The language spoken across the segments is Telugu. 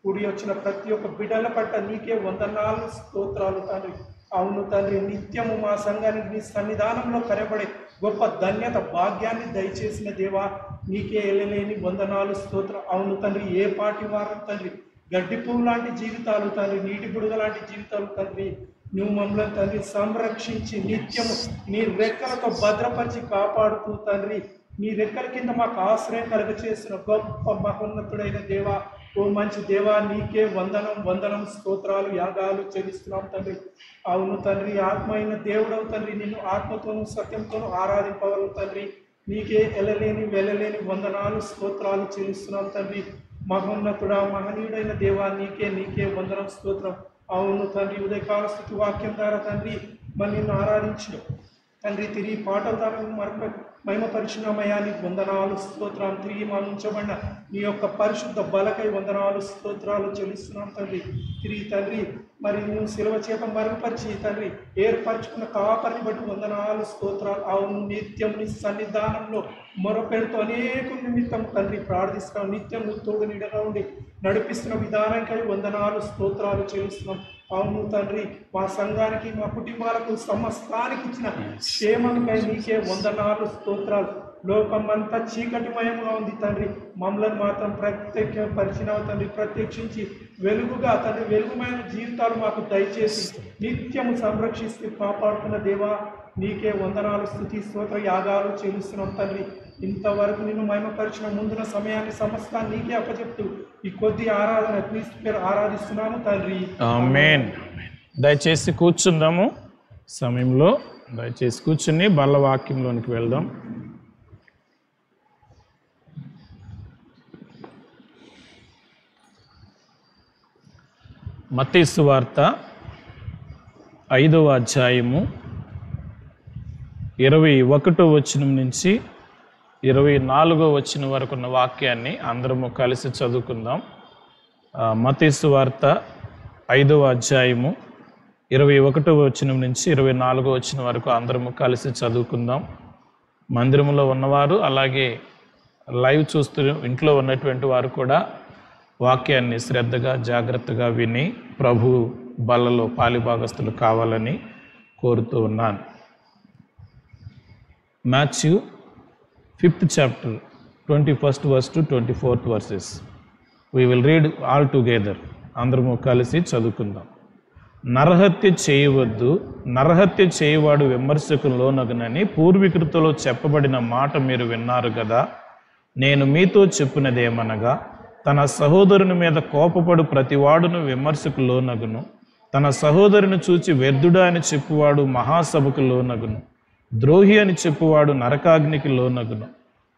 కూడి వచ్చిన ప్రతి ఒక్క బిడ్డల పట్ల నీకే వందనాలు స్తోత్రాలు తండ్రి. అవును తండ్రి, నిత్యము మా సంఘానికి నీ సన్నిధానంలో కనబడే గొప్ప ధన్యత భాగ్యాన్ని దయచేసిన దేవా నీకే ఎల్లలేని వందనాలు స్తోత్రం. అవును తండ్రి, ఏ పాటి వారం తండ్రి, గడ్డి పువ్వు లాంటి జీవితాలు తండ్రి, నీటి బుడగ లాంటి జీవితాలు తండ్రి, నువ్వు మమ్మల్ని తండ్రి సంరక్షించి నిత్యము నీ రెక్కలతో భద్రపరిచి కాపాడుతూ తండ్రి, నీ రెక్కల కింద మాకు ఆశ్రయం కలుగ చేసిన గొప్ప మహోన్నతుడైన దేవా, ఓ మంచి దేవా నీకే వందనం వందనం స్తోత్రాలు యాగాలు చెల్లిస్తున్నాం తండ్రి. అవును తండ్రి, ఆత్మ అయిన దేవుడవు తండ్రి, నిన్ను ఆత్మతోనూ సత్యంతోనూ ఆరాధింపవలు తండ్రి. నీకే వెళ్ళలేని వందనాలు స్తోత్రాలు చెల్లిస్తున్నాం తండ్రి. మహోన్నతుడా మహనీయుడైన దేవా నీకే వందనం స్తోత్రం. అవును తండ్రి, ఉదయకాల స్థుతి వాక్యం ద్వారా తండ్రి మరి నిన్ను ఆరాధించిన తండ్రి, తిరిగి పాటల ద్వారా మహిమపరిచినమయానికి వందనాలు స్తోత్రం. తిరిగి మా ఉంచబడిన నీ యొక్క పరిశుద్ధ బలకై వందనాలు స్తోత్రాలు చెల్లిస్తున్నాం తండ్రి. తిరిగి తండ్రి మరి నువ్వు సిలువ చేత మరుగుపరిచి తండ్రి ఏర్పరచుకున్న కాపరిని బట్టి వందనాలు స్తోత్రాలు. అవును, నిత్యం నీ సన్నిధానంలో మొరపెడుతూ అనేక నిమిత్తం తండ్రి ప్రార్థిస్తున్నాం. నిత్యం నువ్వు తోడు నీడగా ఉండి నడిపిస్తున్న విధానానికై వందనాలు స్తోత్రాలు చెల్లిస్తున్నాం. అవును తండ్రి, మా సంఘానికి మా కుటుంబాలకు సమస్తానికి ఇచ్చిన క్షేమంకై నీకే వందనాలు స్తోత్రాలు. లోకమంతా చీకటిమయంగా ఉంది తండ్రి, మమ్మల్ని మాత్రం ప్రత్యేకపరిచినావు తండ్రి. ప్రత్యక్షించి వెలుగుగా తండ్రి వెలుగుమైన జీవితాలు మాకు దయచేసి నిత్యము సంరక్షిస్తూ కాపాడుతున్న దేవా నీకే వందనాలు స్తుతి స్తోత్ర యాగాలు చెల్లిస్తున్నాం తండ్రి. ఇంతవరకు నిన్ను మహిమపరిచిన ముందున సమయాన్ని సమస్తాన్ని నీకే అప్పచెప్తూ ఈ కొద్ది ఆరాధన క్రీస్తు పేరు ఆరాధిస్తున్నాము తండ్రి. ఆమేన్. దయచేసి కూర్చుందాము. సమయంలో దయచేసి కూర్చుని బల్ల వాక్యంలోనికి వెళ్దాం. మత్తయి సువార్త 5వ అధ్యాయము 21వ వచనం నుంచి 24వ వచనం వరకు ఉన్న వాక్యాన్ని అందరము కలిసి చదువుకుందాం. మత్తయి సువార్త 5వ అధ్యాయము 21వ వచనం నుంచి 24వ వచనం వరకు అందరము కలిసి చదువుకుందాం. మందిరంలో ఉన్నవారు అలాగే లైవ్ చూస్తూ ఇంట్లో ఉన్నటువంటి వారు కూడా వాక్యాన్ని శ్రద్ధగా జాగ్రత్తగా విని ప్రభు బల్లలో పాలిభాగస్తులు కావాలని కోరుతూ ఉన్నాను. Matthew 5th chapter 21st verse to 24th verses. We will read all together. అందరము కలిసి చదువుకుందాం. నరహత్య చేయవద్దు, నరహత్య చేయవాడు విమర్శకు లోనగునని పూర్వీకులతో చెప్పబడిన మాట మీరు విన్నారు కదా. నేను మీతో చెప్పినదేమనగా, తన సహోదరుని మీద కోపపడు ప్రతివాడును విమర్శకు లోనగును, తన సహోదరుని చూచి వ్యర్థుడా అని చెప్పువాడు మహాసభకు లోనగును, ద్రోహి అని చెప్పువాడు నరకాగ్నికి లోనగును.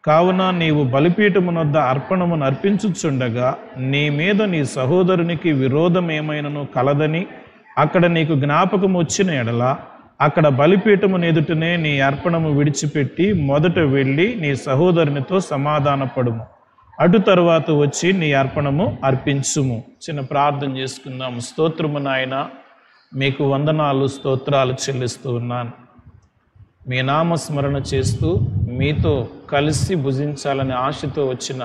కావున నీవు బలిపీఠమునొద్ద అర్పణమును అర్పించుచుండగా నీ మీద నీ సహోదరునికి విరోధం ఏమైనను కలదని అక్కడ నీకు జ్ఞాపకం వచ్చిన ఎడల అక్కడ బలిపీఠమును ఎదుటనే నీ అర్పణము విడిచిపెట్టి మొదట వెళ్ళి నీ సహోదరునితో సమాధానపడుము. అటు తరువాత వచ్చి నీ అర్పణము అర్పించుము. చిన్న ప్రార్థన చేసుకుందాం. స్తోత్రము నాయన, మీకు వందనాలు స్తోత్రాలు చెల్లిస్తూ ఉన్నాను. మీ నామస్మరణ చేస్తూ మీతో కలిసి భుజించాలని ఆశతో వచ్చిన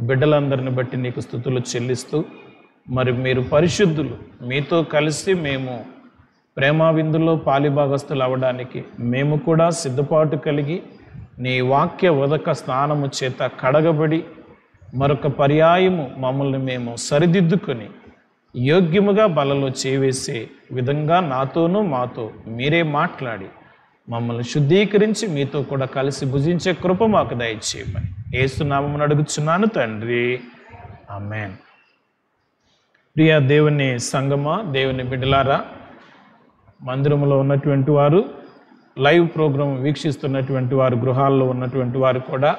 బిడ్డలందరిని బట్టి నీకు స్తుతులు చెల్లిస్తూ, మరి మీరు పరిశుద్ధులు, మీతో కలిసి మేము ప్రేమ విందులో పాలిభాగస్తులు అవ్వడానికి మేము కూడా సిద్ధపాటు కలిగి నీ వాక్య ఉదక స్నానము చేత కడగబడి మరొక పర్యాయము మమ్మల్ని మేము సరిదిద్దుకొని యోగ్యముగా బలలో చేవేసే విధంగా నాతోనూ మాతో మీరే మాట్లాడి మమ్మల్ని శుద్ధీకరించి మీతో కూడా కలిసి భుజించే కృప మాకు దయచేయమని యేసు నామమున అడుగుచున్నాను తండ్రి. ఆమేన్. ప్రియ దేవుని సంగమా, దేవుని బిడ్డలారా, మందిరంలో ఉన్నటువంటి వారు, లైవ్ ప్రోగ్రాం వీక్షిస్తున్నటువంటి వారు, గృహాల్లో ఉన్నటువంటి వారు కూడా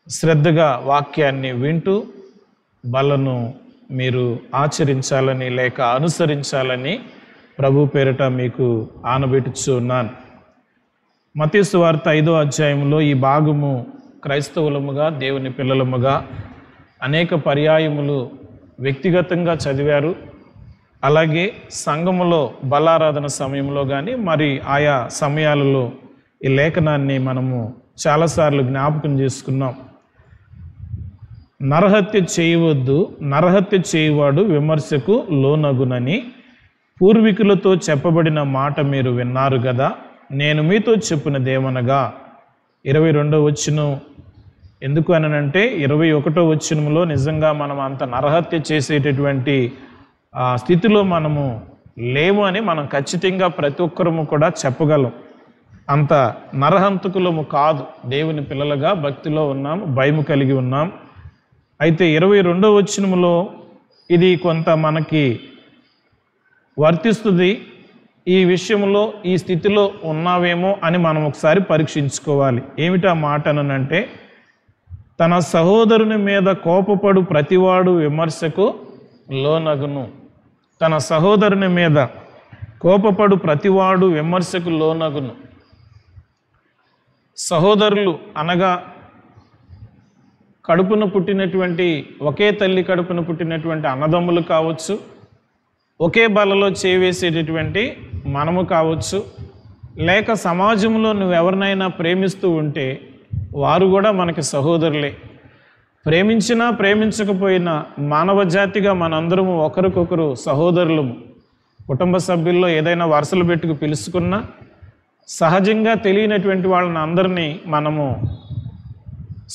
శ్రద్ధగా వాక్యాన్ని వింటూ బలను మీరు ఆచరించాలని లేక అనుసరించాలని ప్రభు పేరిట మీకు ఆనబెట్టుచు ఉన్నాను. మత్తయి సువార్త 5వ అధ్యాయంలో ఈ భాగము క్రైస్తవులముగా దేవుని పిల్లలముగా అనేక పర్యాయములు వ్యక్తిగతంగా చదివారు. అలాగే సంఘములో బలారాధన సమయంలో కానీ మరి ఆయా సమయాలలో ఈ లేఖనాన్ని మనము చాలాసార్లు జ్ఞాపకం చేసుకున్నాం. నరహత్య చేయవద్దు, నరహత్య చేయువాడు విమర్శకు లోనగునని పూర్వీకులతో చెప్పబడిన మాట మీరు విన్నారు కదా. నేను మీతో చెప్పినదేమనగా 22వ వచనం. ఎందుకు అనంటే 21వ వచనంలో నిజంగా మనం అంత నరహత్య చేసేటటువంటి స్థితిలో మనము లేము అని మనం ఖచ్చితంగా ప్రతి ఒక్కరము కూడా చెప్పగలం. అంత నరహంతకులము కాదు, దేవుని పిల్లలుగా భక్తిలో ఉన్నాం, భయము కలిగి ఉన్నాం. అయితే 22వ వచనంలో ఇది కొంత మనకి వర్తిస్తుంది. ఈ విషయంలో ఈ స్థితిలో ఉన్నావేమో అని మనం ఒకసారి పరీక్షించుకోవాలి. ఏమిటా మాట అనంటే, తన సహోదరుని మీద కోపపడు ప్రతివాడు విమర్శకు లోనగును. తన సహోదరుని మీద కోపపడు ప్రతివాడు విమర్శకు లోనగును. సహోదరులు అనగా కడుపున పుట్టినటువంటి, ఒకే తల్లి కడుపున పుట్టినటువంటి అన్నదమ్ములు కావచ్చు, ఒకే బలలో చేవేసేటటువంటి మనము కావచ్చు, లేక సమాజంలో నువ్వెవరినైనా ప్రేమిస్తూ ఉంటే వారు కూడా మనకి సహోదరులే. ప్రేమించినా ప్రేమించకపోయినా మానవ జాతిగా మనందరము ఒకరికొకరు సహోదరులము. కుటుంబ సభ్యుల్లో ఏదైనా వరుసలు పెట్టుకు పిలుచుకున్నా సహజంగా తెలియనటువంటి వాళ్ళని అందరినీ మనము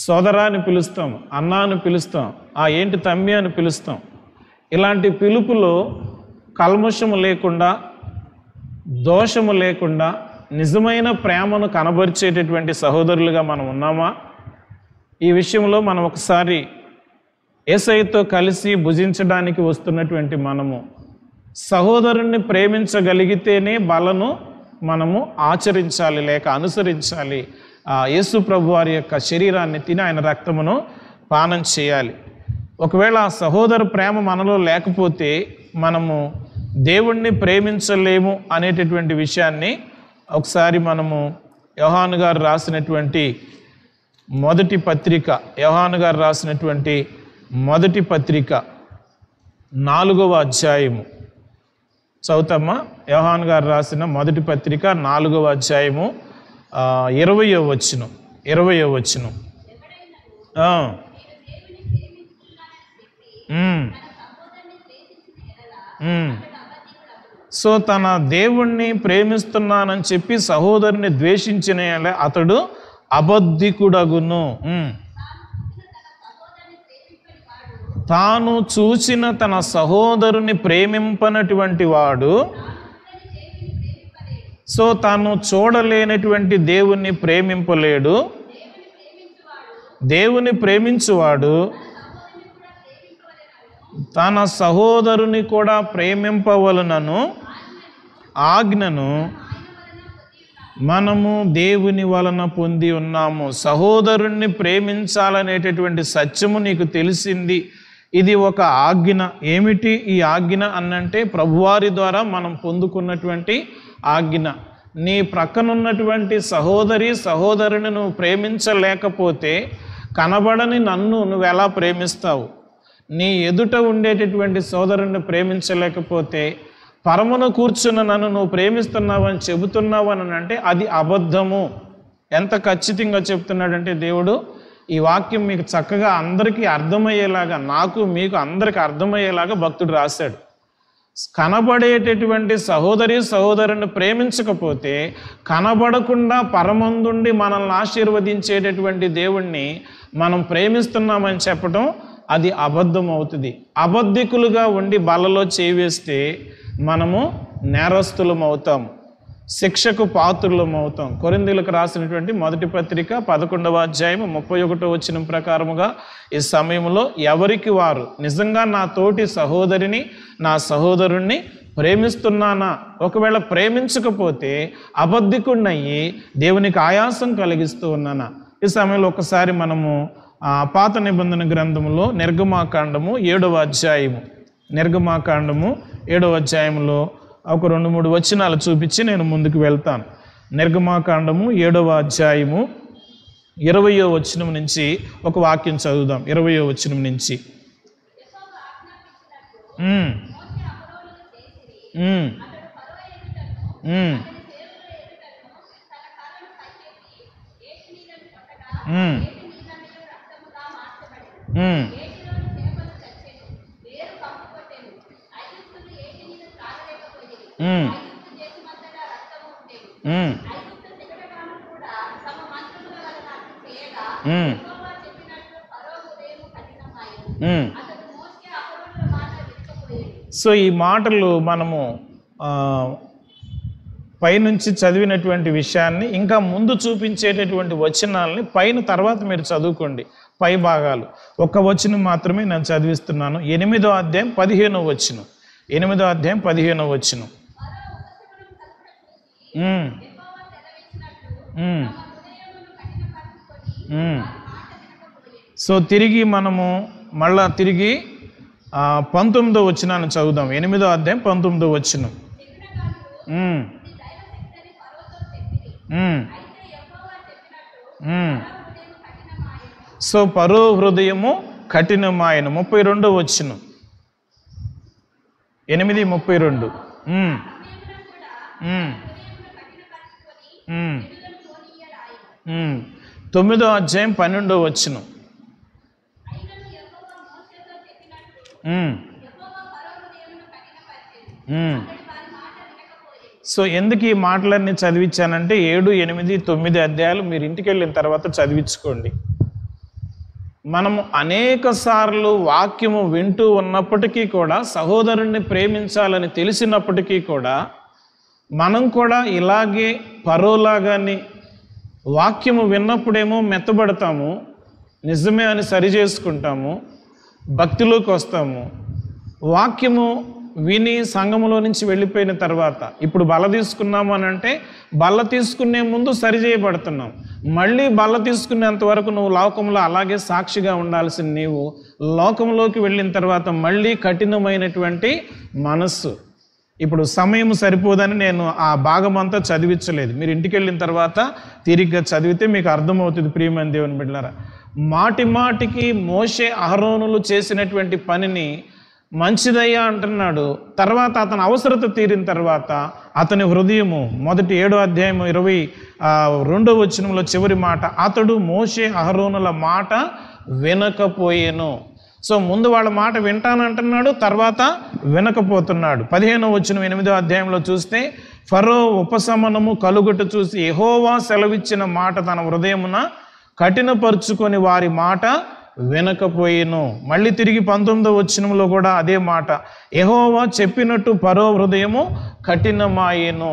సోదరా అని పిలుస్తాం, అన్న అని పిలుస్తాం, ఏంటి తమ్మి అని పిలుస్తాం. ఇలాంటి పిలుపులో కల్మషము లేకుండా, దోషము లేకుండా నిజమైన ప్రేమను కనబరిచేటటువంటి సహోదరులుగా మనం ఉన్నామా? ఈ విషయంలో మనం ఒకసారి యేసయ్యతో కలిసి భుజించడానికి వస్తున్నటువంటి మనము సహోదరుణ్ణి ప్రేమించగలిగితేనే బలను మనము ఆచరించాలి, లేక అనుసరించాలి. యేసు ప్రభు వారి యొక్క శరీరాన్ని తిని ఆయన రక్తమును పానం చేయాలి. ఒకవేళ ఆ సహోదర ప్రేమ మనలో లేకపోతే మనము దేవుణ్ణి ప్రేమించలేము అనేటటువంటి విషయాన్ని ఒకసారి మనము యోహాను గారు రాసినటువంటి మొదటి పత్రిక, యోహాను గారు రాసినటువంటి మొదటి పత్రిక 4వ అధ్యాయము చదువుతామా? యోహాను గారు రాసిన మొదటి పత్రిక 4వ అధ్యాయము 20వ వచనం. 20వ వచనం. సో తన దేవుణ్ణి ప్రేమిస్తున్నానని చెప్పి సహోదరుని ద్వేషించిన అతడు అబద్ధికుడగును. తాను చూసిన తన సహోదరుని ప్రేమింపనటువంటి వాడు, సో తాను చూడలేనటువంటి దేవుణ్ణి ప్రేమింపలేడు. దేవుని ప్రేమించువాడు తన సహోదరుని కూడా ప్రేమింపవలనను ఆజ్ఞను మనము దేవుని వలన పొంది ఉన్నాము. సహోదరుణ్ణి ప్రేమించాలనేటటువంటి సత్యము నీకు తెలిసింది. ఇది ఒక ఆజ్ఞ. ఏమిటి ఈ ఆజ్ఞ అనంటే, ప్రభువారి ద్వారా మనం పొందుకున్నటువంటి ఆజ్ఞ. నీ ప్రక్కనున్నటువంటి సహోదరుని నువ్వు ప్రేమించలేకపోతే కనబడని నన్ను నువ్వు ఎలా ప్రేమిస్తావు? నీ ఎదుట ఉండేటటువంటి సోదరుని ప్రేమించలేకపోతే పరమును కూర్చున్న నన్ను నువ్వు ప్రేమిస్తున్నావని చెబుతున్నావు అని అంటే అది అబద్ధము. ఎంత ఖచ్చితంగా చెప్తున్నాడంటే దేవుడు, ఈ వాక్యం మీకు చక్కగా అందరికీ అర్థమయ్యేలాగా, నాకు మీకు అందరికీ అర్థమయ్యేలాగా భక్తుడు రాశాడు. కనబడేటటువంటి సహోదరుని ప్రేమించకపోతే కనబడకుండా పరమందుండి మనల్ని ఆశీర్వదించేటటువంటి దేవుణ్ణి మనం ప్రేమిస్తున్నామని చెప్పడం అది అబద్ధం అవుతుంది. అబద్ధికులుగా ఉండి బలలో చేవేస్తే మనము నేరస్తులం అవుతాం, శిక్షకు పాత్రులం అవుతాం. కొరింథీయులకు రాసినటువంటి మొదటి పత్రిక 11వ అధ్యాయం 31వ వచనం ప్రకారముగా ఈ సమయంలో ఎవరికి వారు నిజంగా నా తోటి సహోదరిని, నా సహోదరుణ్ణి ప్రేమిస్తున్నానా? ఒకవేళ ప్రేమించకపోతే అబద్ధికుడినయ్యి దేవునికి ఆయాసం కలిగిస్తూ ఉన్నానా? ఈ సమయంలో ఒకసారి మనము పాత నిబంధన గ్రంథములో నిర్గమాకాండము 7వ అధ్యాయము, నిర్గమాకాండము 7వ అధ్యాయంలో ఒక 2-3 వచనాలు చూపించి నేను ముందుకు వెళ్తాను. నిర్గమాకాండము 7వ అధ్యాయము 20వ వచనం నుంచి ఒక వాక్యం చదువుదాం. 20వ వచనం నుంచి. ఉమ్, ఉమ్, ఉమ్, ఉమ్, ఉమ్. సో ఈ మాటలు మనము ఆ, పైనుంచి చదివినటువంటి విషయాన్ని ఇంకా ముందు చూపించేటటువంటి వచనాలని పైన తర్వాత మీరు చదువుకోండి. పై భాగాలు ఒక్క వచనం మాత్రమే నేను చదివిస్తున్నాను. 8వ అధ్యాయం 15వ వచనం. 8వ అధ్యాయం 15వ వచనం. ఉమ్, ఉమ్, ఉమ్. సో తిరిగి మనము మళ్ళా తిరిగి 19వ వచనాన్ని చదువుదాం. 8వ అధ్యాయం 19వ వచనం. ఉమ్, ఉమ్, ఉమ్. సో ఫరో హృదయము కఠినమాయను. 32వ వచనం. 8:32. ఉమ్, ఉమ్, ఉమ్, ఉమ్. 9వ అధ్యాయం 12వ వచనం. ఉమ్, ఉమ్. సో ఎందుకు ఈ మాటలన్నీ చదివించానంటే 7, 8, 9 అధ్యాయాలు మీరు ఇంటికి వెళ్ళిన తర్వాత చదివించుకోండి. మనము అనేక సార్లు వాక్యము వింటూ ఉన్నప్పటికీ కూడా, సహోదరుణ్ణి ప్రేమించాలని తెలిసినప్పటికీ కూడా, మనం కూడా ఇలాగే పరోలాగాని వాక్యము విన్నప్పుడేమో మెత్తబడతాము, నిజమే అని సరి చేసుకుంటాము, భక్తిలోకి వస్తాము. వాక్యము విని సంఘములో నుంచి వెళ్ళిపోయిన తర్వాత ఇప్పుడు బల్ల తీసుకున్నాము అని అంటే బల్ల తీసుకునే ముందు సరి చేయబడుతున్నాం. మళ్ళీ బల్ల తీసుకునేంత వరకు నువ్వు లోకంలో అలాగే సాక్షిగా ఉండాల్సిన నీవు లోకంలోకి వెళ్ళిన తర్వాత మళ్ళీ కఠినమైనటువంటి మనస్సు. ఇప్పుడు సమయం సరిపోదని నేను ఆ భాగం అంతా చదివించలేదు. మీరు ఇంటికి వెళ్ళిన తర్వాత తిరిగ్గా చదివితే మీకు అర్థమవుతుంది. ప్రియమైన దేవుని బిడ్డలారా, మాటి మాటికి మోషే అహరోనులు చేసినటువంటి పనిని మంచిదయ్యా అంటున్నాడు. తర్వాత అతని అవసరత తీరిన తర్వాత అతని హృదయము, మొదటి 7వ అధ్యాయం 22వ వచనంలో చివరి మాట, అతడు మోషే అహరోనుల మాట వినకపోయేను. సో ముందు వాళ్ళ మాట వింటానంటున్నాడు, తర్వాత వినకపోతున్నాడు. 15వ వచనం 8వ అధ్యాయంలో చూస్తే, ఫరో ఉపశమనము కలుగుట చూసి యెహోవా సెలవిచ్చిన మాట తన హృదయమున కఠినపరుచుకొని వారి మాట వినకపోయేను. మళ్ళీ తిరిగి 19వ వచనంలో కూడా అదే మాట, యెహోవా చెప్పినట్టు ఫరో హృదయము కఠినమాయెను.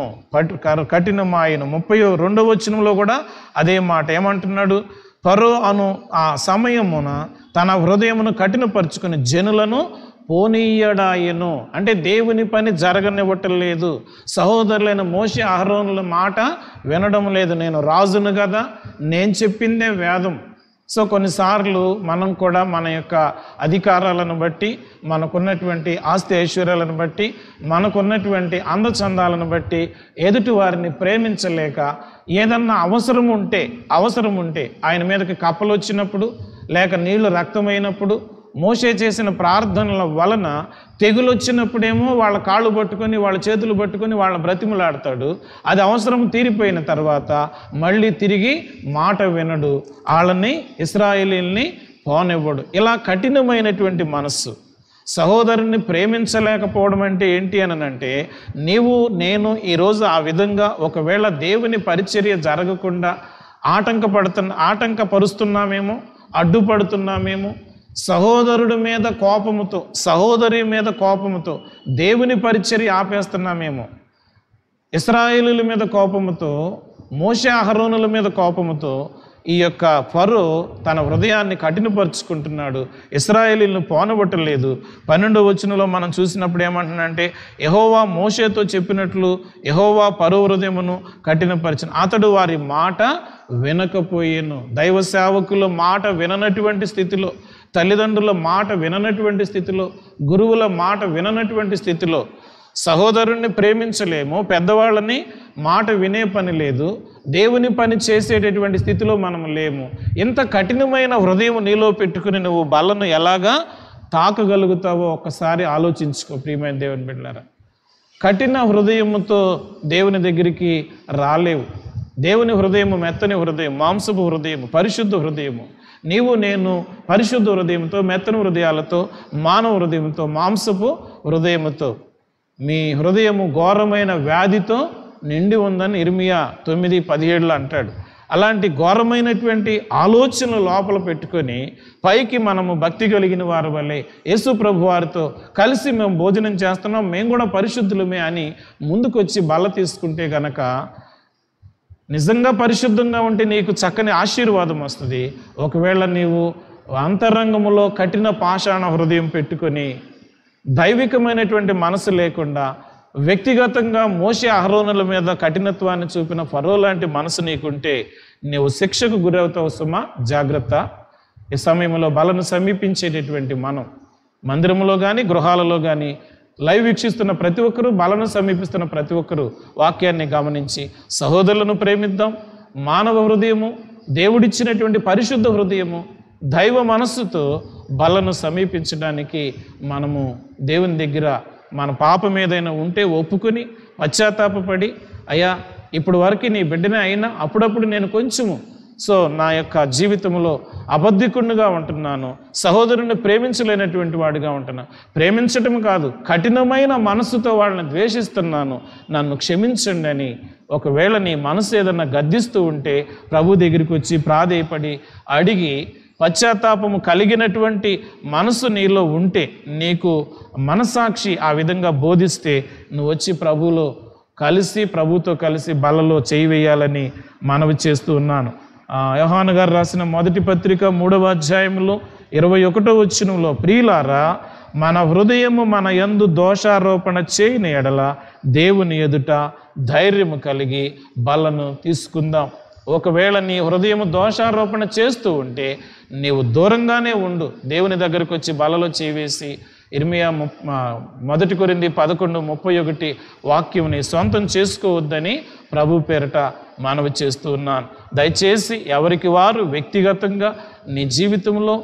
32వ వచనంలో కూడా అదే మాట. ఏమంటున్నాడు? ఫరో అను ఆ సమయమున తన హృదయమును కఠినపరుచుకుని జనులను పోనీయడాయను. అంటే దేవుని పని జరగనివ్వటం లేదు. సహోదరులైన మోషే అహరోనుల మాట వినడం లేదు. నేను రాజును కదా, నేను చెప్పిందే వేదం. సో కొన్నిసార్లు మనం కూడా మన యొక్క అధికారాలను బట్టి, మనకున్నటువంటి ఆస్తి ఐశ్వర్యాలను బట్టి, మనకున్నటువంటి అందచందాలను బట్టి ఎదుటి వారిని ప్రేమించలేక, ఏదన్నా అవసరం ఉంటే ఆయన మీదకి కప్పలు వచ్చినప్పుడు, లేక నీళ్లు రక్తమైనప్పుడు, మోషే చేసిన ప్రార్థనల వలన తెగులు వచ్చినప్పుడేమో వాళ్ళ కాళ్ళు పట్టుకొని, వాళ్ళ చేతులు పట్టుకొని వాళ్ళ బ్రతిమలాడతాడు. అది అవసరం తీరిపోయిన తర్వాత మళ్ళీ తిరిగి మాట వినడు, వాళ్ళని ఇశ్రాయేలీల్ని పోనివ్వడు. ఇలా కఠినమైనటువంటి మనస్సు. సహోదరుని ప్రేమించలేకపోవడం అంటే ఏంటి అనంటే, నేను ఈరోజు ఆ విధంగా ఒకవేళ దేవుని పరిచర్య జరగకుండా ఆటంకపరుస్తున్నామేమో, అడ్డుపడుతున్నామేమో, సహోదరుడి మీద కోపముతో, సహోదరి మీద కోపముతో దేవుని పరిచర్య ఆపేస్తున్నామేమో, ఇశ్రాయేలీయుల మీద కోపముతో, మోషే అహరోనుల మీద కోపముతో ఈ యొక్క ఫరో తన హృదయాన్ని కఠినపరుచుకుంటున్నాడు, ఇశ్రాయేలీయులను పోనబట్టలేదు. 12వ వచనంలో మనం చూసినప్పుడు ఏమంటున్నాడంటే, యెహోవా మోషేతో చెప్పినట్లు యెహోవా ఫరో హృదయమును కఠినపరిచిన, అతడు వారి మాట వినకపోయేను. దైవ సేవకుల మాట విననటువంటి స్థితిలో, తల్లిదండ్రుల మాట విననటువంటి స్థితిలో, గురువుల మాట విననటువంటి స్థితిలో సహోదరుణ్ణి ప్రేమించలేము, పెద్దవాళ్ళని మాట వినే పని లేదు, దేవుని పని చేసేటటువంటి స్థితిలో మనం లేము. ఇంత కఠినమైన హృదయం నీలో పెట్టుకుని నువ్వు బలను ఎలాగా తాకగలుగుతావో ఒక్కసారి ఆలోచించుకో. ప్రియమైన దేవుని బిడ్డలారా, కఠిన హృదయముతో దేవుని దగ్గరికి రాలేవు. దేవుని హృదయము మెత్తని హృదయం, మాంసపు హృదయము, పరిశుద్ధ హృదయము. నీవు నేను పరిశుద్ధ హృదయంతో, మెత్తని హృదయాలతో, మానవ హృదయంతో, మాంసపు హృదయముతో, మీ హృదయము ఘోరమైన వ్యాధితో నిండి ఉందని ఇర్మియా 9:17 అంటాడు. అలాంటి ఘోరమైనటువంటి ఆలోచనలు లోపల పెట్టుకొని పైకి మనము భక్తి కలిగిన వారి వల్లే యేసు ప్రభు వారితో కలిసి మేము భోజనం చేస్తున్నాం, మేము కూడా పరిశుద్ధులమే అని ముందుకొచ్చి బల్ల తీసుకుంటే గనక నిజంగా పరిశుద్ధంగా ఉంటే నీకు చక్కని ఆశీర్వాదం వస్తుంది. ఒకవేళ నీవు అంతరంగములో కఠిన పాషాణ హృదయం పెట్టుకొని దైవికమైనటువంటి మనసు లేకుండా వ్యక్తిగతంగా మోషే అహరోనుల మీద కఠినత్వాన్ని చూపిన ఫరో లాంటి మనసు నీకుంటే నీవు శిక్షకు గురవుతావు సుమా, జాగ్రత్త. ఈ సమయంలో బలను సమీపించేటటువంటి మనం మందిరంలో కానీ గృహాలలో కానీ లైవ్ వీక్షిస్తున్న ప్రతి ఒక్కరూ, బలను సమీపిస్తున్న ప్రతి ఒక్కరూ వాక్యాన్ని గమనించి సహోదరులను ప్రేమిద్దాం. మానవ హృదయము, దేవుడిచ్చినటువంటి పరిశుద్ధ హృదయము, దైవ మనస్సుతో బలను సమీపించడానికి మనము దేవుని దగ్గర మన పాపం ఏదైనా ఉంటే ఒప్పుకొని పశ్చాత్తాపపడి, అయ్యా ఇప్పుడు వరకు నీ బిడ్డనే అయినా అప్పుడప్పుడు నేను కొంచెము నా యొక్క జీవితంలో అబద్ధికుడిగా ఉంటున్నాను, సహోదరుని ప్రేమించలేనటువంటి వాడిగా ఉంటున్నాను, ప్రేమించటం కాదు కఠినమైన మనసుతో వాళ్ళని ద్వేషిస్తున్నాను, నన్ను క్షమించండి అని ఒకవేళ నీ మనసు ఏదన్నా గద్దిస్తూ ఉంటే ప్రభు దగ్గరికి వచ్చి ప్రాధేయపడి అడిగి పశ్చాత్తాపము కలిగినటువంటి మనసు నీలో ఉంటే, నీకు మనసాక్షి ఆ విధంగా బోధిస్తే నువ్వు వచ్చి ప్రభుతో కలిసి బలలో చేయి వేయాలని మనవి చేస్తూ ఉన్నాను. యోహాను గారు రాసిన మొదటి పత్రిక 3వ అధ్యాయంలో 21వ వచనంలో, ప్రియులారా మన హృదయము మన యందు దోషారోపణ చేయని ఎడల దేవుని ఎదుట ధైర్యము కలిగి బలను తీసుకుందాం. ఒకవేళ నీ హృదయము దోషారోపణ చేస్తూ ఉంటే నీవు దూరంగానే ఉండు. దేవుని దగ్గరకు వచ్చి బలలో చేవేసి ఇర్మియా 1 కొరింథీ 11:31 వాక్యంని సొంతం చేసుకోవద్దని ప్రభు పేరట మనవి చేస్తూ ఉన్నాను. దయచేసి ఎవరికి వారు వ్యక్తిగతంగా నీ జీవితంలో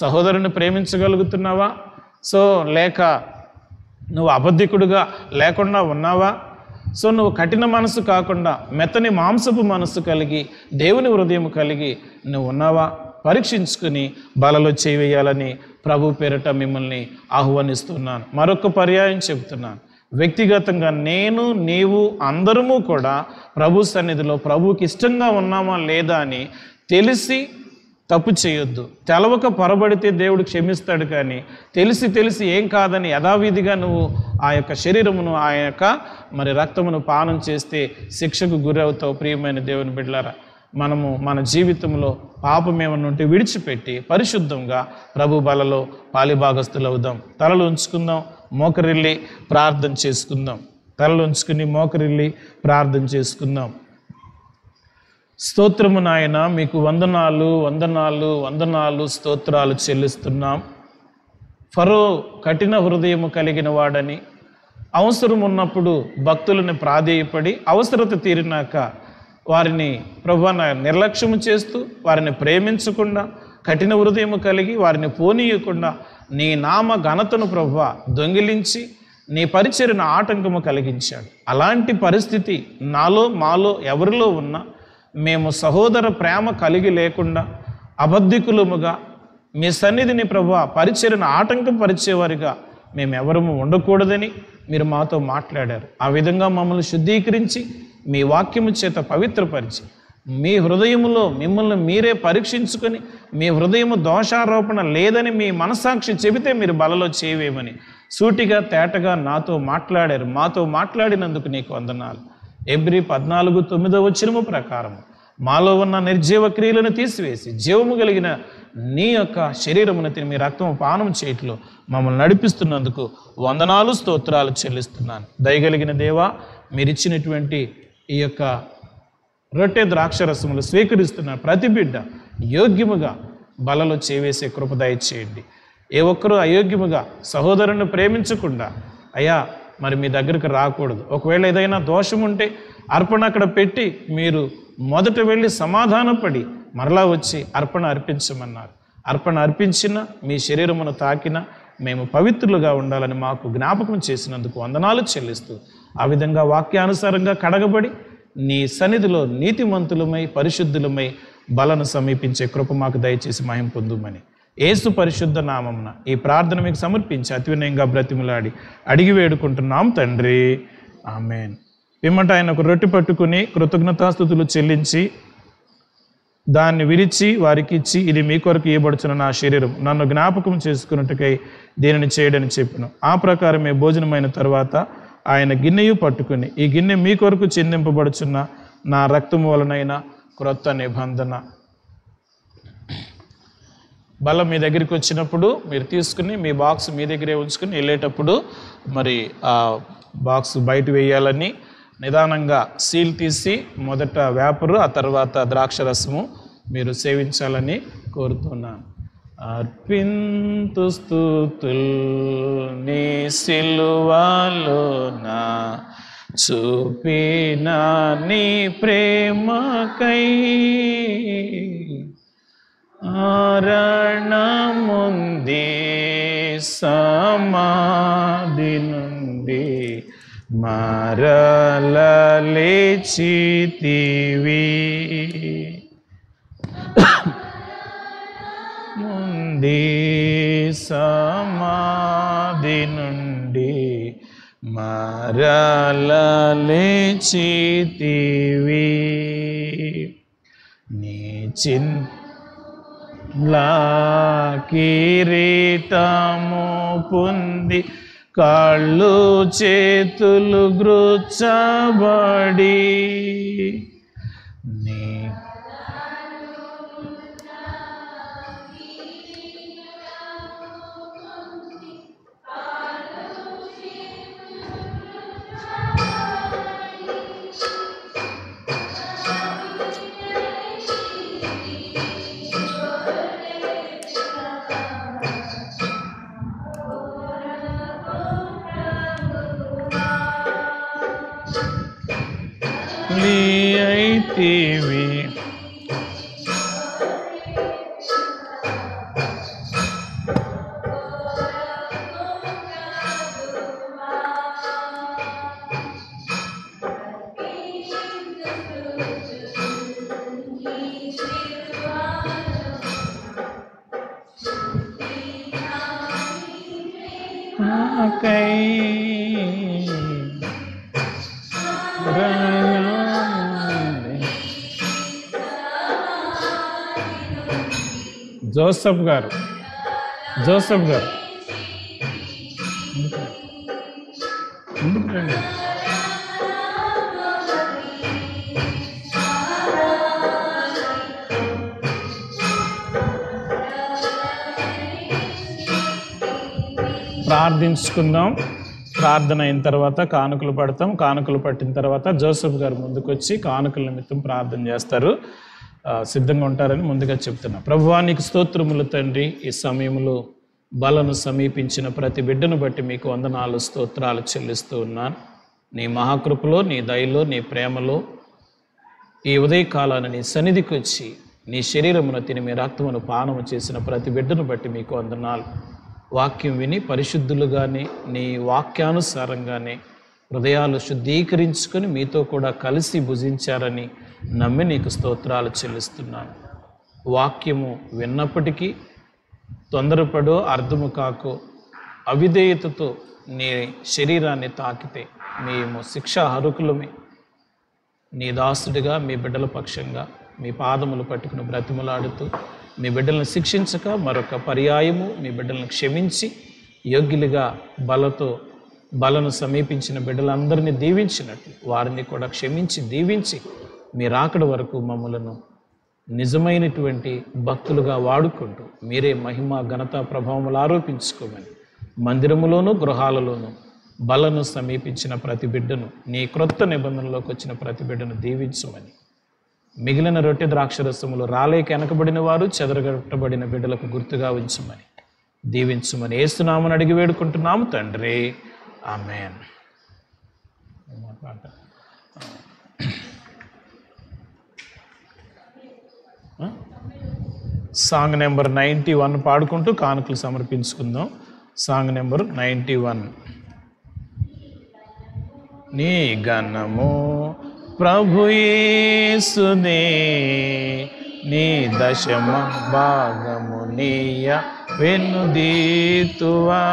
సహోదరుని ప్రేమించగలుగుతున్నావా? లేక నువ్వు అబద్ధికుడుగా లేకుండా ఉన్నావా? నువ్వు కఠిన మనసు కాకుండా మెత్తని మాంసపు మనసు కలిగి దేవుని హృదయం కలిగి నువ్వు ఉన్నావా? పరీక్షించుకుని బలలో చేయాలని ప్రభు పేరట మిమ్మల్ని ఆహ్వానిస్తున్నాను. మరొక పర్యాయం చెబుతున్నాను, వ్యక్తిగతంగా నేను, నీవు అందరము కూడా ప్రభు సన్నిధిలో ప్రభువుకి ఇష్టంగా ఉన్నామా లేదా అని తెలిసి తప్పు చేయొద్దు. తెలవక పొరబడితే దేవుడు క్షమిస్తాడు, కానీ తెలిసి ఏం కాదని యథావిధిగా నువ్వు ఆ యొక్క శరీరమును, ఆ యొక్క రక్తమును పానం చేస్తే శిక్షకు గురవుతావు. ప్రియమైన దేవుని బిడ్డలారా, మనము మన జీవితంలో పాపం ఏమన్నా ఉంటే విడిచిపెట్టి పరిశుద్ధంగా ప్రభు బలలో పాలిభాగస్తులు అవుదాం. తలలు ఉంచుకుందాం, మోకరిల్లి ప్రార్థన చేసుకుందాం. తలలు ఉంచుకుని మోకరిల్లి ప్రార్థన చేసుకుందాం. స్తోత్రము నాయన, మీకు వందనాలు స్తోత్రాలు చెల్లిస్తున్నాం. ఫరో కఠిన హృదయము కలిగిన వాడని, అవసరం ఉన్నప్పుడు భక్తులను ప్రాధేయపడి అవసరత తీరినాక వారిని ప్రభువా నిర్లక్ష్యము చేస్తూ, వారిని ప్రేమించకుండా, కఠిన హృదయము కలిగి వారిని పోనీయకుండా నీ నామ ఘనతను ప్రభువా దొంగిలించి నీ పరిచర్యను ఆటంకము కలిగించాడు. అలాంటి పరిస్థితి మాలో ఎవరిలో ఉన్నా మేము సహోదర ప్రేమ కలిగి లేకుండా అబద్ధికులముగా మీ సన్నిధిని ప్రభువా పరిచర్యను ఆటంకం పరిచేవారిగా మేమెవరము ఉండకూడదని మీరు మాతో మాట్లాడారు. ఆ విధంగా మమ్మల్ని శుద్ధీకరించి మీ వాక్యము చేత పవిత్రపరిచి మీ హృదయములో మిమ్మల్ని మీరే పరీక్షించుకొని మీ హృదయము దోషారోపణ లేదని మీ మనసాక్షి చెబితే మీరు బలలో చేయవేమని సూటిగా తేటగా నాతో మాట్లాడారు. మాతో మాట్లాడినందుకు నీకు వందనాలు. ఎబ్రీ 14:9 ప్రకారం మాలో ఉన్న నిర్జీవ క్రియలను తీసివేసి జీవము కలిగిన నీ యొక్క శరీరమును తిని మీ రక్తము పానం చేయట్లో మమ్మల్ని నడిపిస్తున్నందుకు వందనాలు స్తోత్రాలు చెల్లిస్తున్నాను. దయగలిగిన దేవా, మీరిచ్చినటువంటి ఈ యొక్క రొట్టె ద్రాక్షరసములు స్వీకరిస్తున్న ప్రతి బిడ్డ యోగ్యముగా బలలో చేవేసే కృప దయచేయండి. ఏ ఒక్కరూ అయోగ్యముగా సహోదరుని ప్రేమించకుండా అయ్యా మీ దగ్గరికి రాకూడదు. ఒకవేళ ఏదైనా దోషం ఉంటే అర్పణ అక్కడ పెట్టి మీరు మొదట వెళ్ళి సమాధానపడి మరలా వచ్చి అర్పణ అర్పించమన్నారు. అర్పణ అర్పించిన మీ శరీరమును తాకిన మేము పవిత్రులుగా ఉండాలని మాకు జ్ఞాపకం చేసినందుకు వందనాలు చెల్లిస్తూ, ఆ విధంగా వాక్యానుసారంగా కడగబడి నీ సన్నిధిలో నీతిమంతులమై పరిశుద్ధులమై బలను సమీపించే కృప మాకు దయచేసి మహిమ పొందుమని యేసు పరిశుద్ధ నామమున ఈ ప్రార్థన మీకు సమర్పించి అతివినయంగా బ్రతిమలాడి అడిగి వేడుకుంటున్నాం తండ్రి, ఆమేన్. పిమ్మట ఆయన ఒక రొట్టె పట్టుకుని కృతజ్ఞతాస్తుతులు చెల్లించి దాన్ని విరిచి వారికి ఇచ్చి, ఇది మీ కొరకు ఇవ్వబడుచున్న నా శరీరం, నన్ను జ్ఞాపకం చేసుకున్నట్టుకై దీనిని చేయడని చెప్పిన. ఆ ప్రకారమే భోజనమైన తర్వాత ఆయన గిన్నెయు పట్టుకుని, ఈ గిన్నె మీ కొరకు చెందింపబడుచున్న నా రక్తము వలనైన క్రొత్త నిబంధన. బల్ల మీ దగ్గరికి వచ్చినప్పుడు మీరు తీసుకుని మీ బాక్స్ మీ దగ్గరే ఉంచుకుని వెళ్ళేటప్పుడు మరి ఆ బాక్స్ బయట వేయాలని, నిదానంగా సీల్ తీసి మొదట వేపరు ఆ తర్వాత ద్రాక్ష రసము మీరు సేవించాలని కోరుతున్నాను. అర్పింతు స్తుతుల్ నీ సిలువలోన చూపిన నీ ప్రేమకై, ఆరణముంది సమాధి నుండి మరల లేచితివి, ముంది సమాధి నుండి మరల లేచితివి, నీ లా కిరీటము పొంది కాళ్ళు చేతులు గ్రుచ్చబడి నీ అయితివి, జోసఫ్ గారు ప్రార్థించుకుందాం. ప్రార్థన అయిన తర్వాత కానుకలు పడతాం. కానుకలు పట్టిన తర్వాత జోసఫ్ గారు ముందుకు వచ్చి కానుకల నిమిత్తం ప్రార్థన చేస్తారు. సిద్ధంగా ఉంటారని ముందుగా చెప్తున్నా. ప్రభువా నీకు స్తోత్రములు తండ్రి. ఈ సమయంలో బలను సమీపించిన ప్రతి బిడ్డను బట్టి మీకు వందనాలు స్తోత్రాలు చెల్లిస్తూ ఉన్నాను. నీ మహాకృపలో, నీ దయలో, నీ ప్రేమలో ఈ ఉదయకాలాన్ని నీ సన్నిధికి వచ్చి నీ శరీరమును తిని మీ రక్తమును పానము చేసిన ప్రతి బిడ్డను బట్టి మీకు వందనాలు. వాక్యం విని పరిశుద్ధులుగానే నీ వాక్యానుసారంగానే హృదయాలు శుద్ధీకరించుకొని మీతో కూడా కలిసి భుజించారని నమ్మి నీకు స్తోత్రాలు చెల్లిస్తున్నాను. వాక్యము విన్నప్పటికీ తొందరపడో అర్థము కాకో అవిధేయతతో నీ శరీరాన్ని తాకితే మేము శిక్షా అర్హులమే. నీ దాసుడిగా మీ బిడ్డల పక్షంగా మీ పాదములు పట్టుకుని బ్రతిమలాడుతూ మీ బిడ్డలను శిక్షించక మరొక పర్యాయము మీ బిడ్డలను క్షమించి యోగ్యులుగా బలను సమీపించిన బిడ్డలందరినీ దీవించినట్లు వారిని కూడా క్షమించి దీవించి మీ రాకడ వరకు మమ్మలను నిజమైనటువంటి భక్తులుగా వాడుకుంటూ మీరే మహిమ ఘనత ప్రభావములు ఆరోపించుకోమని మందిరములోనూ గృహాలలోనూ బలను సమీపించిన ప్రతి బిడ్డను నీ క్రొత్త నిబంధనలోకి వచ్చిన ప్రతి బిడ్డను దీవించమని, మిగిలిన రొట్టె ద్రాక్షరసములు రాలేక వెనకబడిన వారు చెదరగొట్టబడిన బిడ్డలకు గుర్తుగా ఉంచమని దీవించమని యేసునామమున అడిగి వేడుకుంటున్నాము తండ్రి, ఆమేన్. సాంగ్ నెంబర్ 91 పాడుకుంటూ కానుకలు సమర్పించుకుందాం. Song number 91. నీ గణము ప్రభు యేసునే, నీ దశమ భాగము నీయ వెన్నుదీతువా.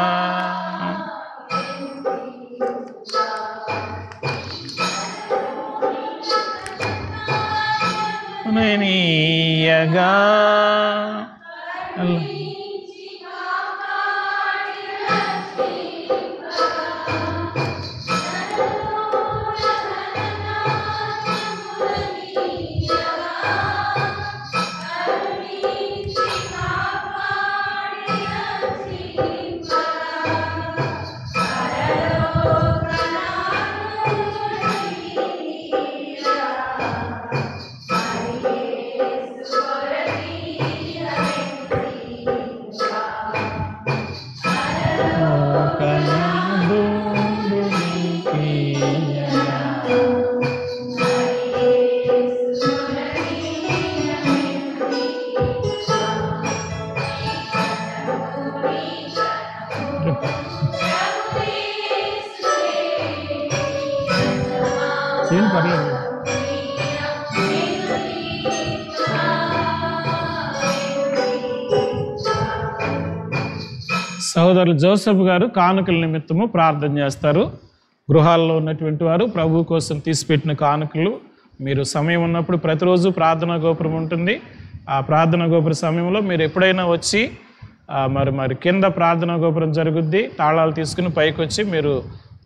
నీయగా పర్లేదు. సహోదరులు జోసెఫ్ గారు కానుకల నిమిత్తము ప్రార్థన చేస్తారు. గృహాల్లో ఉన్నటువంటి వారు ప్రభు కోసం తీసిపెట్టిన కానుకలు మీరు సమయం ఉన్నప్పుడు ప్రతిరోజు ప్రార్థనా గోపురం ఉంటుంది. ఆ ప్రార్థనా గోపుర సమయంలో మీరు ఎప్పుడైనా వచ్చి మరి కింద ప్రార్థనా గోపురం జరుగుద్ది, తాళాలు తీసుకుని పైకి వచ్చి మీరు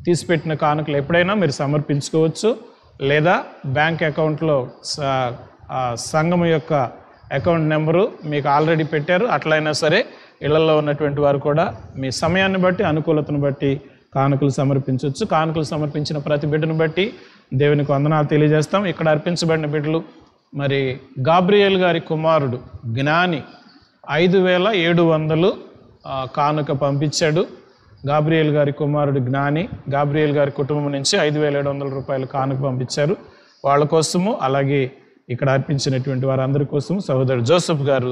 తీసిపెట్టిన కానుకలు ఎప్పుడైనా మీరు సమర్పించుకోవచ్చు. లేదా బ్యాంక్ అకౌంట్లో సంఘం యొక్క అకౌంట్ నెంబరు మీకు ఆల్రెడీ పెట్టారు. అట్లయినా సరే ఇళ్లలో ఉన్నటువంటి వారు కూడా మీ సమయాన్ని బట్టి అనుకూలతను బట్టి కానుకలు సమర్పించవచ్చు. కానుకలు సమర్పించిన ప్రతి బిడ్డను బట్టి దేవునికి వందనాలు తెలియజేస్తాం. ఇక్కడ అర్పించబడిన బిడ్డలు మరి గాబ్రియేల్ గారి కుమారుడు జ్ఞాని 5,700 కానుక పంపించాడు. గాబ్రియేల్ గారి కుమారుడు జ్ఞాని గాబ్రియేల్ గారి కుటుంబం నుంచి 5,700 రూపాయలు కానుక పంపించారు. వాళ్ళ కోసము అలాగే ఇక్కడ అర్పించినటువంటి వారందరి కోసం సహోదరుడు జోసెఫ్ గారు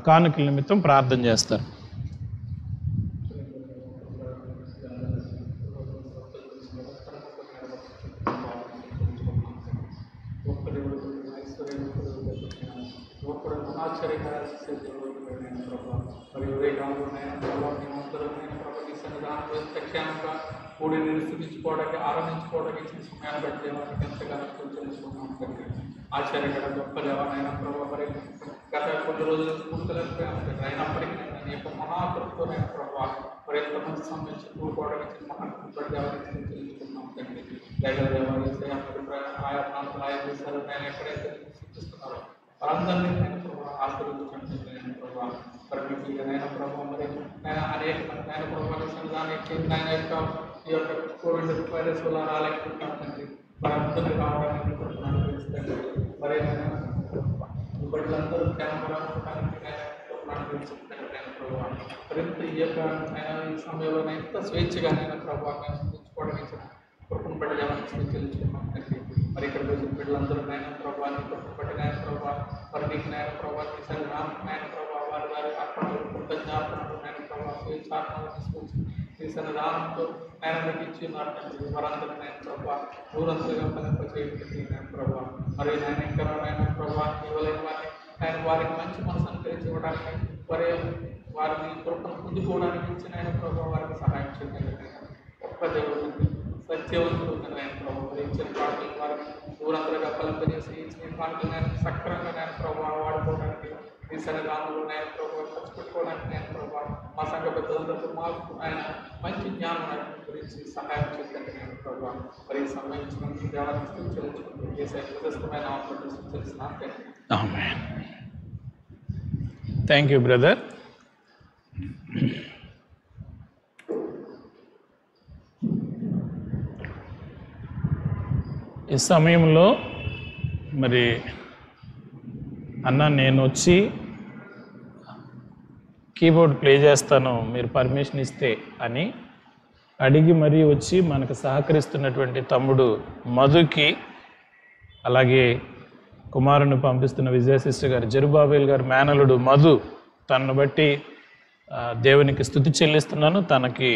కానుకల నిమిత్తం ప్రార్థన చేస్తారు. కూడి నేను స్థుతించుకోవడానికి ఆరాధించుకోవడానికి ఇచ్చిన సమయాన్ని బట్టి దేవానికి ఎంతగానో తెలుసుకున్నాం తండ్రి. ఆశ్చర్యకర గొప్ప దేవానైనా ప్రభావ మరి గత కొన్ని రోజులు కూడుకోలేకపోయాను. అయినప్పటికీ నేను నీ యొక్క మహాకృతమైన ప్రభావ మరి ఎంతమంది సంబంధించి కూడుకోవడానికి ఇచ్చిన మహాకృత దేవానికి తెలుసుకున్నాం తండ్రి. దైవ దేవాలయ ఆయా ప్రాంతాలు ఆయా దేశాలు నేను ఎక్కడైతే సూచిస్తున్నారో వారందరినీ నేను ప్రభావ ఆశీర్వదించండి ప్రభావ. మరి మీకు నైనా ప్రభావ మరి నేను అనేక మంది నైనా ప్రభావ దానికి ఆయన యొక్క ఈ యొక్క కోవిడ్ వైరస్ వల్ల రాలేకపోతున్నాం తండ్రి. మరి అందరినీ రావడానికి తెలుస్తుంది. మరి బిడ్డలందరూ మరింత ఈ యొక్క ఈ సమయంలో ఎంత స్వేచ్ఛగానైనా ప్రభావం సూచించుకోవడానికి కుటుంబ బిడ్డలు తెలుసుకున్నాం తండ్రి. మరి ఇక్కడ వచ్చిన బిడ్డలందరూ నాయన ప్రభావాన్ని కుటుంబ నాయన ప్రభావ మరి నీకు నాయన ప్రభావ ఈసారి నాయన ప్రభావ వారి వారి అర్పణలు కృతజ్ఞాపనలు నాయన ప్రభావ స్వేచ్ఛాత్మలు తీసుకొచ్చి ఈ సన్నిధానంతో ఆయన మీకు ఇచ్చి మాట్లాడుతుంది. వారందరూ నాయన ప్రభావ దూరంతగా ఫలింపచేయండి నాయన ప్రభావ. మరి నాయన ఇంకా నాయన ప్రభావ ఇవ్వలేని వారిని ఆయన వారికి మంచి మనసు తెలిసి ఇవ్వడానికి వారిని కృపను పొందుకోవడానికి ఇచ్చిన ఆయన ప్రభావ వారికి సహాయం చేయండి. గొప్ప దేవుడు సత్యవంతుడు ఆయన ప్రభావ ఇచ్చిన పాటలు వారిని దూరంతగా ఫలింపజేసి ఇచ్చిన పాటలు నేను సక్రమంగా నేను ప్రభావ వాడుకోవడానికి ఈ సన్నిధానంలో నేను ప్రభావ ఖర్చు పెట్టుకోవడానికి నేను ప్రభావ మా సంఘ పెద్దలందరితో మాకు ఆయన మంచి జ్ఞానం గురించి సహాయం చేయండి నేను ప్రభావ. మరి సంబంధించిన దేవాలయం చెల్లించుకుంటూ చేసే ప్రదర్శనమైన తెలిసిన థ్యాంక్ యూ బ్రదర్. ఈ సమయంలో మరి అన్న నేను వచ్చి కీబోర్డ్ ప్లే చేస్తాను మీరు పర్మిషన్ ఇస్తే అని అడిగి మరీ వచ్చి మనకు సహకరిస్తున్నటువంటి తమ్ముడు మధుకి అలాగే కుమారుని పంపిస్తున్న విజయశిష్ట గారు జెరుబాబేల్ గారు మేనలుడు మధు తనను బట్టి దేవునికి స్తుతి చెల్లిస్తున్నాను. తనకి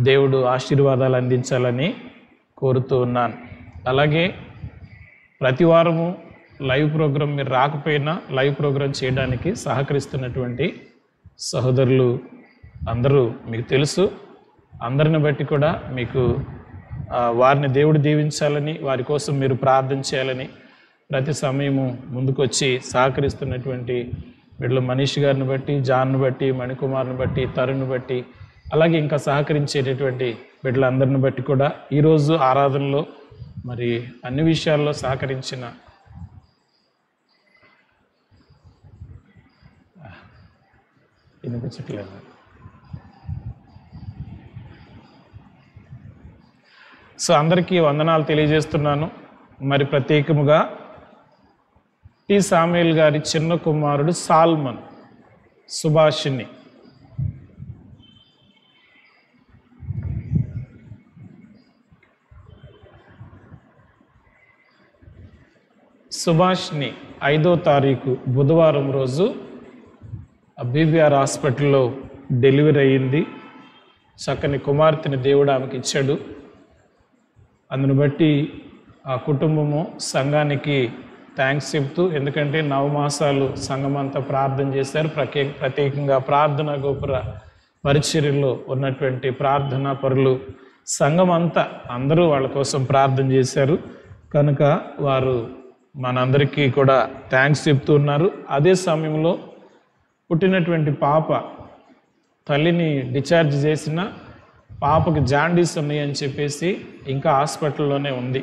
దేవుడు ఆశీర్వాదాలు అందించాలని కోరుతూ ఉన్నాను. అలాగే ప్రతి వారము లైవ్ ప్రోగ్రాం మీరు రాకపోయినా లైవ్ ప్రోగ్రాం చేయడానికి సహకరిస్తున్నటువంటి సహోదరులు అందరూ మీకు తెలుసు. అందరిని బట్టి కూడా మీకు వారిని దేవుడు దీవించాలని, వారి కోసం మీరు ప్రార్థన చేయాలని ప్రతి సమయము ముందుకొచ్చి సహకరిస్తున్నటువంటి వీళ్ళు మనీష్ గారిని బట్టి, జాన్ను బట్టి, మణికుమార్ని బట్టి, తరుణ్ని బట్టి, అలాగే ఇంకా సహకరించేటటువంటి బిడ్డలందరిని బట్టి కూడా ఈరోజు ఆరాధనలో మరి అన్ని విషయాల్లో సహకరించిన వినిపించట్లేదు. సో అందరికీ వందనాలు తెలియజేస్తున్నాను. మరి ప్రత్యేకముగా టి సామ్యూయల్ గారి చిన్న కుమారుడు సాల్మన్ సుభాషిణి సుభాష్ని 5వ తారీఖు బుధవారం రోజు బీబీఆర్ హాస్పిటల్లో డెలివరీ అయ్యింది. చక్కని కుమార్తెని దేవుడు ఆమెకి ఇచ్చాడు. అందును బట్టి ఆ కుటుంబము సంఘానికి థ్యాంక్స్ చెప్తూ, ఎందుకంటే 9 మాసాలు సంఘం అంతా ప్రార్థన చేశారు. ప్రత్యేకంగా ప్రార్థన గోపుర పరిచర్యలో ఉన్నటువంటి ప్రార్థనా పరులు సంఘం అంతా అందరూ వాళ్ళ కోసం ప్రార్థన చేశారు. కనుక వారు మనందరికీ కూడా థ్యాంక్స్ చెప్తూ ఉన్నారు. అదే సమయంలో పుట్టినటువంటి పాప తల్లిని డిశ్చార్జ్ చేసిన పాపకి జాండీస్ ఉన్నాయని చెప్పేసి ఇంకా హాస్పిటల్లోనే ఉంది.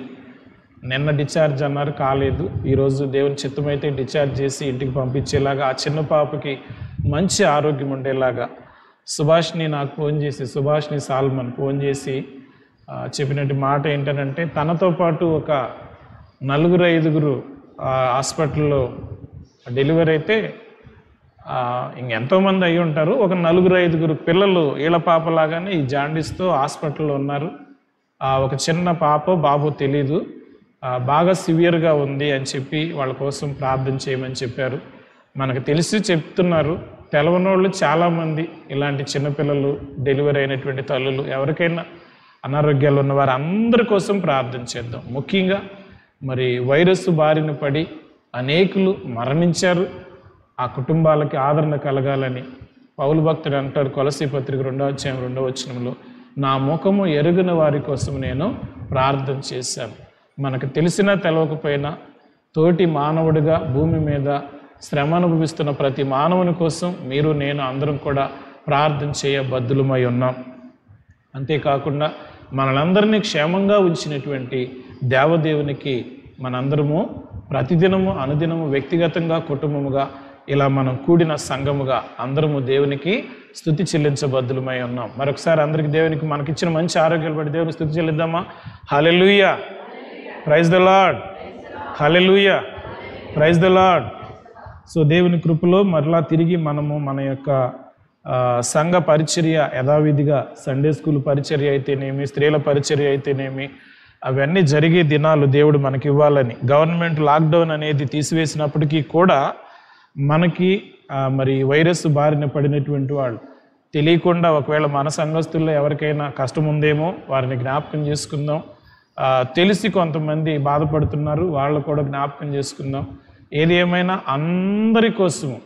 నిన్న డిశ్చార్జ్ అన్నారు, కాలేదు. ఈరోజు దేవుని చిత్తమైతే డిశ్చార్జ్ చేసి ఇంటికి పంపించేలాగా, ఆ చిన్న పాపకి మంచి ఆరోగ్యం ఉండేలాగా సుభాష్ని నాకు ఫోన్ చేసి, సుభాష్ని సాల్మన్ ఫోన్ చేసి చెప్పినట్టు మాట ఏంటంటే, తనతో పాటు ఒక 4-5 హాస్పిటల్లో డెలివరీ అయితే ఇంకెంతోమంది అయి ఉంటారు. ఒక 4-5 పిల్లలు వీళ్ళ పాపలాగానే ఈ జాండీస్తో హాస్పిటల్లో ఉన్నారు. ఒక చిన్న పాప బాబు తెలీదు, బాగా సివియర్గా ఉంది అని చెప్పి వాళ్ళ కోసం ప్రార్థన చేయమని చెప్పారు. మనకు తెలిసి చెప్తున్నారు, తెలవనోళ్ళు చాలామంది ఇలాంటి చిన్నపిల్లలు, డెలివరీ అయినటువంటి తల్లులు, ఎవరికైనా అనారోగ్యాలు ఉన్న వారు అందరి కోసం ప్రార్థన చేద్దాం. ముఖ్యంగా మరి వైరస్ బారిన పడి అనేకులు మరణించారు. ఆ కుటుంబాలకి ఆదరణ కలగాలని పౌలు భక్తుడు అంటారు, కొలసీ పత్రిక 2వ అధ్యాయం 2వ వచనంలో, నా ముఖము ఎరుగిన వారి కోసం నేను ప్రార్థన చేశాను. మనకు తెలిసినా తెలవకపోయినా తోటి మానవుడిగా భూమి మీద శ్రమ అనుభవిస్తున్న ప్రతి మానవుని కోసం మీరు నేను అందరం కూడా ప్రార్థన చేయబద్దులమై ఉన్నాం. అంతేకాకుండా మనలందరినీ క్షేమంగా ఉంచినటువంటి దేవదేవునికి మనందరము ప్రతిదినము అనుదినము వ్యక్తిగతంగా కుటుంబముగా ఇలా మనం కూడిన సంఘముగా అందరము దేవునికి స్తుతి చెల్లించబద్దులమై ఉన్నాం. మరొకసారి అందరికి దేవునికి మనకిచ్చిన మంచి ఆరోగ్యాలు బట్టి దేవునికి స్తుతి చెల్లిద్దామా? Hallelujah, praise the Lord, hallelujah, praise the Lord. So దేవుని కృపలో మరలా తిరిగి మనము మన యొక్క సంఘ పరిచర్య యథావిధిగా సండే స్కూల్ పరిచర్య అయితేనేమి, స్త్రీల పరిచర్య అయితేనేమి, అవన్నీ జరిగే దినాలు దేవుడు మనకి ఇవ్వాలని. గవర్నమెంట్ లాక్డౌన్ అనేది తీసివేసినప్పటికీ కూడా మనకి మరి వైరస్ బారిన పడినటువంటి వాళ్ళు తెలియకుండా ఒకవేళ మన సంఘస్థుల్లో ఎవరికైనా కష్టం ఉందేమో వారిని జ్ఞాపకం చేసుకుందాం. తెలిసి కొంతమంది బాధపడుతున్నారు, వాళ్ళు కూడా జ్ఞాపకం చేసుకుందాం. ఏది ఏమైనా అందరి కోసము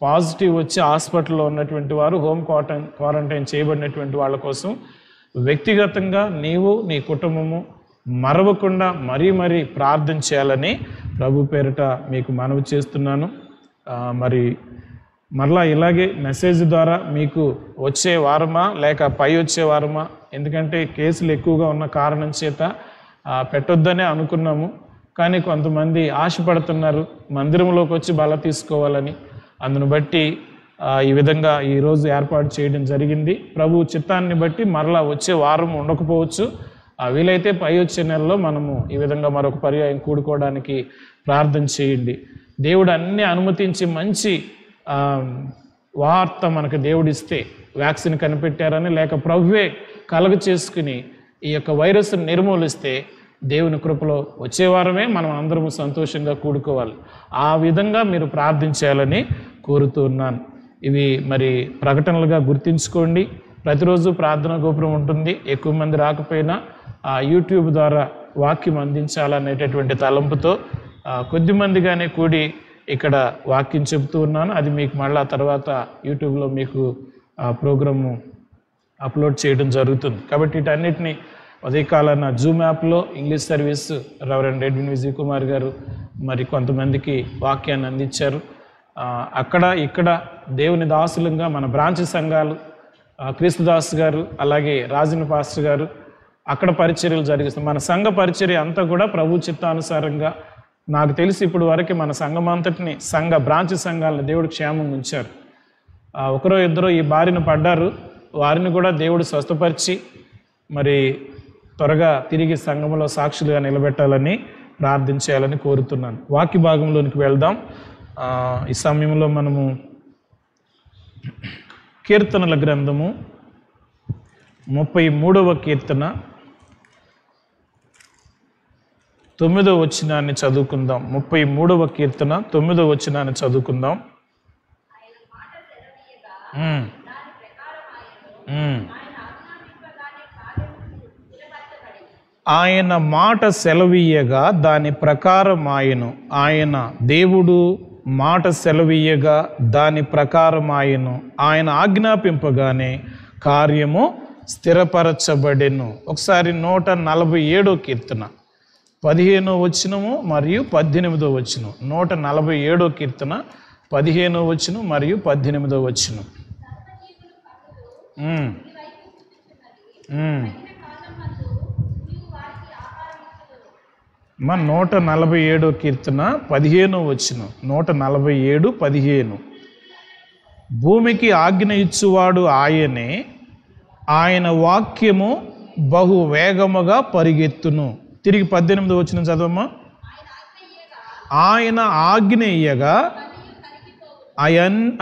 పాజిటివ్ వచ్చి హాస్పిటల్లో ఉన్నటువంటి వారు, హోమ్ క్వారంటైన్ చేయబడినటువంటి వాళ్ళ కోసం వ్యక్తిగతంగా నీవు నీ కుటుంబము మరవకుండా మరీ ప్రార్థన చేయాలని ప్రభు పేరిట మీకు మనవి చేస్తున్నాను. మరి మరలా ఇలాగే మెసేజ్ ద్వారా మీకు వచ్చే వారమా లేక పై వచ్చే వారమా, ఎందుకంటే కేసులు ఎక్కువగా ఉన్న కారణం చేత పెట్టొద్దనే అనుకున్నాము. కానీ కొంతమంది ఆశపడుతున్నారు మందిరంలోకి వచ్చి బల తీసుకోవాలని. అందును బట్టి ఈ విధంగా ఈరోజు ఏర్పాటు చేయడం జరిగింది. ప్రభు చిత్తాన్ని బట్టి మరలా వచ్చే వారం ఉండకపోవచ్చు. వీలైతే పై వచ్చే నెలలో మనము ఈ విధంగా మరొక పర్యాయం కూడుకోవడానికి ప్రార్థన చేయండి. దేవుడు అన్నీ అనుమతించి మంచి వార్త మనకు దేవుడిస్తే, వ్యాక్సిన్ కనిపెట్టారని లేక ప్రభువే కలుగ చేసుకుని ఈ యొక్క వైరస్ను నిర్మూలిస్తే దేవుని కృపలో వచ్చే వారమే మనం అందరము సంతోషంగా కూడుకోవాలి. ఆ విధంగా మీరు ప్రార్థించాలని కోరుతూ ఉన్నాను. ఇవి మరి ప్రకటనలుగా గుర్తుంచుకోండి. ప్రతిరోజు ప్రార్థన గోపురం ఉంటుంది. ఎక్కువ మంది రాకపోయినా యూట్యూబ్ ద్వారా వాక్యం అందించాలనేటటువంటి తలంపుతో కొద్దిమందిగానే కూడి ఇక్కడ వాక్యం చెబుతూ ఉన్నాను. అది మీకు మళ్ళా తర్వాత యూట్యూబ్లో మీకు ఆ ప్రోగ్రాము అప్లోడ్ చేయడం జరుగుతుంది. కాబట్టి వీటన్నిటిని ఉదయకాలాన జూమ్ యాప్లో English service reverend Edwin Vijay Kumar గారు మరి కొంతమందికి వాక్యాన్ని అందించారు. అక్కడ ఇక్కడ దేవుని దాసులుగా మన బ్రాంచ్ సంఘాలు క్రీస్తుదాస్ గారు అలాగే రాజన్ పాస్టర్ గారు అక్కడ పరిచర్యలు జరిగిస్తారు. మన సంఘ పరిచర్య అంతా కూడా ప్రభు చిత్తానుసారంగా నాకు తెలిసి ఇప్పుడు వరకు మన సంఘం అంతటిని బ్రాంచ్ సంఘాలను దేవుడు క్షేమంగా ఉంచారు. ఒకరో ఇద్దరో ఈ బారిన పడ్డారు, వారిని కూడా దేవుడు స్వస్థపరిచి మరి త్వరగా తిరిగి సంఘంలో సాక్షులుగా నిలబెట్టాలని ప్రార్థించాలని కోరుతున్నాను. వాక్య భాగంలోనికి వెళ్దాం. ఈ సమయంలో మనము కీర్తనల గ్రంథము 33వ కీర్తన 9వ వచనాన్ని చదువుకుందాం. 33వ కీర్తన 9వ వచనాన్ని చదువుకుందాం. ఆయన మాట సెలవీయగా దాని ప్రకారం ఆయన దేవుడు మాట సెలవీయగా దాని ప్రకారం ఆయన ఆజ్ఞాపింపగానే కార్యము స్థిరపరచబడెను. ఒకసారి 147వ కీర్తన 15వ వచనము మరియు 18వ వచనం. 147వ కీర్తన 15వ వచనం మరియు 18వ వచనం. మా 147వ కీర్తన 15వ వచనం. 147:15. భూమికి ఆజ్ఞ ఇచ్చువాడు ఆయనే, ఆయన వాక్యము బహు వేగముగా పరిగెత్తును. తిరిగి 18వ వచనం చదవమ్మా. ఆయన ఆజ్ఞ ఇయ్యగా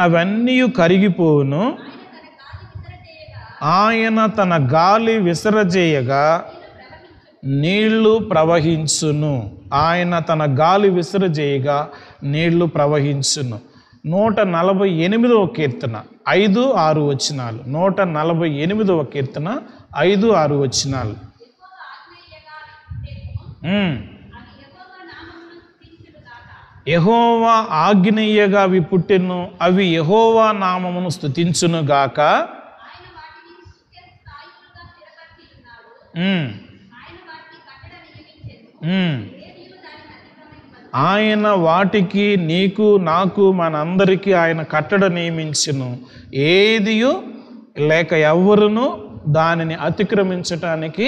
అవన్నీ కరిగిపోవును, ఆయన తన గాలి విసరజేయగా నీళ్లు ప్రవహించును. ఆయన తన గాలి విసరజేయగా నీళ్లు ప్రవహించును. 148వ కీర్తన 5-6 వచనాలు. 148వ కీర్తన 5-6 వచనాలు. యెహోవా ఆజ్ఞయ్యగా అవి పుట్టెను, అవి యెహోవా నామమును స్తుతించునుగాక. ఆయన వాటికి నీకు నాకు మనందరికీ ఆయన కట్టడ నియమించును, ఏదియు లేక ఎవ్వరును దానిని అతిక్రమించటానికి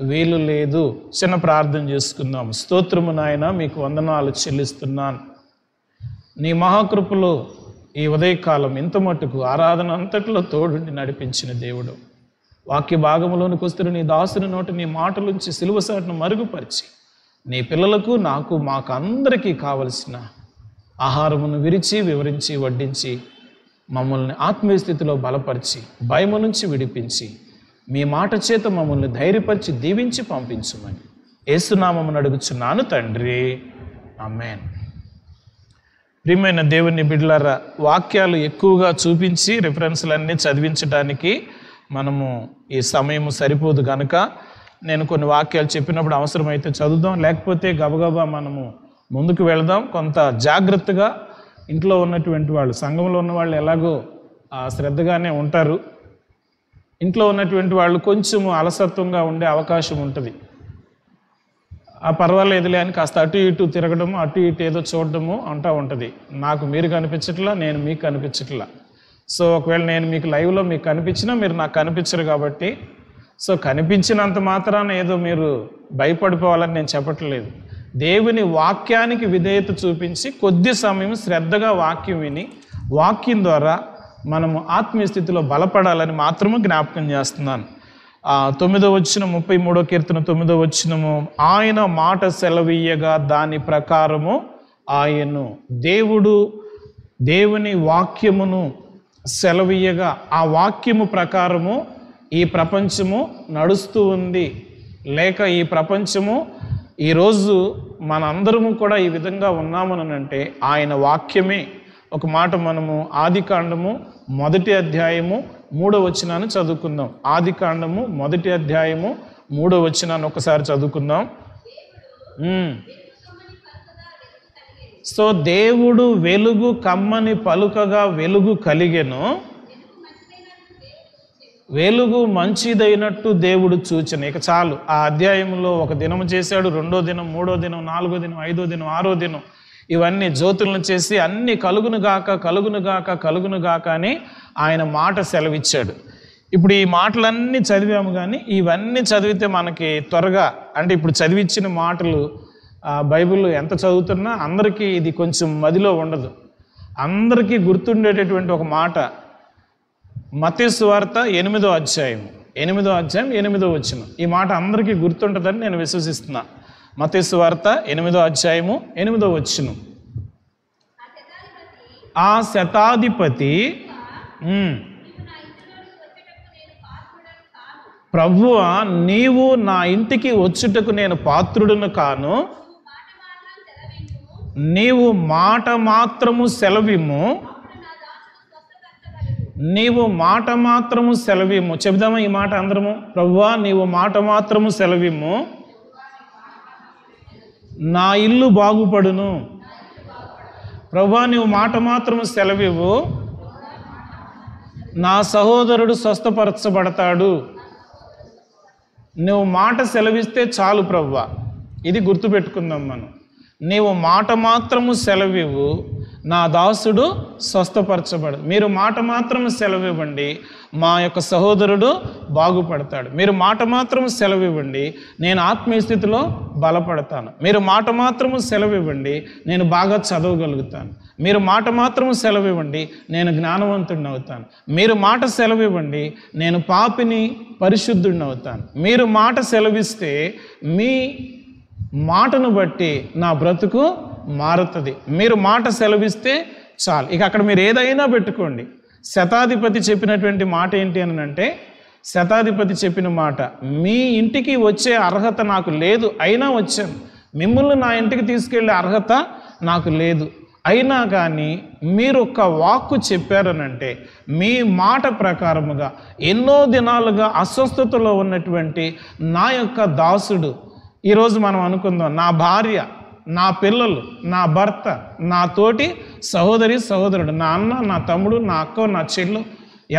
వీలు లేదు. చిన్న ప్రార్థన చేసుకుందాం. స్తోత్రము నాయన, మీకు వందనాలు చెల్లిస్తున్నాను. నీ మహాకృపలో ఈ ఉదయకాలం ఇంత మట్టుకు ఆరాధన అంతట్లో తోడుండి నడిపించిన దేవుడు, వాక్య భాగంలోనికి వస్తున్న నీ దాసుని నోటి నీ మాటలుంచి సిలువ సాటును మరుగుపరిచి నీ పిల్లలకు నాకు మాకు అందరికీ కావలసిన ఆహారమును వివరించి వడ్డించి మమ్మల్ని ఆత్మీయ స్థితిలో బలపరిచి భయము నుంచి విడిపించి మీ మాట చేత మమ్మల్ని ధైర్యపరిచి దీవించి పంపించమని యేసునామమున అడుగుచున్నాను తండ్రి, ఆమేన్. ప్రియమైన దేవుని బిడ్డలారా, వాక్యాలు ఎక్కువగా చూపించి రిఫరెన్స్లన్నీ చదివించడానికి మనము ఈ సమయం సరిపోదు కనుక నేను కొన్ని వాక్యాలు చెప్పినప్పుడు అవసరమైతే చదువుదాం, లేకపోతే గబగబా మనము ముందుకు వెళదాం. కొంత జాగ్రత్తగా ఇంట్లో ఉన్నటువంటి వాళ్ళు, సంఘంలో ఉన్న వాళ్ళు ఎలాగో శ్రద్ధగానే ఉంటారు. ఇంట్లో ఉన్నటువంటి వాళ్ళు కొంచెము అలసత్వంగా ఉండే అవకాశం ఉంటుంది. పర్వాలేదులే అని కాస్త అటు ఇటు తిరగడము, అటు ఇటు ఏదో చూడడము అంటూ ఉంటుంది. నాకు మీరు కనిపించట్లా, నేను మీకు కనిపించట్లా. సో ఒకవేళ నేను మీకు లైవ్లో మీకు కనిపించినా మీరు నాకు కనిపించరు కాబట్టి, సో కనిపించినంత మాత్రాన ఏదో మీరు భయపడిపోవాలని నేను చెప్పట్లేదు. దేవుని వాక్యానికి విధేయత చూపించి కొద్ది సమయం శ్రద్ధగా వాక్యం విని వాక్యం ద్వారా మనము ఆత్మీయ స్థితిలో బలపడాలని మాత్రము జ్ఞాపకం చేస్తున్నాను. 9వ వచనం 33వ కీర్తన 9వ వచనము, ఆయన మాట సెలవీయగా దాని ప్రకారము ఆయను. దేవుని వాక్యమును సెలవీయగా ఆ వాక్యము ప్రకారము ఈ ప్రపంచము నడుస్తూ ఉంది. లేక ఈ ప్రపంచము ఈరోజు మనందరము కూడా ఈ విధంగా ఉన్నామనంటే ఆయన వాక్యమే. ఒక మాట మనము ఆదికాండము 1వ అధ్యాయము 3వ వచనాన్ని చదువుకుందాం. ఆదికాండము 1వ అధ్యాయము 3వ వచనాన్ని ఒకసారి చదువుకుందాం. సో దేవుడు వెలుగు కమ్మని పలుకగా వెలుగు కలిగెను, వెలుగు మంచిదైనట్టు దేవుడు చూచెను. ఇక చాలు. ఆ అధ్యాయంలో ఒక దినము చేశాడు, 2వ దినం, 3వ దినం, 4వ దినం, 5వ దినం, 6వ దినం, ఇవన్నీ జ్యోతులను చేసి అన్ని కలుగునుగాక కలుగునుగాక కలుగునుగాక అని ఆయన మాట సెలవిచ్చాడు. ఇప్పుడు ఈ మాటలన్నీ చదివాము, కానీ ఇవన్నీ చదివితే మనకి త్వరగా, అంటే ఇప్పుడు చదివిచ్చిన మాటలు బైబిల్ ఎంత చదువుతున్నా అందరికీ ఇది కొంచెం మదిలో ఉండదు. అందరికీ గుర్తుండేటటువంటి ఒక మాట మత్తయి సువార్త 8వ అధ్యాయం 8వ వచనం. ఈ మాట అందరికీ గుర్తుంటుందని నేను విశ్వసిస్తున్నా. మత్తయి సువార్త 8వ అధ్యాయము 8వ వచనం. ఆ శతాధిపతి ప్రభువా నీవు నా ఇంటికి వచ్చుటకు నేను పాత్రుడును కాను, నీవు మాట మాత్రము సెలవిమ్ము, నీవు మాట మాత్రము సెలవిమ్ము. చెబుదామా ఈ మాట అందరము? ప్రభువా నీవు మాట మాత్రము సెలవిమ్ము, నా ఇల్లు బాగుపడును. ప్రభువా నీవు మాట మాత్రము సెలవివ్వు, నా సహోదరుడు స్వస్థపరచబడతాడు. నువ్వు మాట సెలవిస్తే చాలు ప్రభువా. ఇది గుర్తుపెట్టుకుందాం మనం. నీవు మాట మాత్రము సెలవివ్వు, నా దాసుడు స్వస్థపరచబడు. మీరు మాట మాత్రము సెలవివ్వండి, మా యొక్క సహోదరుడు బాగుపడతాడు. మీరు మాట మాత్రము సెలవివ్వండి, నేను ఆత్మీయ స్థితిలో బలపడతాను. మీరు మాట మాత్రము సెలవివ్వండి, నేను బాగా చదవగలుగుతాను. మీరు మాట మాత్రము సెలవివ్వండి, నేను జ్ఞానవంతుడిని అవుతాను. మీరు మాట సెలవివ్వండి, నేను పాపిని పరిశుద్ధుడిని అవుతాను. మీరు మాట సెలవిస్తే మీ మాటను బట్టి నా బ్రతుకు మారుతుంది. మీరు మాట సెలవిస్తే చాలు. ఇక అక్కడ మీరు ఏదైనా పెట్టుకోండి. శతాధిపతి చెప్పినటువంటి మాట ఏంటి అని అంటే, శతాధిపతి చెప్పిన మాట, మీ ఇంటికి వచ్చే అర్హత నాకు లేదు, అయినా వచ్చాను. మిమ్మల్ని నా ఇంటికి తీసుకెళ్ళే అర్హత నాకు లేదు, అయినా కానీ మీరు ఒక్క వాక్కు చెప్పారనంటే, మీ మాట ప్రకారముగా ఎన్నో దినాలుగా అస్వస్థతలో ఉన్నటువంటి నా యొక్క దాసుడు, ఈరోజు మనం అనుకుందాం, నా భార్య, నా పిల్లలు, నా భర్త, నా తోటి సహోదరి సహోదరుడు, నా అన్న, నా తమ్ముడు, నా అక్క, నా చెల్లు,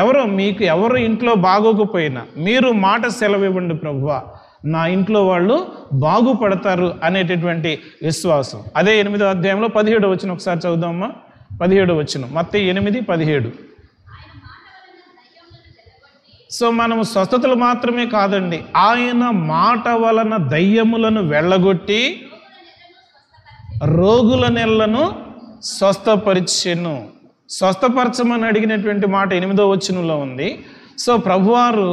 ఎవరో మీకు ఎవరు ఇంట్లో బాగోకపోయినా మీరు మాట సెలవివ్వండి ప్రభువా, నా ఇంట్లో వాళ్ళు బాగుపడతారు అనేటటువంటి విశ్వాసం. అదే 8వ అధ్యాయంలో 17వ వచనం ఒకసారి చదువుదామా. 17వ వచనం, మత్తయి 8:17. సో మనము స్వస్థతలు మాత్రమే కాదండి, ఆయన మాట వలన దయ్యములను వెళ్ళగొట్టి రోగుల నెలను స్వస్థపరిచెను. స్వస్థపరచమని అడిగినటువంటి మాట 8వ వచనంలో ఉంది. సో ప్రభువారు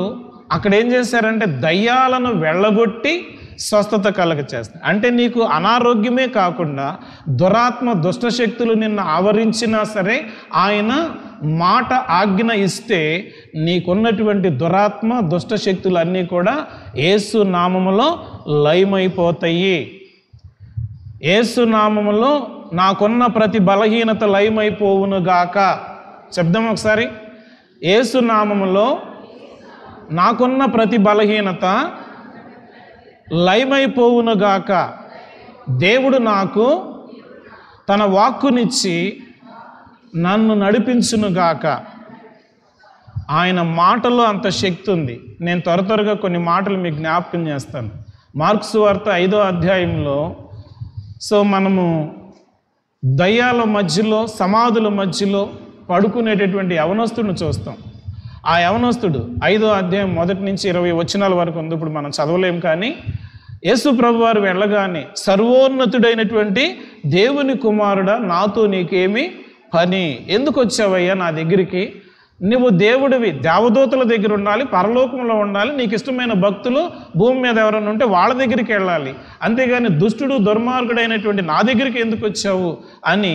అక్కడ ఏం చేశారంటే దయ్యాలను వెళ్ళగొట్టి స్వస్థత కలగచేస్తారు. అంటే నీకు అనారోగ్యమే కాకుండా దురాత్మ దుష్టశక్తులు నిన్ను ఆవరించినా సరే ఆయన మాట ఆజ్ఞ ఇస్తే నీకున్నటువంటి దురాత్మ దుష్టశక్తులు అన్నీ కూడా యేసు నామములో లయమైపోతాయి. యేసు నామములో నాకున్న ప్రతి బలహీనత లయమైపోవునుగాక. చెప్దాం ఒకసారి. యేసు నామములో నాకున్న ప్రతి బలహీనత లయమైపోవునుగాక. దేవుడు నాకు తన వాక్కునిచ్చి నన్ను నడిపించునుగాక. ఆయన మాటలో అంత శక్తి ఉంది. నేను త్వరగా కొన్ని మాటలు మీకు జ్ఞాపకం చేస్తాను. మార్కు సువార్త 5వ అధ్యాయంలో సో మనము దయ్యాల మధ్యలో సమాధుల మధ్యలో పడుకునేటటువంటి యవనస్తుడిని చూస్తాం. ఆ యవనస్తుడు 5వ అధ్యాయం 1 నుంచి 20 వచనాల వరకు ఉంది. ఇప్పుడు మనం చదవలేం, కానీ యేసు ప్రభువారు వెళ్ళగానే సర్వోన్నతుడైనటువంటి దేవుని కుమారుడా నాతో నీకేమి పని, ఎందుకు వచ్చావయ్యా నా దగ్గరికి? నువ్వు దేవుడివి, దేవదూతల దగ్గర ఉండాలి, పరలోకంలో ఉండాలి, నీకు ఇష్టమైన భక్తులు భూమి మీద ఎవరైనా ఉంటే వాళ్ళ దగ్గరికి వెళ్ళాలి, అంతేగాని దుష్టుడు దుర్మార్గుడైనటువంటి నా దగ్గరికి ఎందుకు వచ్చావు అని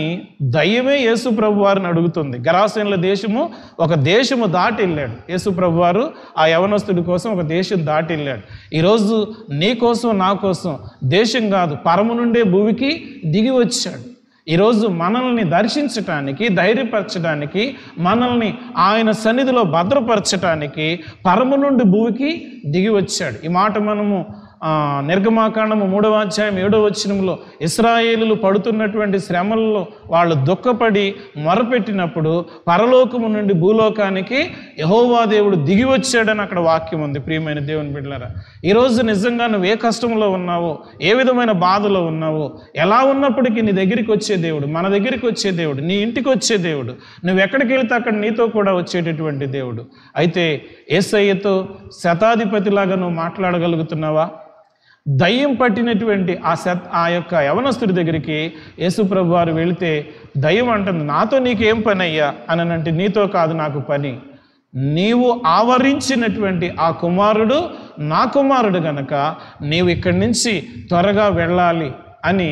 దయ్యమే యేసు ప్రభు వారిని అడుగుతుంది. గరాసేనుల దేశము ఒక దేశము దాటి వెళ్ళాడు యేసు ప్రభు వారు. ఆ యవనస్తుడి కోసం ఒక దేశం దాటి వెళ్ళాడు. ఈరోజు నీ కోసం నా కోసం దేశం కాదు, పరము నుండే భూమికి దిగి వచ్చాడు. ఈరోజు మనల్ని దర్శించటానికి, ధైర్యపరచడానికి, మనల్ని ఆయన సన్నిధిలో భద్రపరచటానికి పరము నుండి భూమికి దిగి వచ్చాడు. ఈ మాట మనము నిర్గమాకాండము 3వ అధ్యాయం 7వ వచనంలో ఇశ్రాయేలులు పడుతున్నటువంటి శ్రమల్లో వాళ్ళు దుఃఖపడి మొరపెట్టినప్పుడు పరలోకము నుండి భూలోకానికి యెహోవా దేవుడు దిగి వచ్చాడని అక్కడ వాక్యం ఉంది. ప్రియమైన దేవుని బిడ్డలారా, ఈరోజు నిజంగా నువ్వు ఏ కష్టంలో ఉన్నావో, ఏ విధమైన బాధలో ఉన్నావో, ఎలా ఉన్నప్పటికీ నీ దగ్గరికి వచ్చే దేవుడు, మన దగ్గరికి వచ్చే దేవుడు, నీ ఇంటికి వచ్చే దేవుడు, నువ్వు ఎక్కడికి వెళ్తే అక్కడ నీతో కూడా వచ్చేటటువంటి దేవుడు. అయితే యేసయ్యతో శతాధిపతిలాగా నువ్వు మాట్లాడగలుగుతున్నావా? దయ్యం పట్టినటువంటి ఆ యొక్క యవనస్తుడి దగ్గరికి యేసుప్రభు వారు వెళితే దయ్యం అంటుంది, నాతో నీకేం పని అయ్యా అని అంటే, నీతో కాదు నాకు పని, నీవు ఆవరించినటువంటి ఆ కుమారుడు నా కుమారుడు గనక నీవు ఇక్కడి నుంచి త్వరగా వెళ్ళాలి అని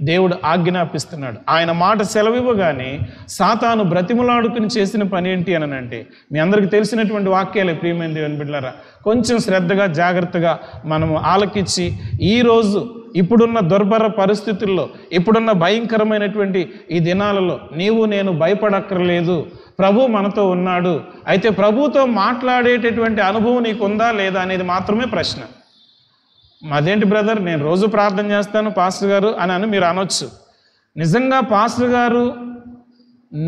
దేవుడు ఆజ్ఞాపిస్తున్నాడు. ఆయన మాట సెలవివ్వగానే సాతాను బ్రతిమలాడుకుని చేసిన పని ఏంటి అని అంటే, మీ అందరికీ తెలిసినటువంటి వాక్యాలే ప్రియమైన దేవుని బిడ్డలారా. కొంచెం శ్రద్ధగా జాగ్రత్తగా మనము ఆలకించి ఈరోజు ఇప్పుడున్న దుర్భర పరిస్థితుల్లో, ఇప్పుడున్న భయంకరమైనటువంటి ఈ దినాలలో నీవు నేను భయపడక్కర్లేదు, ప్రభు మనతో ఉన్నాడు. అయితే ప్రభుతో మాట్లాడేటటువంటి అనుభవం నీకు ఉందా లేదా అనేది మాత్రమే ప్రశ్న. అదేంటి బ్రదర్, నేను రోజు ప్రార్థన చేస్తాను పాస్టర్ గారు అని మీరు అనొచ్చు. నిజంగా పాస్టర్ గారు,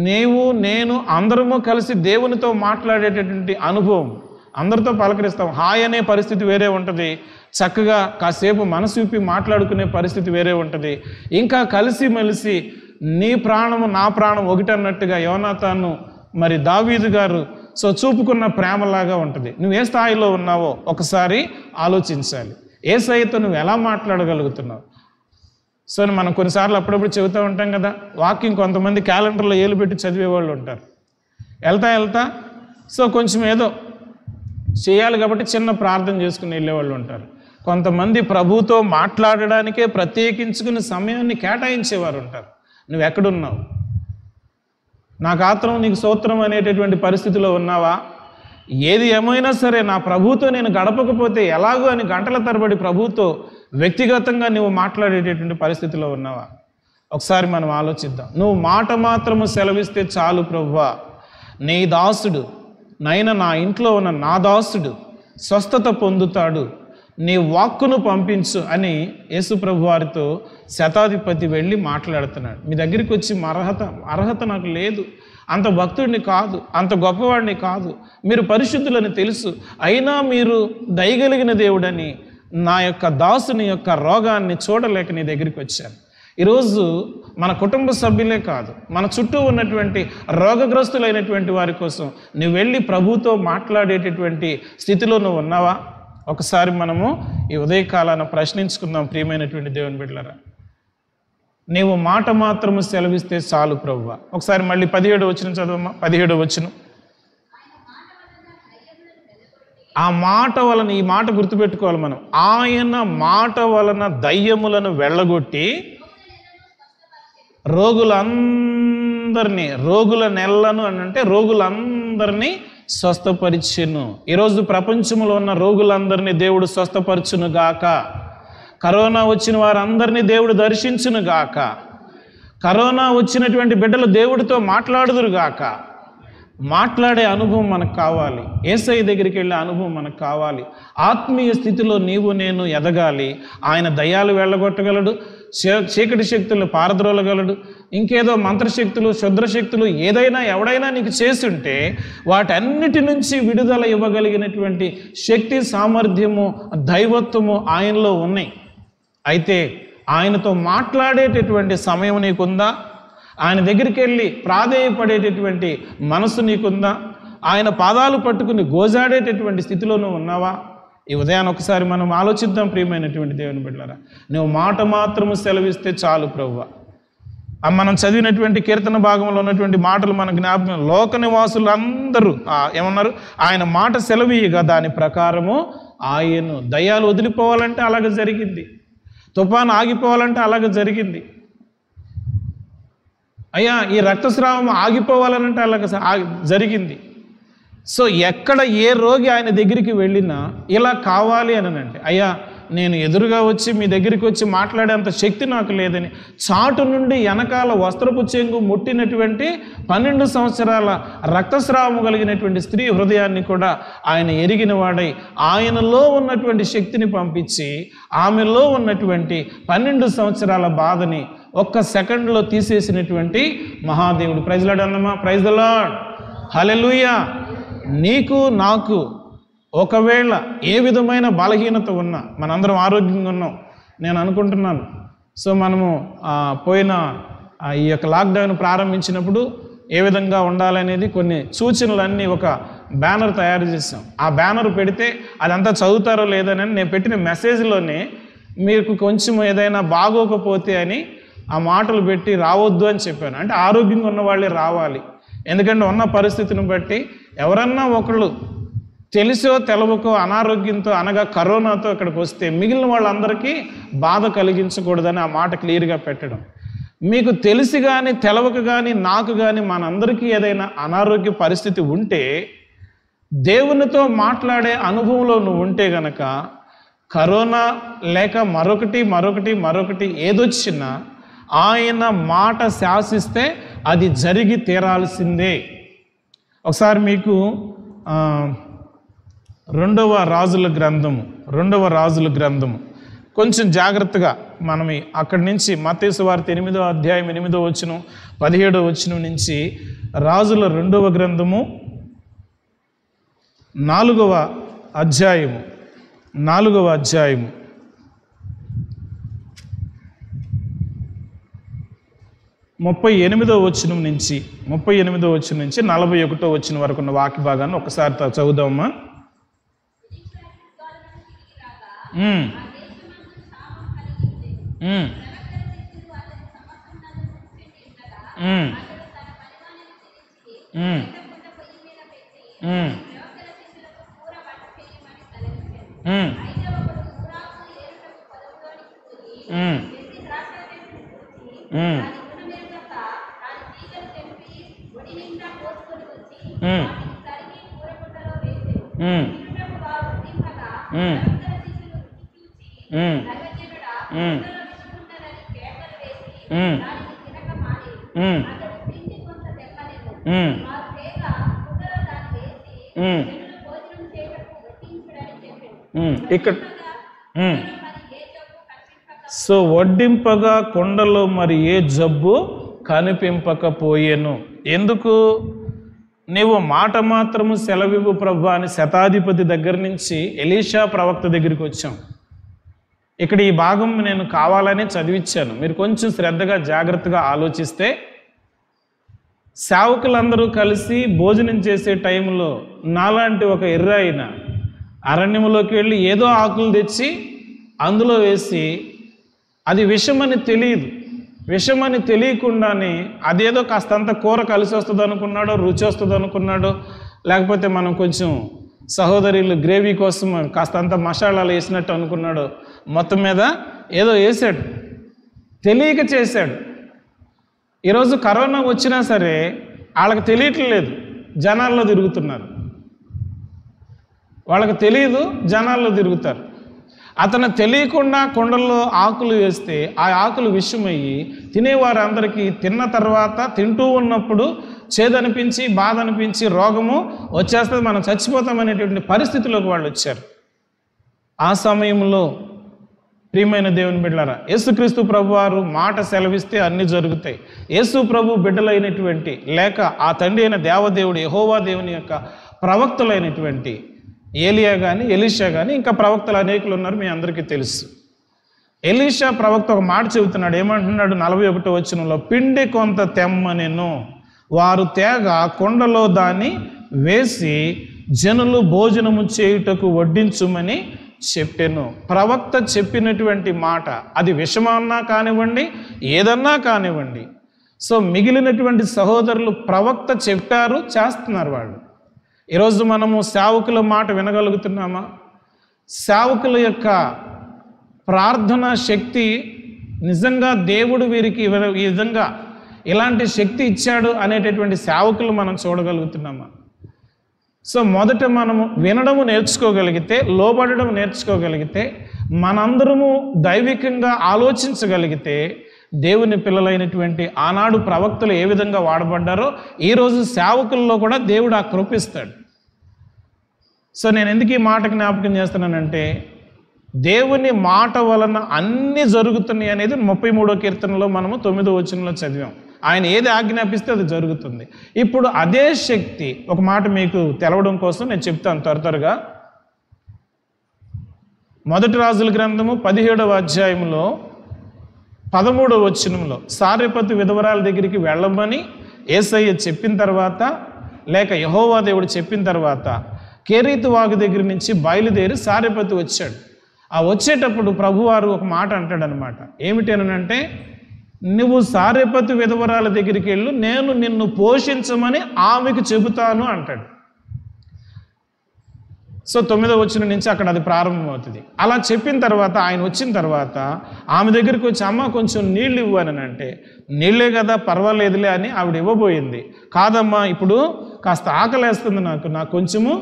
నీవు నేను అందరము కలిసి దేవునితో మాట్లాడేటటువంటి అనుభవం, అందరితో పలకరిస్తాం, హాయ్ అనే పరిస్థితి వేరే ఉంటుంది, చక్కగా కాసేపు మనసు విప్పి మాట్లాడుకునే పరిస్థితి వేరే ఉంటుంది. ఇంకా కలిసిమెలిసి నీ ప్రాణము నా ప్రాణం ఒకటన్నట్టుగా యోనాతాను మరి దావీదు గారు చూపుకున్న ప్రేమలాగా ఉంటుంది. నువ్వు ఏ స్థాయిలో ఉన్నావో ఒకసారి ఆలోచించాలి. యేసయ్యతో నువ్వు ఎలా మాట్లాడగలుగుతున్నావు? మనం కొన్నిసార్లు అప్పుడప్పుడు చెబుతూ ఉంటాం కదా, వాకింగ్ కొంతమంది క్యాలెండర్లో ఏలు పెట్టి చదివేవాళ్ళు ఉంటారు. వెళ్తా కొంచెం ఏదో చేయాలి కాబట్టి చిన్న ప్రార్థన చేసుకుని వెళ్ళేవాళ్ళు ఉంటారు. కొంతమంది ప్రభుతో మాట్లాడడానికే ప్రత్యేకించుకుని సమయాన్ని కేటాయించేవారు ఉంటారు. నువ్వు ఎక్కడున్నావు? నాకు ఆత్రం నీకు స్తోత్రం అనేటటువంటి పరిస్థితిలో ఉన్నావా? ఏది ఏమైనా సరే నా ప్రభుతో నేను గడపకపోతే ఎలాగో అని గంటల తరబడి ప్రభుతో వ్యక్తిగతంగా నువ్వు మాట్లాడేటటువంటి పరిస్థితిలో ఉన్నావా? ఒకసారి మనం ఆలోచిద్దాం. నువ్వు మాట మాత్రము సెలవిస్తే చాలు ప్రభువా, నీ దాసుడు నైనా నా ఇంట్లో ఉన్న నా దాసుడు స్వస్థత పొందుతాడు, నీ వాక్కును పంపించు అని యేసుప్రభు వారితో శతాధిపతి వెళ్ళి మాట్లాడుతున్నాడు. మీ దగ్గరికి వచ్చి అర్హత నాకు లేదు, అంత భక్తుడిని కాదు, అంత గొప్పవాడిని కాదు, మీరు పరిశుద్ధులని తెలుసు, అయినా మీరు దయగలిగిన దేవుడని నా యొక్క దాసుని యొక్క రోగాన్ని చూడలేక నీ దగ్గరికి వచ్చాను. ఈరోజు మన కుటుంబ సభ్యులే కాదు, మన చుట్టూ ఉన్నటువంటి రోగగ్రస్తులైనటువంటి వారి కోసం నువ్వు వెళ్ళి ప్రభుతో మాట్లాడేటటువంటి స్థితిలో నువ్వు ఉన్నావా? ఒకసారి మనము ఈ ఉదయకాలాన ప్రశ్నించుకుందాం. ప్రియమైనటువంటి దేవుని బిడ్డలారా, నీవు మాట మాత్రము సెలవిస్తే చాలు ప్రభువా. ఒకసారి మళ్ళీ 17వ వచనం చదవమ్మా. 17వ వచనం, ఆ మాట వలన, ఈ మాట గుర్తుపెట్టుకోవాలి మనం, ఆయన మాట వలన దయ్యములను వెళ్ళగొట్టి రోగుల నెల్లను అని అంటే రోగులందరినీ స్వస్థపరిచెను. ఈరోజు ప్రపంచంలో ఉన్న రోగులందరినీ దేవుడు స్వస్థపరచును గాక. కరోనా వచ్చిన వారందరినీ దేవుడు దర్శించును గాక. కరోనా వచ్చినటువంటి బిడ్డలు దేవుడితో మాట్లాడుదురు గాక. మాట్లాడే అనుభవం మనకు కావాలి. యేసయ్య దగ్గరికి వెళ్ళే అనుభవం మనకు కావాలి. ఆత్మీయ స్థితిలో నీవు నేను ఎదగాలి. ఆయన దయ్యాలు వెళ్ళగొట్టగలడు, చీకటి శక్తులు పారద్రోలగలడు, ఇంకేదో మంత్రశక్తులు శుద్రశక్తులు ఏదైనా ఎవడైనా నీకు చేసుంటే వాటన్నిటి నుంచి విడుదల ఇవ్వగలిగినటువంటి శక్తి, సామర్థ్యము, దైవత్వము ఆయనలో ఉన్నాయి. అయితే ఆయనతో మాట్లాడేటటువంటి సమయం నీకుందా? ఆయన దగ్గరికి వెళ్ళి ప్రాధేయపడేటటువంటి మనసు నీకుందా? ఆయన పాదాలు పట్టుకుని గోజాడేటటువంటి స్థితిలో నువ్వు ఉన్నావా? ఈ ఉదయాన్ని ఒకసారి మనం ఆలోచిద్దాం. ప్రియమైనటువంటి దేవుని బిడ్డలారా, నువ్వు మాట మాత్రము సెలవిస్తే చాలు ప్రభువా. మనం చదివినటువంటి కీర్తన భాగంలో ఉన్నటువంటి మాటలు మన జ్ఞాపకం. లోక నివాసులు అందరూ ఏమన్నారు? ఆయన మాట సెలవీయగా దాని ప్రకారము ఆయను. దయ్యాలు వదిలిపోవాలంటే అలాగే జరిగింది, తుఫాను ఆగిపోవాలంటే అలాగే జరిగింది. అయ్యా ఈ రక్తస్రావం ఆగిపోవాలనంటే అలాగే జరిగింది. ఎక్కడ ఏ రోగి ఆయన దగ్గరికి వెళ్ళినా ఇలా కావాలి అని అంటే, అయ్యా నేను ఎదురుగా వచ్చి మీ దగ్గరికి వచ్చి మాట్లాడేంత శక్తి నాకు లేదని చాటు నుండి వెనకాల వస్త్రపు చెంగు ముట్టినటువంటి 12 సంవత్సరాల రక్తస్రావము కలిగినటువంటి స్త్రీ హృదయాన్ని కూడా ఆయన ఎరిగిన వాడై ఆయనలో ఉన్నటువంటి శక్తిని పంపించి ఆమెలో ఉన్నటువంటి 12 సంవత్సరాల బాధని ఒక్క సెకండ్లో తీసేసినటువంటి మహాదేవుడు. ప్రైజ్ లార్డ్ అన్నమా, ప్రైజ్ ద లార్డ్, హల్లెలూయా. నీకు నాకు ఒకవేళ ఏ విధమైన బలహీనత ఉన్నా, మనందరం ఆరోగ్యంగా ఉన్నాం నేను అనుకుంటున్నాను. సో మనము పోయిన ఈ యొక్క లాక్డౌన్ ప్రారంభించినప్పుడు ఏ విధంగా ఉండాలనేది కొన్ని సూచనలన్నీ ఒక బ్యానర్ తయారు చేసాం. ఆ బ్యానర్ పెడితే అదంతా చదువుతారో లేదని నేను పెట్టిన మెసేజ్లోనే మీకు కొంచెం ఏదైనా బాగోకపోతే అని ఆ మాటలు పెట్టి రావద్దు అని చెప్పాను. అంటే ఆరోగ్యంగా ఉన్న వాళ్ళే రావాలి. ఎందుకంటే ఉన్న పరిస్థితిని బట్టి ఎవరన్నా ఒకళ్ళు తెలిసో తెలవకో అనారోగ్యంతో అనగా కరోనాతో ఇక్కడికి వస్తే మిగిలిన వాళ్ళందరికీ బాధ కలిగించకూడదని ఆ మాట క్లియర్గా పెట్టడం. మీకు తెలిసి కానీ తెలవక కానీ నాకు కానీ మనందరికీ ఏదైనా అనారోగ్య పరిస్థితి ఉంటే దేవునితో మాట్లాడే అనుభవంలో నువ్వు ఉంటే గనక కరోనా లేక మరొకటి ఏదొచ్చినా ఆయన మాట శాసిస్తే అది జరిగి తీరాల్సిందే. ఒకసారి మీకు 2వ రాజుల గ్రంథము కొంచెం జాగ్రత్తగా మనం అక్కడి నుంచి మత్తయి సువార్త 8వ అధ్యాయం 8వ వచనం 17వ వచనం నుంచి రాజుల 2వ గ్రంథము 4వ అధ్యాయము 38వ వచనం నుంచి 41వ వచనం వరకు ఉన్న వాక్య భాగాన్ని ఒకసారి చదువుదామా. ఇక్కడ సో వడ్డింపగా కొండలో మరి ఏ జబ్బు కనిపింపకపోయేను. ఎందుకు? నీవు మాట మాత్రము సెలవివ్వు ప్రభు అని శతాధిపతి దగ్గర నుంచి ఎలీషా ప్రవక్త దగ్గరికి వచ్చాం. ఇక్కడ ఈ భాగం నేను కావాలని చదివించాను. మీరు కొంచెం శ్రద్ధగా జాగ్రత్తగా ఆలోచిస్తే సేవకులందరూ కలిసి భోజనం చేసే టైంలో నాలాంటి ఒక ఎర్రాయిన అరణ్యంలోకి వెళ్ళి ఏదో ఆకులు తెచ్చి అందులో వేసి అది విషమని తెలియదు, విషమని తెలియకుండానే అదేదో కాస్తంత కూర కలిసి వస్తుంది అనుకున్నాడో, రుచి వస్తుంది అనుకున్నాడో, లేకపోతే మనం కొంచెం సహోదరులు గ్రేవీ కోసం కాస్తంత మసాలాలు వేసినట్టు అనుకున్నాడో, మొత్తం మీద ఏదో వేసాడు, తెలియక చేశాడు. ఈరోజు కరోనా వచ్చినా సరే వాళ్ళకి తెలియట్లేదు, జనాల్లో తిరుగుతున్నారు. వాళ్ళకి తెలియదు, జనాల్లో తిరుగుతారు. అతను తెలియకుండా కొండల్లో ఆకులు వేస్తే ఆ ఆకులు విషమయ్యి తినేవారందరికీ తిన్న తర్వాత తింటూ ఉన్నప్పుడు చేదనిపించి బాధ అనిపించి రోగము వచ్చేస్తుంది, మనం చచ్చిపోతామనేటువంటి పరిస్థితిలోకి వాళ్ళు వచ్చారు. ఆ సమయంలో ప్రియమైన దేవుని బిడ్డలారా, యేసుక్రీస్తు ప్రభు వారు మాట సెలవిస్తే అన్నీ జరుగుతాయి. యేసు ప్రభు బిడ్డలైనటువంటి లేక ఆ తండ్రి అయిన దేవదేవుడు యెహోవా దేవుని యొక్క ప్రవక్తలైనటువంటి ఏలియా కానీ ఎలీషా కానీ ఇంకా ప్రవక్తలు అనేకులు ఉన్నారు, మీ అందరికీ తెలుసు. ఎలీషా ప్రవక్త ఒక మాట చెబుతున్నాడు. ఏమంటున్నాడు? 41వ వచనంలో, పిండి కొంత తెమ్మనెను, వారు తేగ కొండలో దాన్ని వేసి జనులు భోజనము చేయుటకు వడ్డించుమని చెప్పెను. ప్రవక్త చెప్పినటువంటి మాట అది విషమన్నా కానివ్వండి, ఏదన్నా కానివ్వండి. సో మిగిలినటువంటి సహోదరులు ప్రవక్త చెప్పారు, చేస్తున్నారు వాళ్ళు. ఈరోజు మనము సేవకుల మాట వినగలుగుతున్నామా? సేవకుల యొక్క ప్రార్థన శక్తి నిజంగా దేవుడు వీరికి ఈ విధంగా ఇలాంటి శక్తి ఇచ్చాడు అనేటటువంటి సేవకులు మనం చూడగలుగుతున్నామా? సో మొదట మనము వినడము నేర్చుకోగలిగితే, లోబడడం నేర్చుకోగలిగితే, మనందరము దైవికంగా ఆలోచించగలిగితే దేవుని పిల్లలైనటువంటి ఆనాడు ప్రవక్తలు ఏ విధంగా వాడబడ్డారో ఈరోజు సేవకుల్లో కూడా దేవుడు ఆ కృపిస్తాడు. సో నేను ఎందుకు ఈ మాట జ్ఞాపకం చేస్తున్నానంటే, దేవుని మాట వలన అన్నీ జరుగుతున్నాయి అనేది 33వ కీర్తనలో మనము 9వ వచనంలో చదివాం. ఆయన ఏది ఆజ్ఞాపిస్తే అది జరుగుతుంది. ఇప్పుడు అదే శక్తి, ఒక మాట మీకు తెలవడం కోసం నేను చెప్తాను త్వరగా. 1 రాజుల గ్రంథము 17వ అధ్యాయంలో 13వ వచనంలో సారెపతు విధవరాల దగ్గరికి వెళ్ళమని యేసయ్య చెప్పిన తర్వాత, లేక యెహోవా దేవుడు చెప్పిన తర్వాత కేరీతు వాగు దగ్గర నుంచి బయలుదేరి సారెపతు వచ్చాడు. ఆ వచ్చేటప్పుడు ప్రభువారు ఒక మాట అంటాడనమాట. ఏమిటనంటే, నువ్వు సారెపతు విధవరాల దగ్గరికి వెళ్ళు, నేను నిన్ను పోషించమని ఆమెకు చెబుతాను అంటాడు. సో 9వ వచనం నుంచి అక్కడ అది ప్రారంభమవుతుంది. అలా చెప్పిన తర్వాత ఆయన వచ్చిన తర్వాత ఆమె దగ్గరికి వచ్చి, అమ్మ కొంచెం నీళ్ళు ఇవ్వు అని అంటే, నీళ్ళే కదా పర్వాలేదులే అని ఆవిడ ఇవ్వబోయింది. కాదమ్మా, ఇప్పుడు కాస్త ఆకలేస్తుంది, నాకు కొంచెము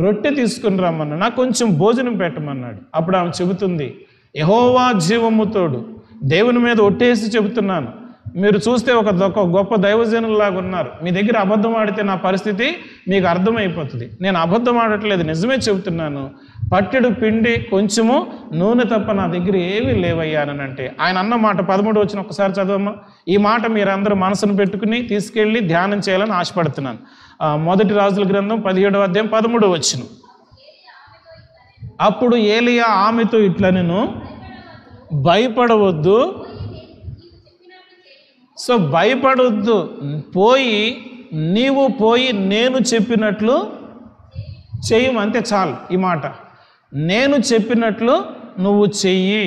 రొట్టె తీసుకుని రమ్మన్నాడు, నాకు కొంచెం భోజనం పెట్టమన్నాడు. అప్పుడు ఆమె చెబుతుంది, యెహోవా జీవము తోడు, దేవుని మీద ఒట్టేసి చెబుతున్నాను, మీరు చూస్తే ఒక గొప్ప దైవజనులాగా ఉన్నారు, మీ దగ్గర అబద్ధం ఆడితే నా పరిస్థితి మీకు అర్థమైపోతుంది. నేను అబద్ధం ఆడట్లేదు, నిజమే చెబుతున్నాను. పట్టెడు పిండి కొంచెము నూనె తప్ప నా దగ్గర ఏమీ లేవయ్యానంటే ఆయన అన్న మాట 13 వచ్చిన ఒకసారి చదవమ్మా. ఈ మాట మీరందరూ మనసును పెట్టుకుని తీసుకెళ్ళి ధ్యానం చేయాలని ఆశపడుతున్నాను. 1 రాజుల గ్రంథం 17వ అధ్యాయం 13వ వచనం. అప్పుడు ఏలియా ఆమెతో ఇట్లనెను, భయపడవద్దు. సో భయపడొద్దు, నీవు పోయి నేను చెప్పినట్లు చెయ్యము, అంతే చాలు. ఈ మాట నేను చెప్పినట్లు నువ్వు చెయ్యి,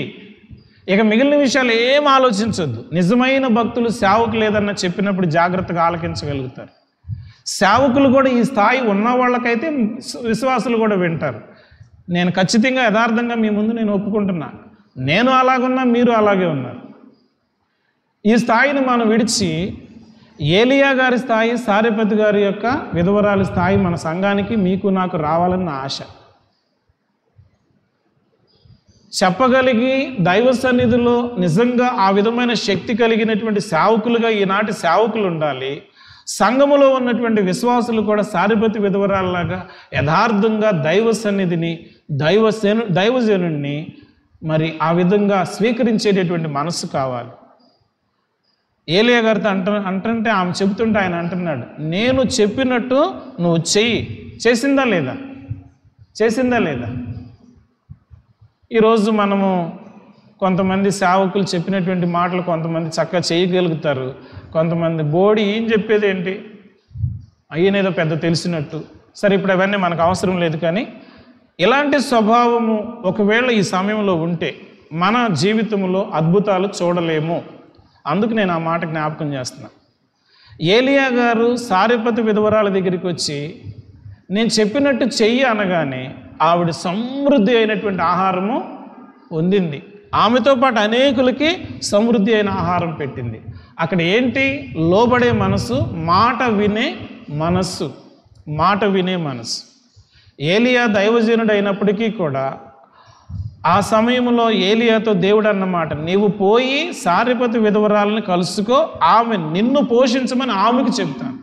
ఇక మిగిలిన విషయాలు ఏం ఆలోచించొద్దు. నిజమైన భక్తులు సేవకులు ఏదన్నా చెప్పినప్పుడు జాగ్రత్తగా ఆలకించగలుగుతారు. సేవకులు కూడా ఈ స్థాయి ఉన్న వాళ్ళకైతే విశ్వాసులు కూడా వింటారు. నేను ఖచ్చితంగా యథార్థంగా మీ ముందు నేను ఒప్పుకుంటున్నా, నేను అలాగున్నా, మీరు అలాగే ఉన్నారు. ఈ స్థాయిని మనం విడిచి ఏలియా గారి స్థాయి, సారెపతు గారి యొక్క విధవరాలి స్థాయి మన సంఘానికి మీకు నాకు రావాలన్న ఆశ. చెప్పగలిగి దైవ సన్నిధిలో నిజంగా ఆ విధమైన శక్తి కలిగినటువంటి సేవకులుగా ఈనాటి సేవకులు ఉండాలి. సంఘములో ఉన్నటువంటి విశ్వాసులు కూడా సారెపతు విధవరాల్లాగా యథార్థంగా దైవ సన్నిధిని, దైవజనుడిని మరి ఆ విధంగా స్వీకరించేటటువంటి మనసు కావాలి. ఏలియా గారితో అంటుంటే ఆమె చెబుతుంటే ఆయన అంటున్నాడు, నేను చెప్పినట్టు నువ్వు చెయ్యి. చేసిందా లేదా? ఈరోజు మనము కొంతమంది సేవకులు చెప్పినటువంటి మాటలు కొంతమంది చక్కగా చేయగలుగుతారు, కొంతమంది బోడి ఏం చెప్పేది ఏంటి, అయ్యనేదో పెద్ద తెలిసినట్టు. సరే, ఇప్పుడు అవన్నీ మనకు అవసరం లేదు. కానీ ఇలాంటి స్వభావము ఒకవేళ ఈ సమయంలో ఉంటే మన జీవితంలో అద్భుతాలు చూడలేము. అందుకు నేను ఆ మాట జ్ఞాపకం చేస్తున్నా. ఏలియా గారు సారెపతు విధవరాల దగ్గరికి వచ్చి నేను చెప్పినట్టు చెయ్యి అనగానే ఆవిడ సమృద్ధి అయినటువంటి ఆహారము పొందింది. ఆమెతో పాటు అనేకులకి సమృద్ధి అయిన ఆహారం పెట్టింది. అక్కడ ఏంటి? లోబడే మనసు, మాట వినే మనసు. ఏలియా దైవజనుడు అయినప్పటికీ కూడా ఆ సమయంలో ఏలియాతో దేవుడు అన్నమాట, నీవు పోయి సారెపతు విధవరాలను కలుసుకో, ఆమె నిన్ను పోషించమని ఆమెకు చెప్తాను.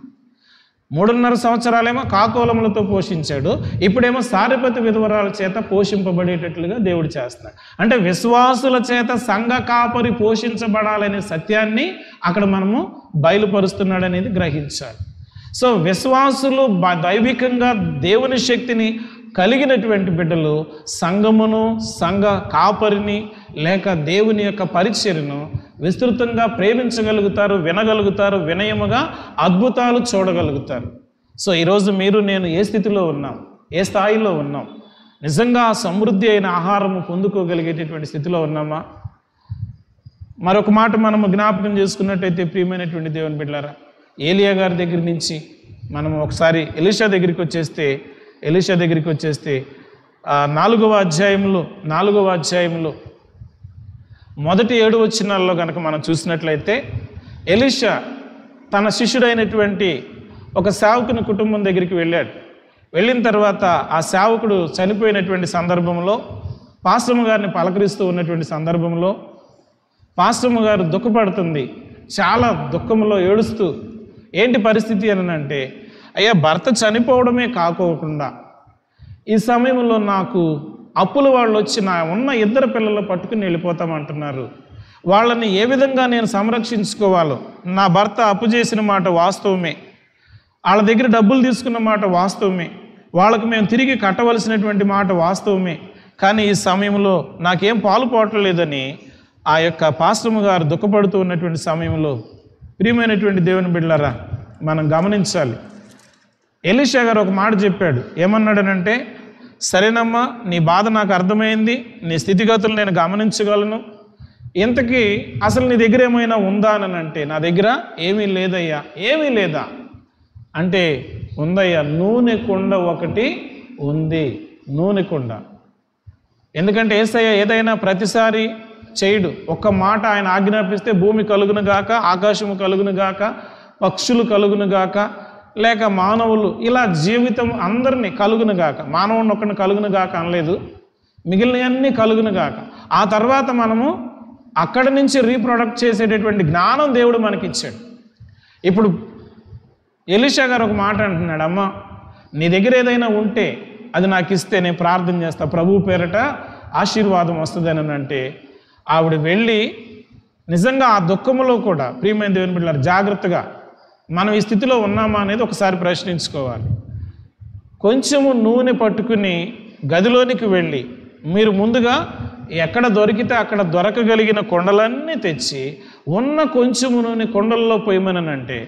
3.5 సంవత్సరాలేమో కాకోలములతో పోషించాడు, ఇప్పుడేమో సారెపతు విధవరాల చేత పోషింపబడేటట్లుగా దేవుడు చేస్తున్నాడు. అంటే విశ్వాసుల చేత సంఘ కాపరి పోషించబడాలనే సత్యాన్ని అక్కడ మనము బయలుపరుస్తున్నాడు అనేది గ్రహించాలి. సో విశ్వాసులు దైవికంగా దేవుని శక్తిని కలిగినటువంటి బిడ్డలు సంఘమును, సంఘ కాపరిని, లేక దేవుని యొక్క పరిచర్యను విస్తృతంగా ప్రేమించగలుగుతారు, వినగలుగుతారు, వినయముగా అద్భుతాలు చూడగలుగుతారు. సో ఈరోజు మీరు నేను ఏ స్థితిలో ఉన్నాం, ఏ స్థాయిలో ఉన్నాం? నిజంగా సమృద్ధి అయిన ఆహారము పొందుకోగలిగేటటువంటి స్థితిలో ఉన్నామా? మరొక మాట మనము జ్ఞాపకం చేసుకున్నట్టయితే ప్రియమైనటువంటి దేవుని బిడ్డలారా, ఏలియా గారి దగ్గర నుంచి మనము ఒకసారి ఎలీషా దగ్గరికి వచ్చేస్తే 4వ అధ్యాయంలో మొదటి 7 వచనాల్లో కనుక మనం చూసినట్లయితే, ఎలీషా తన శిష్యుడైనటువంటి ఒక సేవకుని కుటుంబం దగ్గరికి వెళ్ళాడు. వెళ్ళిన తర్వాత ఆ సేవకుడు చనిపోయినటువంటి సందర్భంలో పాస్టమ్మ గారిని పలకరిస్తూ ఉన్నటువంటి సందర్భంలో పాస్టమ్మ గారు దుఃఖపడుతుంది, చాలా దుఃఖంలో ఏడుస్తూ, ఏంటి పరిస్థితి అని అంటే, అయ్యా భర్త చనిపోవడమే కాకోకుండా ఈ సమయంలో నాకు అప్పుల వాళ్ళు వచ్చి నా ఉన్న 2 పిల్లలు పట్టుకుని వెళ్ళిపోతామంటున్నారు. వాళ్ళని ఏ విధంగా నేను సంరక్షించుకోవాలో, నా భర్త అప్పు చేసిన మాట వాస్తవమే, వాళ్ళ దగ్గర డబ్బులు తీసుకున్న మాట వాస్తవమే, వాళ్ళకు మేము తిరిగి కట్టవలసినటువంటి మాట వాస్తవమే, కానీ ఈ సమయంలో నాకేం పాలు పోవట్లేదని ఆ యొక్క పాస్టమ్మ గారు దుఃఖపడుతూ ఉన్నటువంటి సమయంలో, ప్రియమైనటువంటి దేవుని బిడ్డలారా, మనం గమనించాలి. ఎలీషా గారు ఒక మాట చెప్పాడు. ఏమన్నాడనంటే, సరేనమ్మా, నీ బాధ నాకు అర్థమైంది, నీ స్థితిగతులు నేను గమనించగలను, ఇంతకీ అసలు నీ దగ్గర ఏమైనా ఉందా అని అంటే, నా దగ్గర ఏమీ లేదయ్యా. ఏమీ లేదా అంటే, ఉందయ్యా, నూనె కుండ ఒకటి ఉంది, నూనె కుండ. ఎందుకంటే యేసయ్య ఏదైనా ప్రతిసారి చేయడు. ఒక్క మాట ఆయన ఆజ్ఞాపిస్తే భూమి కలుగును గాక, ఆకాశము కలుగును గాక, పక్షులు కలుగును గాక, లేక మానవులు, ఇలా జీవితం అందరినీ కలుగును గాక, మానవుని ఒకరిని కలుగును గాక అనలేదు, మిగిలినవన్నీ కలుగును గాక. ఆ తర్వాత మనము అక్కడి నుంచి రీప్రొడక్ట్ చేసేటటువంటి జ్ఞానం దేవుడు మనకిచ్చాడు. ఇప్పుడు ఎలీషా గారు ఒక మాట అంటున్నాడు, అమ్మ నీ దగ్గర ఏదైనా ఉంటే అది నాకు ఇస్తే నేను ప్రార్థన చేస్తా, ప్రభు పేరట ఆశీర్వాదం వస్తుందని అంటే, ఆవిడ వెళ్ళి నిజంగా ఆ దుఃఖంలో కూడా, ప్రియమైన దేవుని బిడ్డలారా, జాగ్రత్తగా మనం ఈ స్థితిలో ఉన్నామా అనేది ఒకసారి ప్రశ్నించుకోవాలి. కొంచెము నూనె పట్టుకుని గదిలోనికి వెళ్ళి, మీరు ముందుగా ఎక్కడ దొరికితే అక్కడ దొరకగలిగిన కొండలన్నీ తెచ్చి ఉన్న కొంచెము నూనె కొండల్లో పోయమనంటే,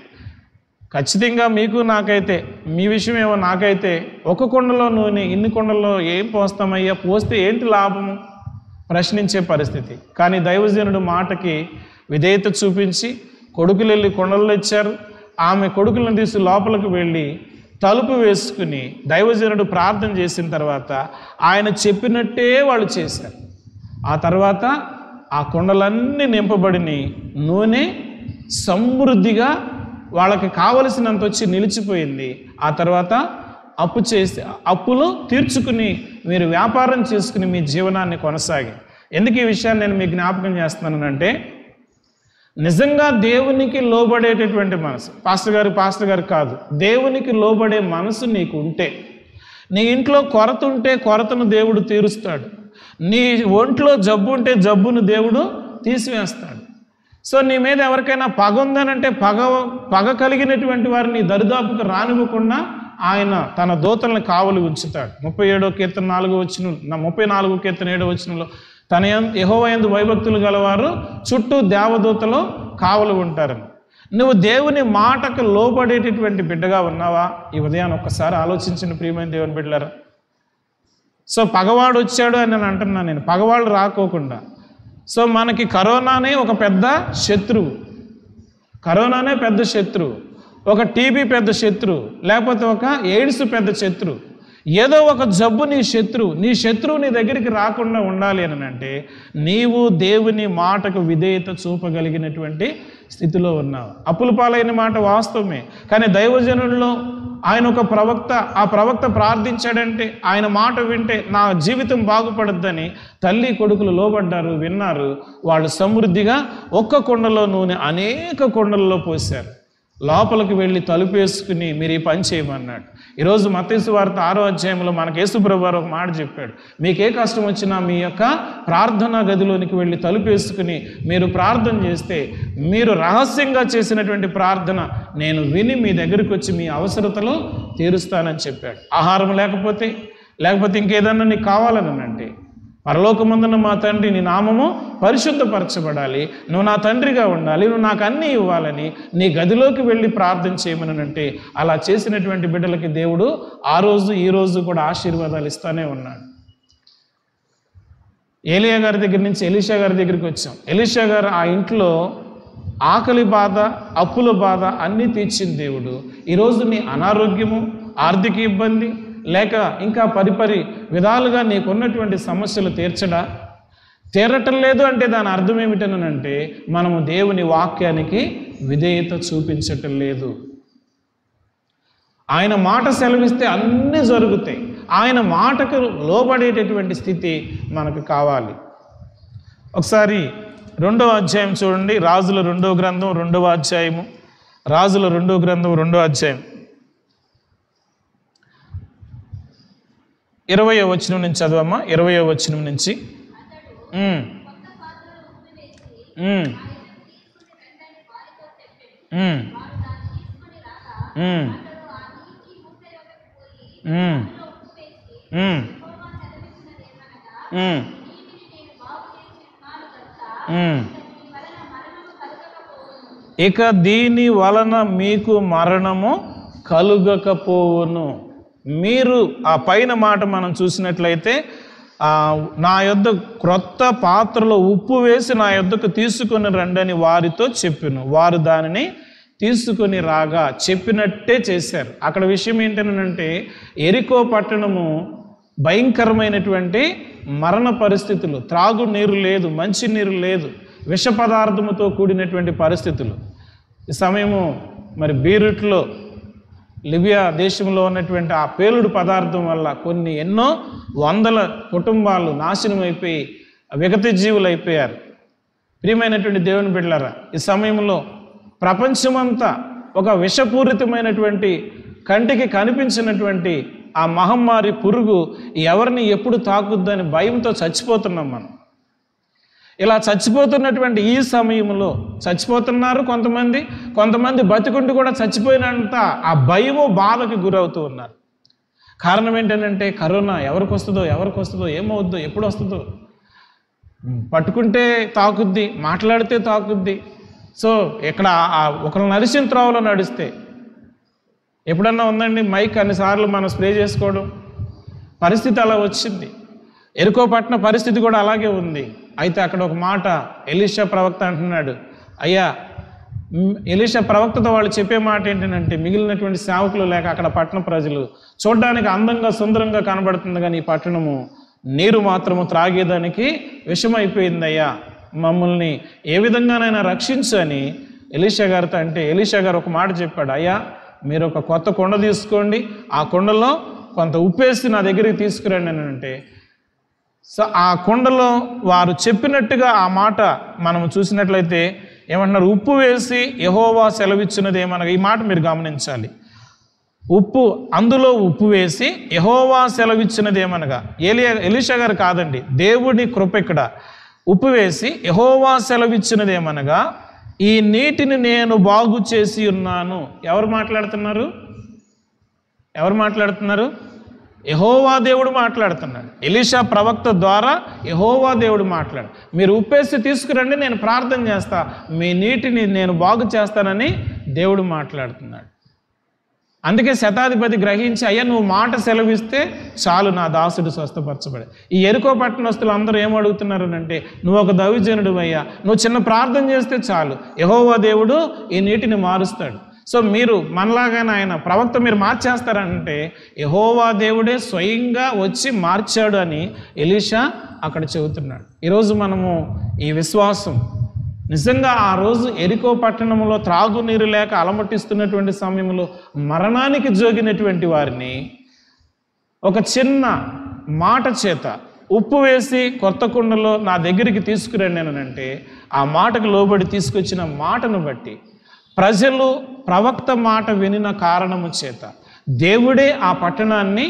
ఖచ్చితంగా మీకు నాకైతే, మీ విషయం ఏమో నాకైతే, ఒక కొండలో నూనె ఇన్ని కొండల్లో ఏం పోస్తామయ్యా, పోస్తే ఏంటి లాభము ప్రశ్నించే పరిస్థితి. కానీ దైవజనుడు మాటకి విధేయత చూపించి కొడుకులు వెళ్ళి కొండల్లో ఇచ్చారు. ఆమె కొడుకులను తీసి లోపలికి వెళ్ళి తలుపు వేసుకుని దైవజనుడు ప్రార్థన చేసిన తర్వాత ఆయన చెప్పినట్టే వాళ్ళు చేశారు. ఆ తర్వాత ఆ కొండలన్నీ నింపబడిని, నూనె సమృద్ధిగా వాళ్ళకి కావలసినంత వచ్చి నిలిచిపోయింది. ఆ తర్వాత అప్పులు తీర్చుకుని మీరు వ్యాపారం చేసుకుని మీ జీవనాన్ని కొనసాగి. ఎందుకు ఈ విషయాన్ని నేను మీకు జ్ఞాపకం చేస్తున్నానంటే, నిజంగా దేవునికి లోబడేటటువంటి మనసు, పాస్టర్ గారు కాదు, దేవునికి లోబడే మనసు నీకు ఉంటే, నీ ఇంట్లో కొరత ఉంటే కొరతను దేవుడు తీరుస్తాడు, నీ ఒంట్లో జబ్బు ఉంటే జబ్బును దేవుడు తీసివేస్తాడు. సో నీ మీద ఎవరికైనా పగ ఉందనంటే పగ కలిగినటువంటి వారిని దరిదాపుకు రానివ్వకుండా ఆయన తన దూతలను కావలి ఉంచుతాడు. 37వ కీర్తన 4వ వచనం, 34వ కీర్తన 7వ వచనంలో, తన యెహోవా యందు భయభక్తులు గలవారు చుట్టూ దేవదూతలు కావలి ఉంటారని. నువ్వు దేవుని మాటకు లోబడేటటువంటి బిడ్డగా ఉన్నావా? ఈ ఉదయాన్ని ఒక్కసారి ఆలోచించిన ప్రియమైన దేవుని బిడ్డలారా. సో పగవాడు వచ్చాడు అని నేను అంటున్నాను, నేను పగవాళ్ళు రాకోకుండా. సో మనకి కరోనానే ఒక పెద్ద శత్రువు, కరోనానే పెద్ద శత్రువు, ఒక టీబీ పెద్ద శత్రువు, లేకపోతే ఒక ఎయిడ్స్ పెద్ద శత్రువు, ఏదో ఒక జబ్బు నీ శత్రువు నీ దగ్గరికి రాకుండా ఉండాలి అని అంటే నీవు దేవుని మాటకు విధేయత చూపగలిగినటువంటి స్థితిలో ఉన్నావు. అప్పుల పాలైన మాట వాస్తవమే, కానీ దైవజనుల్లో ఆయన ఒక ప్రవక్త, ఆ ప్రవక్త ప్రార్థించాడంటే, ఆయన మాట వింటే నా జీవితం బాగుపడద్దని తల్లి కొడుకులు లోబడ్డారు, విన్నారు. వాళ్ళు సమృద్ధిగా ఒక్క కొండలో నూనె అనేక కొండలలో పోశారు. లోపలికి వెళ్ళి తలుపేసుకుని మీరు ఈ పని చేయమన్నాడు. ఈరోజు మత్తయి సువార్త 6వ అధ్యాయంలో మనకు యేసుప్రభు వారు ఒక మాట చెప్పాడు, మీకే కష్టం వచ్చినా మీ యొక్క ప్రార్థనా గదిలోనికి వెళ్ళి తలుపేసుకుని మీరు ప్రార్థన చేస్తే, మీరు రహస్యంగా చేసినటువంటి ప్రార్థన నేను విని మీ దగ్గరికి వచ్చి మీ అవసరతలు తీరుస్తానని చెప్పాడు. ఆహారం లేకపోతే ఇంకేదన్నా నీకు కావాలని అంటే, పరలోకమందున మా తండ్రి నీ నామము పరిశుద్ధపరచబడాలి, నువ్వు నా తండ్రిగా ఉండాలి, నువ్వు నాకు అన్నీ ఇవ్వాలని నీ గదిలోకి వెళ్ళి ప్రార్థన చేయమని అంటే, అలా చేసినటువంటి బిడ్డలకి దేవుడు ఆ రోజు ఈ రోజు కూడా ఆశీర్వాదాలు ఇస్తానే ఉన్నాడు. ఏలియా గారి దగ్గర నుంచి ఎలీషా గారి దగ్గరికి వచ్చాం. ఎలీషా గారు ఆ ఇంట్లో ఆకలి బాధ, అప్పుల బాధ అన్నీ తీర్చింది దేవుడు. ఈరోజు నీ అనారోగ్యము, ఆర్థిక ఇబ్బంది, లేక ఇంకా పరిపరి విధాలుగా నీకున్నటువంటి సమస్యలు తీరటం లేదు అంటే దాని అర్థం ఏమిటనంటే మనము దేవుని వాక్యానికి విధేయత చూపించటం లేదు. ఆయన మాట సెలవిస్తే అన్నీ జరుగుతాయి, ఆయన మాటకు లోబడేటటువంటి స్థితి మనకు కావాలి. ఒకసారి 2వ అధ్యాయం చూడండి, రాజుల 2వ గ్రంథం 2వ అధ్యాయము, రాజుల 2వ గ్రంథం 2వ అధ్యాయం 20వ వచనం నుంచి చదవమ్మా. 20వ వచనం నుంచి. ఇక దీని వలన మీకు మరణము కలుగకపోవును. మీరు ఆ పైన మాట మనం చూసినట్లయితే, నా యొద్ద క్రొత్త పాత్రలో ఉప్పు వేసి నా యొద్దకు తీసుకొని రండని వారితో చెప్పెను. వారు దానిని తీసుకొని రాగా చెప్పినట్టే చేశారు. అక్కడ విషయం ఏంటనంటే, ఎరికో పట్టణము భయంకరమైనటువంటి మరణ పరిస్థితులు, త్రాగు నీరు లేదు, మంచి నీరు లేదు, విష పదార్థముతో కూడినటువంటి పరిస్థితులు. ఈ సమయము మరి బీరుట్లో లిబియా దేశంలో ఉన్నటువంటి ఆ పేలుడు పదార్థం వల్ల ఎన్నో వందల కుటుంబాలు నాశనం అయిపోయి విగత జీవులు అయిపోయారు. ప్రియమైనటువంటి దేవుని బిడ్డలారా, ఈ సమయంలో ప్రపంచమంతా ఒక విషపూరితమైనటువంటి కంటికి కనిపించినటువంటి ఆ మహమ్మారి పురుగు ఎవరిని ఎప్పుడు తాకుద్దని భయంతో చచ్చిపోతున్నాం మనం. ఇలా చచ్చిపోతున్నటువంటి ఈ సమయంలో చచ్చిపోతున్నారు కొంతమంది బతికుండి కూడా చచ్చిపోయినంత ఆ భయము బాధకి గురవుతూ ఉన్నారు. కారణం ఏంటంటే, కరోనా ఎవరికి వస్తుందో ఏమవుద్దో, ఎప్పుడు వస్తుందో, పట్టుకుంటే తాకుద్ది, మాట్లాడితే తాకుద్ది. సో ఇక్కడ ఒకరు నడిచిన త్రోవలో నడిస్తే, ఎప్పుడన్నా ఉందండి మైక్ అన్నిసార్లు మనం స్ప్రే చేసుకోవడం, పరిస్థితి అలా వచ్చింది. ఎరుకో పట్టణ పరిస్థితి కూడా అలాగే ఉంది. అయితే అక్కడ ఒక మాట ఎలీషా ప్రవక్త అంటున్నాడు, అయ్యా, ఎలీషా ప్రవక్తతో వాళ్ళు చెప్పే మాట ఏంటంటే, మిగిలినటువంటి సేవకులు లేక అక్కడ పట్టణ ప్రజలు చూడడానికి అందంగా సుందరంగా కనబడుతుంది, కానీ ఈ పట్టణము నీరు మాత్రము త్రాగేదానికి విషమైపోయిందయ్యా, మమ్మల్ని ఏ విధంగానైనా రక్షించు అని ఎలీషా గారితో అంటే, ఎలీషా గారు ఒక మాట చెప్పాడు, అయ్యా, మీరు ఒక కొత్త కుండ తీసుకోండి, ఆ కుండలో కొంత ఉప్పేసి నా దగ్గరికి తీసుకురండి అని అంటే, సో ఆ కుండలో వారు చెప్పినట్టుగా ఆ మాట మనం చూసినట్లయితే ఏమంటున్నారు, ఉప్పు వేసి యెహోవా సెలవిచ్చినది ఏమనగా, ఈ మాట మీరు గమనించాలి, అందులో ఉప్పు వేసి యెహోవా సెలవిచ్చినది ఏమనగా, ఎలీషా గారు కాదండి, దేవుని కృప ఇక్కడ. ఉప్పు వేసి యెహోవా సెలవిచ్చినది ఏమనగా, ఈ నీటిని నేను బాగు చేసి ఉన్నాను. ఎవరు మాట్లాడుతున్నారు? యెహోవా దేవుడు మాట్లాడుతున్నాడు. ఎలీషా ప్రవక్త ద్వారా యెహోవా దేవుడు మాట్లాడు, మీరు ఉప్పేసి తీసుకురండి, నేను ప్రార్థన చేస్తా, మీ నీటిని నేను బాగు చేస్తానని దేవుడు మాట్లాడుతున్నాడు. అందుకే శతాధిపతి గ్రహించి, అయ్యా, నువ్వు మాట సెలవిస్తే చాలు, నా దాసుడు స్వస్థపరచబడి. ఈ ఎరుకో పట్టణస్తులు అందరూ ఏమడుగుతున్నారు అంటే, నువ్వు ఒక దైవజనుడు అయ్యా, నువ్వు చిన్న ప్రార్థన చేస్తే చాలు, యెహోవా దేవుడు ఈ నీటిని మారుస్తాడు. సో మీరు మనలాగానే ఆయన ప్రవక్త మీరు మార్చేస్తారంటే, యెహోవా దేవుడే స్వయంగా వచ్చి మార్చాడు అని ఎలీషా అక్కడ చెబుతున్నాడు. ఈరోజు మనము ఈ విశ్వాసం నిజంగా ఆ రోజు ఎరికో పట్టణంలో త్రాగునీరు లేక అలమటిస్తున్నటువంటి సమయంలో మరణానికి జోగినటువంటి వారిని ఒక చిన్న మాట చేత ఉప్పు వేసి కొత్త కుండలో నా దగ్గరికి తీసుకురండి అని అంటే, ఆ మాటకు లోబడి తీసుకొచ్చిన మాటను బట్టి ప్రజలు ప్రవక్త మాట వినిన కారణము చేత దేవుడే ఆ పట్టణాన్ని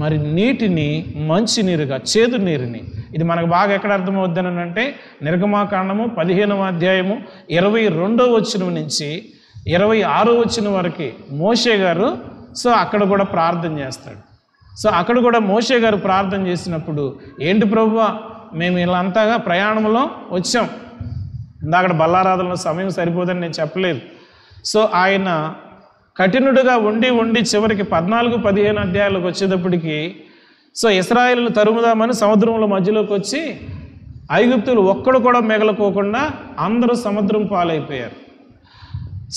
మరి నీటిని మంచి నీరుగా, చేదు నీరుని, ఇది మనకు బాగా ఎక్కడ అర్థమవుద్దని అంటే, నిర్గమాకాండము 15వ అధ్యాయము 22వ వచనం నుంచి 26వ వచనం వరకు మోషే గారు సో అక్కడ కూడా ప్రార్థన చేస్తాడు. సో అక్కడ కూడా మోషే గారు ప్రార్థన చేసినప్పుడు, ఏంటి ప్రభువా, మేము ఇలా అంతగా ప్రయాణంలో వచ్చాం, అక్కడ బల్లారాధనలో సమయం సరిపోదని నేను చెప్పలేదు. సో ఆయన కఠినుడుగా ఉండి చివరికి 14-15 అధ్యాయాలకు వచ్చేటప్పటికి, సో ఇశ్రాయేలును తరుముదామని సముద్రంలో మధ్యలోకి వచ్చి ఐగుప్తులు ఒక్కడు కూడా మిగలకోకుండా అందరూ సముద్రం పాలైపోయారు.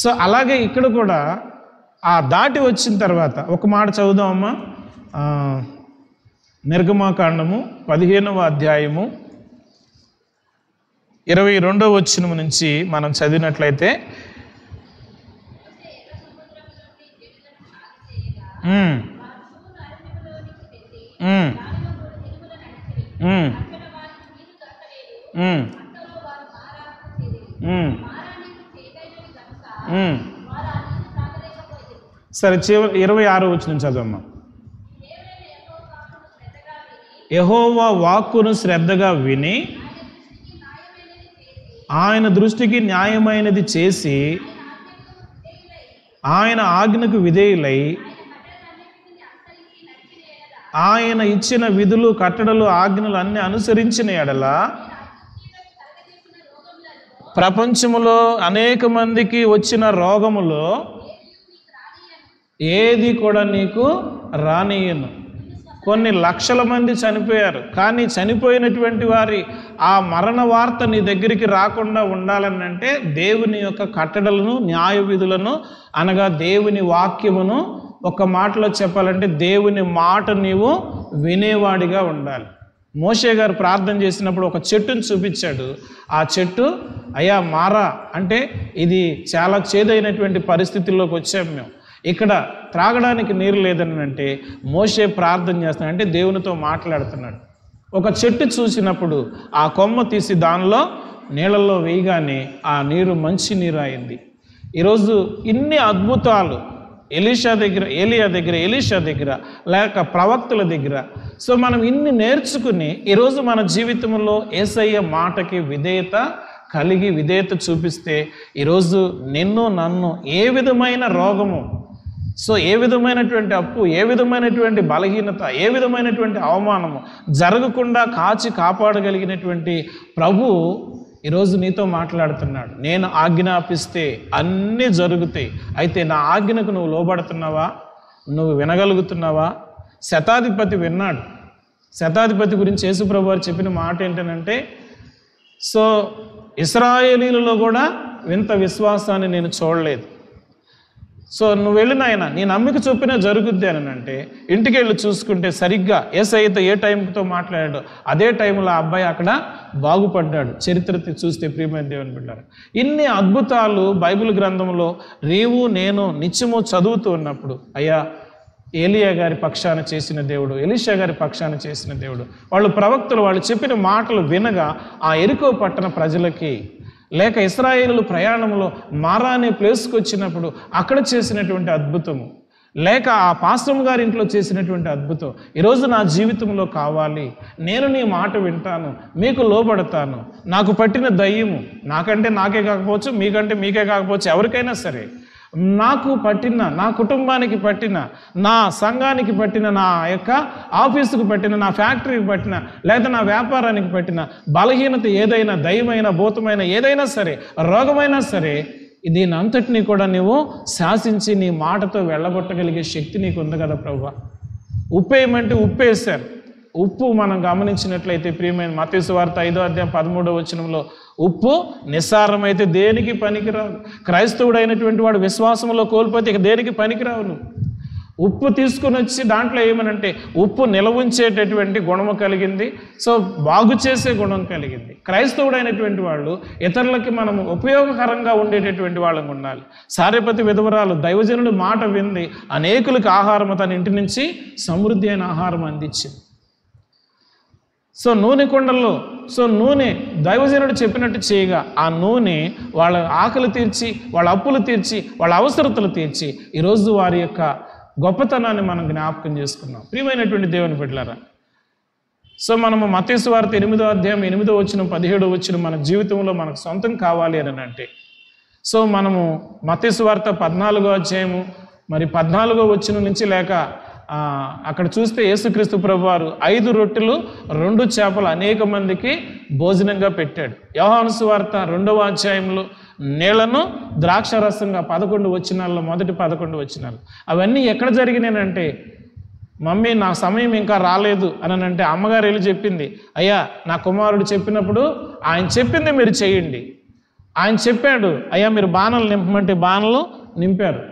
సో అలాగే ఇక్కడ కూడా ఆ దాటి వచ్చిన తర్వాత ఒక మాట చదువుదామమ్మా. నిర్గమాకాండము 15వ అధ్యాయము 22వ వచనం నుంచి మనం చదివినట్లయితే, సరే, 26వ వచనం చదవమ్మా. యెహోవా వాక్కును శ్రద్ధగా విని ఆయన దృష్టికి న్యాయమైనది చేసి ఆయన ఆజ్ఞకు విధేయులై ఆయన ఇచ్చిన విధులు కట్టడలు ఆజ్ఞలు అన్ని అనుసరించిన ఎడల ప్రపంచములో అనేక మందికి వచ్చిన రోగములో ఏది కూడా నీకు రానియను. కొన్ని లక్షల మంది చనిపోయారు, కానీ చనిపోయినటువంటి వారి ఆ మరణ వార్త నీ దగ్గరికి రాకుండా ఉండాలని అంటే దేవుని యొక్క కట్టడలను న్యాయ విధులను అనగా దేవుని వాక్యమును ఒక మాటలో చెప్పాలంటే దేవుని మాట నీవు వినేవాడిగా ఉండాలి. మోషే గారు ప్రార్థన చేసినప్పుడు ఒక చెట్టును చూపించాడు. ఆ చెట్టు అయ్యా మారా అంటే ఇది చాలా చేదైనటువంటి పరిస్థితుల్లోకి వచ్చాము మేము, ఇక్కడ త్రాగడానికి నీరు లేదని అంటే మోషే ప్రార్థన చేస్తున్నాడు, అంటే దేవునితో మాట్లాడుతున్నాడు. ఒక చెట్టు చూసినప్పుడు ఆ కొమ్మ తీసి దానిలో నీళ్ళల్లో వేయగానే ఆ నీరు మంచి నీరు అయింది. ఈరోజు ఇన్ని అద్భుతాలు ఎలీషా దగ్గర లేక ప్రవక్తల దగ్గర. సో మనం ఇన్ని నేర్చుకుని ఈరోజు మన జీవితంలో యేసయ్య మాటకి విధేయత చూపిస్తే ఈరోజు నన్ను ఏ విధమైన రోగము, సో ఏ విధమైనటువంటి అప్పు, ఏ విధమైనటువంటి బలహీనత, ఏ విధమైనటువంటి అవమానము జరగకుండా కాపాడగలిగినటువంటి ప్రభు ఈరోజు నీతో మాట్లాడుతున్నాడు. నేను ఆజ్ఞాపిస్తే అన్నీ జరుగుతాయి. అయితే నా ఆజ్ఞకు నువ్వు లోబడుతున్నావా? నువ్వు వినగలుగుతున్నావా? శతాధిపతి విన్నాడు. శతాధిపతి గురించి యేసుప్రభు వారు చెప్పిన మాట ఏంటంటే, సో ఇశ్రాయేలీలలో కూడా వింత విశ్వాసాన్ని నేను చూడలేదు. సో నువ్వు వెళ్ళిన ఆయన నీ నమ్మిక చొప్పినా జరుగుద్ది అని అంటే ఇంటికి వెళ్ళి చూసుకుంటే సరిగ్గా యేసయ్యతో ఏ టైంతో మాట్లాడాడో అదే టైంలో ఆ అబ్బాయి అక్కడ బాగుపడ్డాడు. చరిత్ర చూస్తే ప్రియమైన దేవుని బిడ్డలారా, ఇన్ని అద్భుతాలు బైబిల్ గ్రంథంలో నీవు నేను నిత్యము చదువుతూ ఉన్నప్పుడు అయ్యా ఏలియా గారి పక్షాన చేసిన దేవుడు, ఎలీషా గారి పక్షాన చేసిన దేవుడు, వాళ్ళు ప్రవక్తలు వాళ్ళు చెప్పిన మాటలు వినగా ఆ యెరికో పట్టణ ప్రజలకి లేక ఇశ్రాయేలు ప్రయాణంలో మారా అనే ప్లేస్కి వచ్చినప్పుడు అక్కడ చేసినటువంటి అద్భుతము, లేక ఆ పాస్టమ్ గారి ఇంట్లో చేసినటువంటి అద్భుతం ఈరోజు నా జీవితంలో కావాలి. నేను నీ మాట వింటాను, మీకు లోబడతాను. నాకు పట్టిన దయ్యము నాకంటే నాకే కాకపోవచ్చు, మీకంటే మీకే కాకపోవచ్చు, ఎవరికైనా సరే నాకు పట్టిన, నా కుటుంబానికి పట్టిన, నా సంఘానికి పట్టిన, నా యొక్క ఆఫీసుకు పట్టిన, నా ఫ్యాక్టరీకి పట్టిన, లేదా నా వ్యాపారానికి పట్టిన బలహీనత ఏదైనా, దయ్యమైన భూతమైన ఏదైనా సరే, రోగమైనా సరే, దీని అంతటినీ కూడా నువ్వు శాసించి నీ మాటతో వెళ్ళగొట్టగలిగే శక్తి నీకు ఉంది కదా ప్రభువా. ఉప్పేయమంటే ఉప్పేశారు. ఉప్పు మనం గమనించినట్లయితే ప్రియమైన మత్తయి సువార్త 5వ అధ్యాయం 13వ వచనంలో ఉప్పు నిస్సారమైతే దేనికి పనికిరావు. క్రైస్తవుడైనటువంటి వాడు విశ్వాసంలో కోల్పోతే ఇక దేనికి పనికిరావు. నువ్వు ఉప్పు తీసుకుని వచ్చి దాంట్లో ఏమనంటే ఉప్పు నిలవ ఉంచేటటువంటి గుణము కలిగింది, సో బాగు చేసే గుణం కలిగింది. క్రైస్తవుడైనటువంటి వాళ్ళు ఇతరులకి మనము ఉపయోగకరంగా ఉండేటటువంటి వాళ్ళని ఉండాలి. సారెపతి విధవరాలు దైవజనుడి మాట వింది, అనేకులకు ఆహారం తన ఇంటి నుంచి సమృద్ధి అయిన ఆహారం అందించింది. సో నూనె కుండల్లో నూనె దైవజనుడు చెప్పినట్టు చేయగా ఆ నూనె వాళ్ళ ఆకలి తీర్చి, వాళ్ళ అప్పులు తీర్చి, వాళ్ళ అవసరతలు తీర్చి ఈరోజు వారి యొక్క గొప్పతనాన్ని మనం జ్ఞాపకం చేసుకున్నాం. ప్రియమైనటువంటి దేవుని బిడ్డలారా, సో మనము మత్తయి సువార్త 8వ అధ్యాయం 8వ వచనం 17వ వచనం మన జీవితంలో మనకు సొంతం కావాలి అని అంటే, సో మనము మత్తయి సువార్త 14వ అధ్యాయము మరి 14వ వచనం నుంచి లేక అక్కడ చూస్తే యేసుక్రీస్తు ప్రభువారు 5 రొట్టెలు 2 చేపలు అనేక మందికి భోజనంగా పెట్టాడు. యోహాను సువార్త 2వ అధ్యాయంలో నీళ్లను ద్రాక్షరసంగా 11 వచనాల్లో మొదటి 11 వచనాలు అవన్నీ ఎక్కడ జరిగినాయంటే, మమ్మీ నా సమయం ఇంకా రాలేదు అని అంటే అమ్మగారు వెళ్ళి చెప్పింది, అయ్యా నా కుమారుడు చెప్పినప్పుడు ఆయన చెప్పింది మీరు చేయండి. ఆయన చెప్పాడు, అయ్యా మీరు బాణలు నింపమంటే బాణలు నింపారు.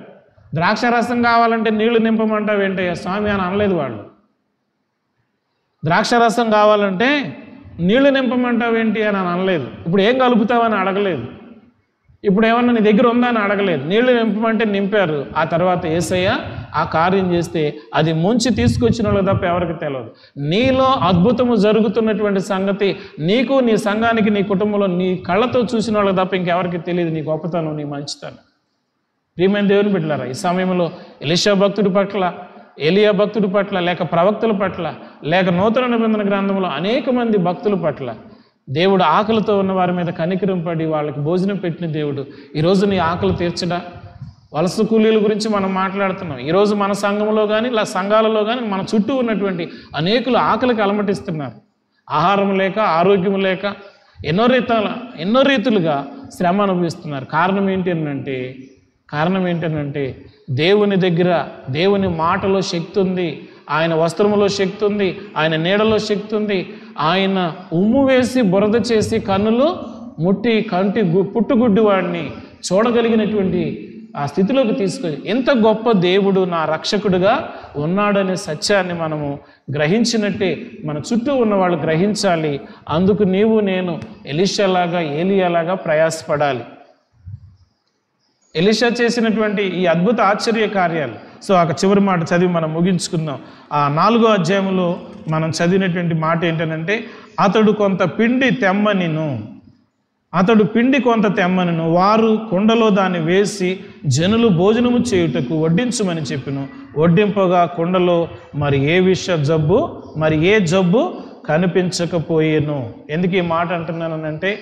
ద్రాక్షరసం కావాలంటే నీళ్లు నింపమంటావు ఏంటయ్యా స్వామి అని అనలేదు వాళ్ళు. ద్రాక్షరసం కావాలంటే నీళ్లు నింపమంటావు ఏంటి అని అనలేదు. ఇప్పుడు ఏం కలుపుతావని అడగలేదు. ఇప్పుడు ఏమన్నా నీ దగ్గర ఉందా అని అడగలేదు. నీళ్లు నింపమంటే నింపారు. ఆ తర్వాత యేసయ్య ఆ కార్యం చేస్తే అది ముంచి తీసుకొచ్చిన వాళ్ళకి తప్ప ఎవరికి తెలియదు. నీలో అద్భుతము జరుగుతున్నటువంటి సంగతి నీకు, నీ సంఘానికి, నీ కుటుంబంలో నీ కళ్ళతో చూసిన వాళ్ళకి తప్ప ఇంకెవరికి తెలియదు నీ గొప్పతనం, నీ మంచితనం. ప్రియమైన దేవుని బిడ్డలారా, ఈ సమయంలో ఎలీషా భక్తుడి పట్ల, ఏలియా భక్తుడి పట్ల, లేక ప్రవక్తల పట్ల, లేక నూతన నిబంధన గ్రంథంలో అనేక మంది భక్తుల పట్ల దేవుడు ఆకలితో ఉన్న వారి మీద కనికరం పడి వాళ్ళకి భోజనం పెట్టిన దేవుడు ఈరోజు నీ ఆకలి తీర్చడా? వలస కూలీల గురించి మనం మాట్లాడుతున్నాం. ఈరోజు మన సంఘంలో కానీ ఇలా సంఘాలలో కానీ మన చుట్టూ ఉన్నటువంటి అనేకులు ఆకలికి అలమటిస్తున్నారు. ఆహారం లేక, ఆరోగ్యం లేక ఎన్నో రీతులుగా శ్రమ అనుభవిస్తున్నారు. కారణం ఏంటంటే దేవుని దగ్గర, దేవుని మాటలో శక్తి ఉంది, ఆయన వస్త్రములో శక్తి ఉంది, ఆయన నీడలో శక్తి ఉంది. ఆయన ఉమ్ము వేసి బురద చేసి కన్నులు ముట్టి పుట్టుగుడ్డి వాడిని చూడగలిగినటువంటి ఆ స్థితిలోకి తీసుకొని, ఎంత గొప్ప దేవుడు నా రక్షకుడుగా ఉన్నాడనే సత్యాన్ని మనము గ్రహించినట్టే మన చుట్టూ ఉన్న వాళ్ళు గ్రహించాలి. అందుకు నీవు నేను ఎలీషాలాగా, ఏలియాలాగా ప్రయాసపడాలి. ఎలీషా చేసినటువంటి ఈ అద్భుత ఆశ్చర్య కార్యాలు. సో ఆ చివరి మాట చదివి మనం ముగించుకుందాం. ఆ 4వ అధ్యాయంలో మనం చదివినటువంటి మాట ఏంటంటే, అతడు కొంత పిండి కొంత తెమ్మనిను, వారు కుండలో దాన్ని వేసి జనులు భోజనము చేయుటకు వడ్డించుమని చెప్పిను. వడ్డింపగా కుండలో మరి ఏ జబ్బు కనిపించకపోయేను. ఎందుకు ఈ మాట అంటున్నానంటే,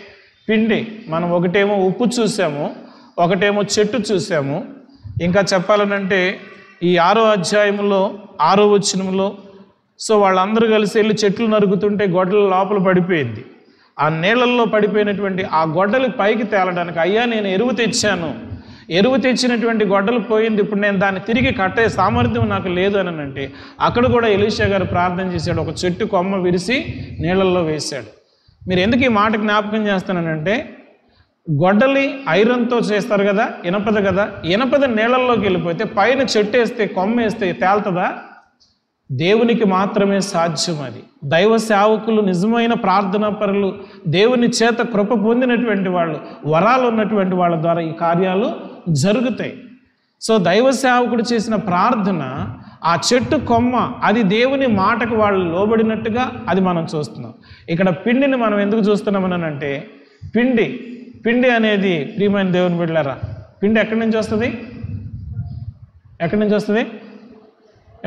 పిండి మనం ఒకటేమో ఉప్పు చూసాము, ఒకటేమో చెట్టు చూసాము. ఇంకా చెప్పాలనంటే ఈ 6వ అధ్యాయంలో 6వ వచనంలో సో వాళ్ళందరూ కలిసి వెళ్ళి చెట్లు నరుగుతుంటే గొడ్డల లోపల పడిపోయింది. ఆ నీళ్ళల్లో పడిపోయినటువంటి ఆ గొడ్డలి పైకి తేలడానికి, అయ్యా నేను ఎరువు తెచ్చినటువంటి గొడ్డలు పోయింది, ఇప్పుడు నేను దాన్ని తిరిగి కట్టే సామర్థ్యం నాకు లేదు అని అంటే, అక్కడ కూడా ఎలీషా గారు ప్రార్థన చేశాడు. ఒక చెట్టు కొమ్మ విరిసి నీళ్ళల్లో వేశాడు. మీరు ఎందుకు ఈ మాట జ్ఞాపకం చేస్తానంటే, గొడ్డలి ఐరన్తో చేస్తారు కదా, ఇనపద నీళ్ళల్లోకి వెళ్ళిపోతే పైన చెట్టు వేస్తే, కొమ్మ వేస్తే తేలుతుందా? దేవునికి మాత్రమే సాధ్యం అది. దైవ సేవకులు, నిజమైన ప్రార్థనా పరులు, దేవుని చేత కృప పొందినటువంటి వాళ్ళు, వరాలు ఉన్నటువంటి వాళ్ళ ద్వారా ఈ కార్యాలు జరుగుతాయి. సో దైవ సేవకుడు చేసిన ప్రార్థన, ఆ చెట్టు కొమ్మ, అది దేవుని మాటకు వాళ్ళు లోబడినట్టుగా అది మనం చూస్తున్నాం. ఇక్కడ పిండిని మనం ఎందుకు చూస్తున్నామని అంటే, పిండి అనేది ప్రియమైన దేవుని బిడ్డలారా, పిండి ఎక్కడి నుంచి వస్తుంది?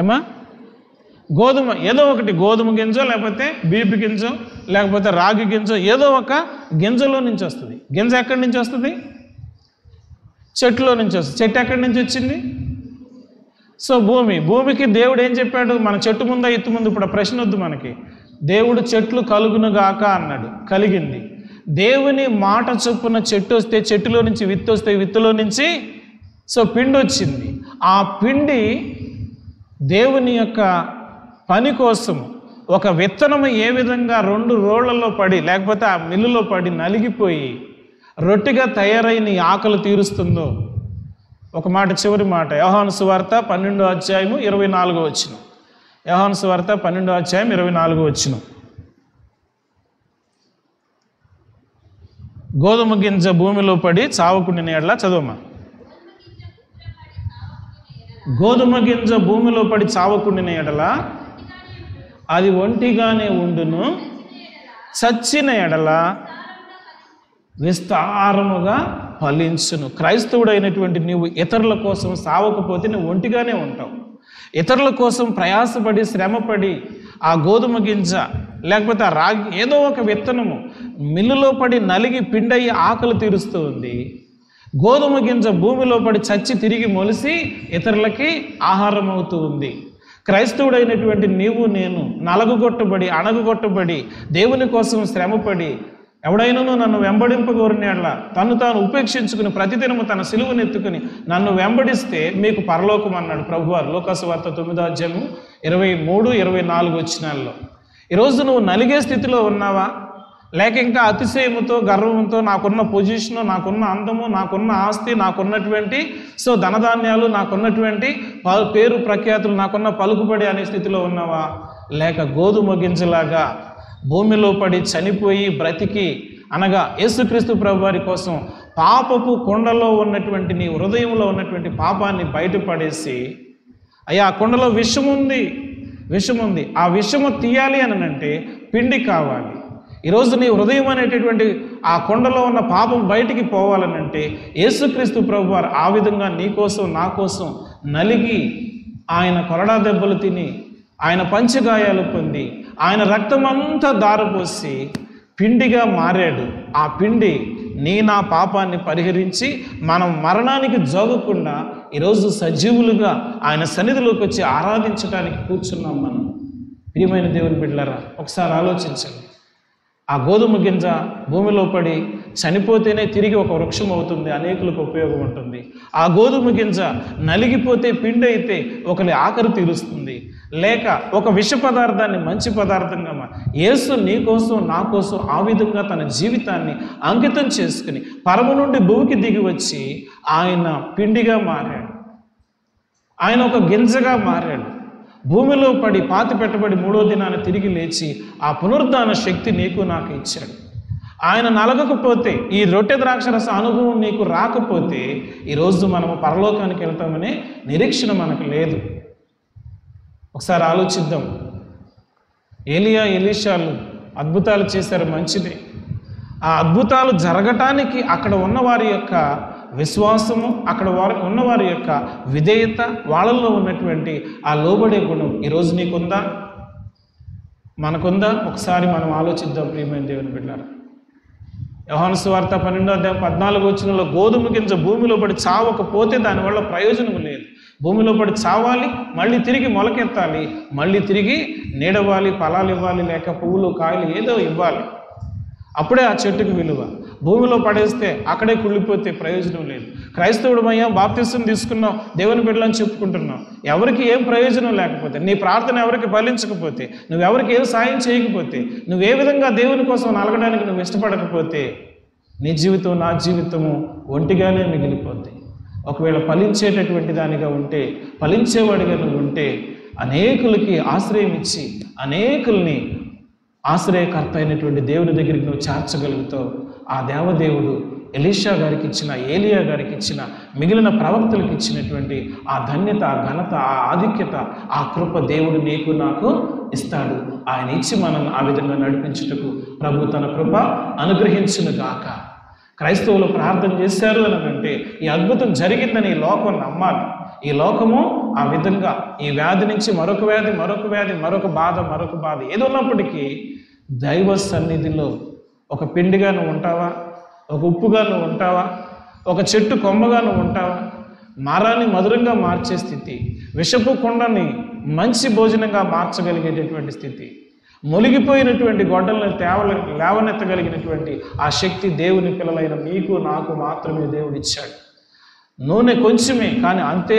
ఏమా? గోధుమ, ఏదో ఒకటి గోధుమ గింజో, లేకపోతే బీపి గింజో, లేకపోతే రాగి గింజో, ఏదో ఒక గింజలో నుంచి వస్తుంది. గింజ ఎక్కడి నుంచి వస్తుంది? చెట్టులో నుంచి వస్తుంది. చెట్టు ఎక్కడి నుంచి వచ్చింది? సో భూమికి దేవుడు ఏం చెప్పాడు? మన చెట్టు ముందా ఎత్తు ముందు? ఇప్పుడు ప్రశ్న వద్దు మనకి. దేవుడు చెట్లు కలుగునుగాక అన్నాడు, కలిగింది. దేవుని మాట చొప్పున చెట్టు వస్తే, చెట్టులో నుంచి విత్తు వస్తే, విత్తులో నుంచి సో పిండి వచ్చింది. ఆ పిండి దేవుని యొక్క పని కోసం, ఒక విత్తనము ఏ విధంగా 2 రోళ్లలో పడి, లేకపోతే ఆ మిల్లులో పడి నలిగిపోయి రొట్టెగా తయారై నీ ఆకలి తీరుస్తుందో, ఒక మాట, చివరి మాట, యోహాను సువార్త 12వ అధ్యాయము 24వ వచనం. యోహాను సువార్త 12వ అధ్యాయం 24వ వచనం. గోధుమ గింజ భూమిలో పడి చావకుండిన ఎడల, చదవమ్మా. గోధుమ గింజ భూమిలో పడి చావకుండిన ఎడల అది ఒంటిగానే ఉండును, చచ్చిన ఎడల విస్తారముగా ఫలించును. క్రైస్తవుడైనటువంటి నీవు ఇతరుల కోసం సావకపోతే నువ్వు ఒంటిగానే ఉంటావు. ఇతరుల కోసం ప్రయాసపడి, శ్రమపడి, ఆ గోధుమ గింజ లేకపోతే ఆ రాగి, ఏదో ఒక విత్తనము మిల్లులో పడి నలిగి పిండయి ఆకలి తీరుస్తూ ఉంది. గోధుమ గింజ భూమిలో పడి చచ్చి తిరిగి మొలిసి ఇతరులకి ఆహారం అవుతూ ఉంది. క్రైస్తవుడైనటువంటి నీవు నేను నలగొట్టబడి, అణగొట్టబడి, దేవుని కోసం శ్రమపడి, ఎవడైనాను నన్ను వెంబడింపగోరినేళ్ళ తను తాను ఉపేక్షించుకుని ప్రతిదినము తన సిలువనెత్తుకుని నన్ను వెంబడిస్తే మీకు పరలోకం అన్నాడు ప్రభువారు. లోకాసు వార్త 9వ అధ్యాయము 23, 24 వచనాల్లో. ఈరోజు నువ్వు నలిగే స్థితిలో ఉన్నావా? లేక ఇంకా అతిశయముతో, గర్వంతో, నాకున్న పొజిషను, నాకున్న అందము, నాకున్న ఆస్తి, నాకున్నటువంటి సో ధనధాన్యాలు, నాకున్నటువంటి పేరు ప్రఖ్యాతులు, నాకున్న పలుకుబడి అనే స్థితిలో ఉన్నావా? లేక గోధుమ గింజలాగా భూమిలో పడి చనిపోయి బ్రతికి, అనగా యేసుక్రీస్తు ప్రభువారి కోసం పాపపు కొండలో ఉన్నటువంటి నీ హృదయంలో ఉన్నటువంటి పాపాన్ని బయటపడేసి, అయ్యా ఆ కొండలో విషం ఉంది, ఆ విషము తీయాలి అని అంటే పిండి కావాలి. ఈరోజు నీ హృదయం అనేటటువంటి ఆ కొండలో ఉన్న పాపం బయటికి పోవాలనంటే యేసుక్రీస్తు ప్రభువారు ఆ విధంగా నీ కోసం నా కోసం నలిగి ఆయన కొరడా దెబ్బలు తిని ఆయన పంచగాయాలు పొంది ఆయన రక్తమంతా దారపోసి పిండిగా మారాడు. ఆ పిండి నా పాపాన్ని పరిహరించి మనం మరణానికి జోగకుండా ఈరోజు సజీవులుగా ఆయన సన్నిధిలోకి వచ్చి ఆరాధించడానికి కూర్చున్నాం మనం. ప్రియమైన దేవుని బిడ్డలారా, ఒకసారి ఆలోచించండి. ఆ గోధుమ గింజ భూమిలో పడి చనిపోతేనే తిరిగి ఒక వృక్షం అవుతుంది, అనేకులకు ఉపయోగం ఉంటుంది. ఆ గోధుమ గింజ నలిగిపోతే పిండి అయితే ఒకరి ఆకలి తీరుస్తుంది, లేక ఒక విష పదార్థాన్ని మంచి పదార్థంగా యేసు నీ కోసం నా కోసం ఆ విధంగా తన జీవితాన్ని అంకితం చేసుకుని పరము నుండి భూమికి దిగి వచ్చి ఆయన పిండిగా మారాడు. ఆయన ఒక గింజగా మారాడు. భూమిలో పడి పాతి పెట్టబడి 3వ దినాన తిరిగి లేచి ఆ పునరుద్ధాన శక్తి నీకు నాకు ఇచ్చాడు. ఆయన నలగకపోతే, ఈ రొట్టె ద్రాక్షరస అనుభవం నీకు రాకపోతే ఈరోజు మనము పరలోకానికి వెళ్తామనే నిరీక్షణ మనకు లేదు. ఒకసారి ఆలోచిద్దాం. ఏలియా ఎలీషాలు అద్భుతాలు చేశారు, మంచిది. ఆ అద్భుతాలు జరగటానికి అక్కడ ఉన్నవారి యొక్క విశ్వాసము, అక్కడ ఉన్నవారి యొక్క విధేయత, వాళ్ళల్లో ఉన్నటువంటి ఆ లోబడే గుణం ఈరోజు నీకుందా, మనకుందా? ఒకసారి మనం ఆలోచిద్దాం. ప్రియమైన దేవుని బిడ్డలారా, యోహాను సువార్త 12:14 గోధుమ గింజ భూమిలో పడి చావకపోతే దానివల్ల ప్రయోజనం లేదు. భూమిలో పడి చావాలి, మళ్ళీ తిరిగి మొలకెత్తాలి, మళ్ళీ తిరిగి నీడవాలి, ఫలాలు ఇవ్వాలి, లేక పువ్వులు కాయలు ఏదో ఇవ్వాలి. అప్పుడే ఆ చెట్టుకు విలువ. భూమిలో పడేస్తే అక్కడే కుళ్ళిపోతే ప్రయోజనం లేదు. క్రైస్తవుడమయ్యా, బాప్తిసం తీసుకున్నాం, దేవుని బిడ్డలని చెప్పుకుంటున్నాం, ఎవరికి ఏం ప్రయోజనం లేకపోతే, నీ ప్రార్థన ఎవరికి ఫలించకపోతే, నువ్వెవరికి ఏం సాయం చేయకపోతే, నువ్వే విధంగా దేవుని కోసం నలగడానికి నువ్వు ఇష్టపడకపోతే నీ జీవితం నా జీవితము ఒంటిగానే మిగిలిపోద్ది. ఒకవేళ ఫలించేటటువంటి దానిగా ఉంటే, ఫలించేవాడిగా నువ్వు ఉంటే అనేకులకి ఆశ్రయం ఇచ్చి అనేకుల్ని ఆశ్రయకర్త అయినటువంటి దేవుని దగ్గరికి నువ్వు చేర్చగలుగుతావు. ఆ దేవదేవుడు ఎలీషా గారికి ఇచ్చిన, ఏలియా గారికి ఇచ్చిన, మిగిలిన ప్రవక్తలకు ఇచ్చినటువంటి ఆ ధన్యత, ఆ ఘనత, ఆ ఆధిక్యత, ఆ కృప దేవుడు నీకు నాకు ఇస్తాడు. ఆయన ఇచ్చి మనం ఆ విధంగా నడిపించుటకు ప్రభు తన కృప అనుగ్రహించును గాక. క్రైస్తవులు ప్రార్థన చేశారు అని అంటే ఈ అద్భుతం జరిగిందని ఈ లోకం నమ్మాలి. ఈ లోకము ఆ విధంగా ఈ వ్యాధి నుంచి మరొక వ్యాధి, మరొక వ్యాధి, మరొక బాధ ఏది ఉన్నప్పటికీ దైవ సన్నిధిలో ఒక పిండిగా నువ్వు ఉంటావా, ఒక ఉప్పుగా నువ్వు ఉంటావా, ఒక చెట్టు కొమ్మగా నువ్వు ఉంటావా? మారాన్ని మధురంగా మార్చే స్థితి, విషపు కొండని మంచి భోజనంగా మార్చగలిగేటటువంటి స్థితి, మొలిగిపోయినటువంటి గొడ్డలను లేవనెత్తగలిగినటువంటి ఆ శక్తి దేవుని పిల్లలైన మీకు నాకు మాత్రమే దేవుడు ఇచ్చాడు. నూనె కొంచెమే, కానీ అంతే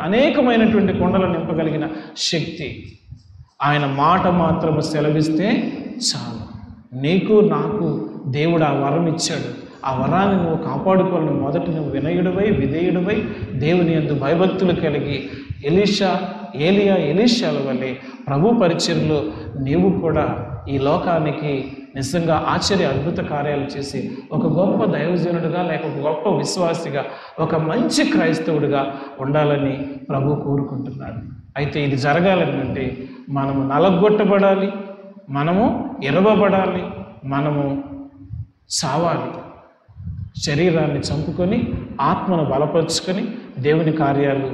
అనేకమైనటువంటి కొండలు నింపగలిగిన శక్తి. ఆయన మాట మాత్రము సెలవిస్తే చాలు. నీకు నాకు దేవుడు ఆ వరం ఇచ్చాడు. ఆ వరాన్ని నువ్వు కాపాడుకోవాలని మొదట నువ్వు వినయుడివై, విధేయుడివై, దేవుని యందు భయభక్తులు కలిగి ఏలియా ఎలీషాల వల్లే ప్రభు పరిచయంలో నీవు కూడా ఈ లోకానికి నిజంగా ఆశ్చర్య అద్భుత కార్యాలు చేసి ఒక గొప్ప దైవజనుడిగా, లేక ఒక గొప్ప విశ్వాసిగా, ఒక మంచి క్రైస్తవుడిగా ఉండాలని ప్రభు కోరుకుంటున్నాడు. అయితే ఇది జరగాలని అంటే మనము నలగొట్టబడాలి, మనము ఎరవబడాలి, మనము చావాలి. శరీరాన్ని చంపుకొని ఆత్మను బలపరుచుకొని దేవుని కార్యాలు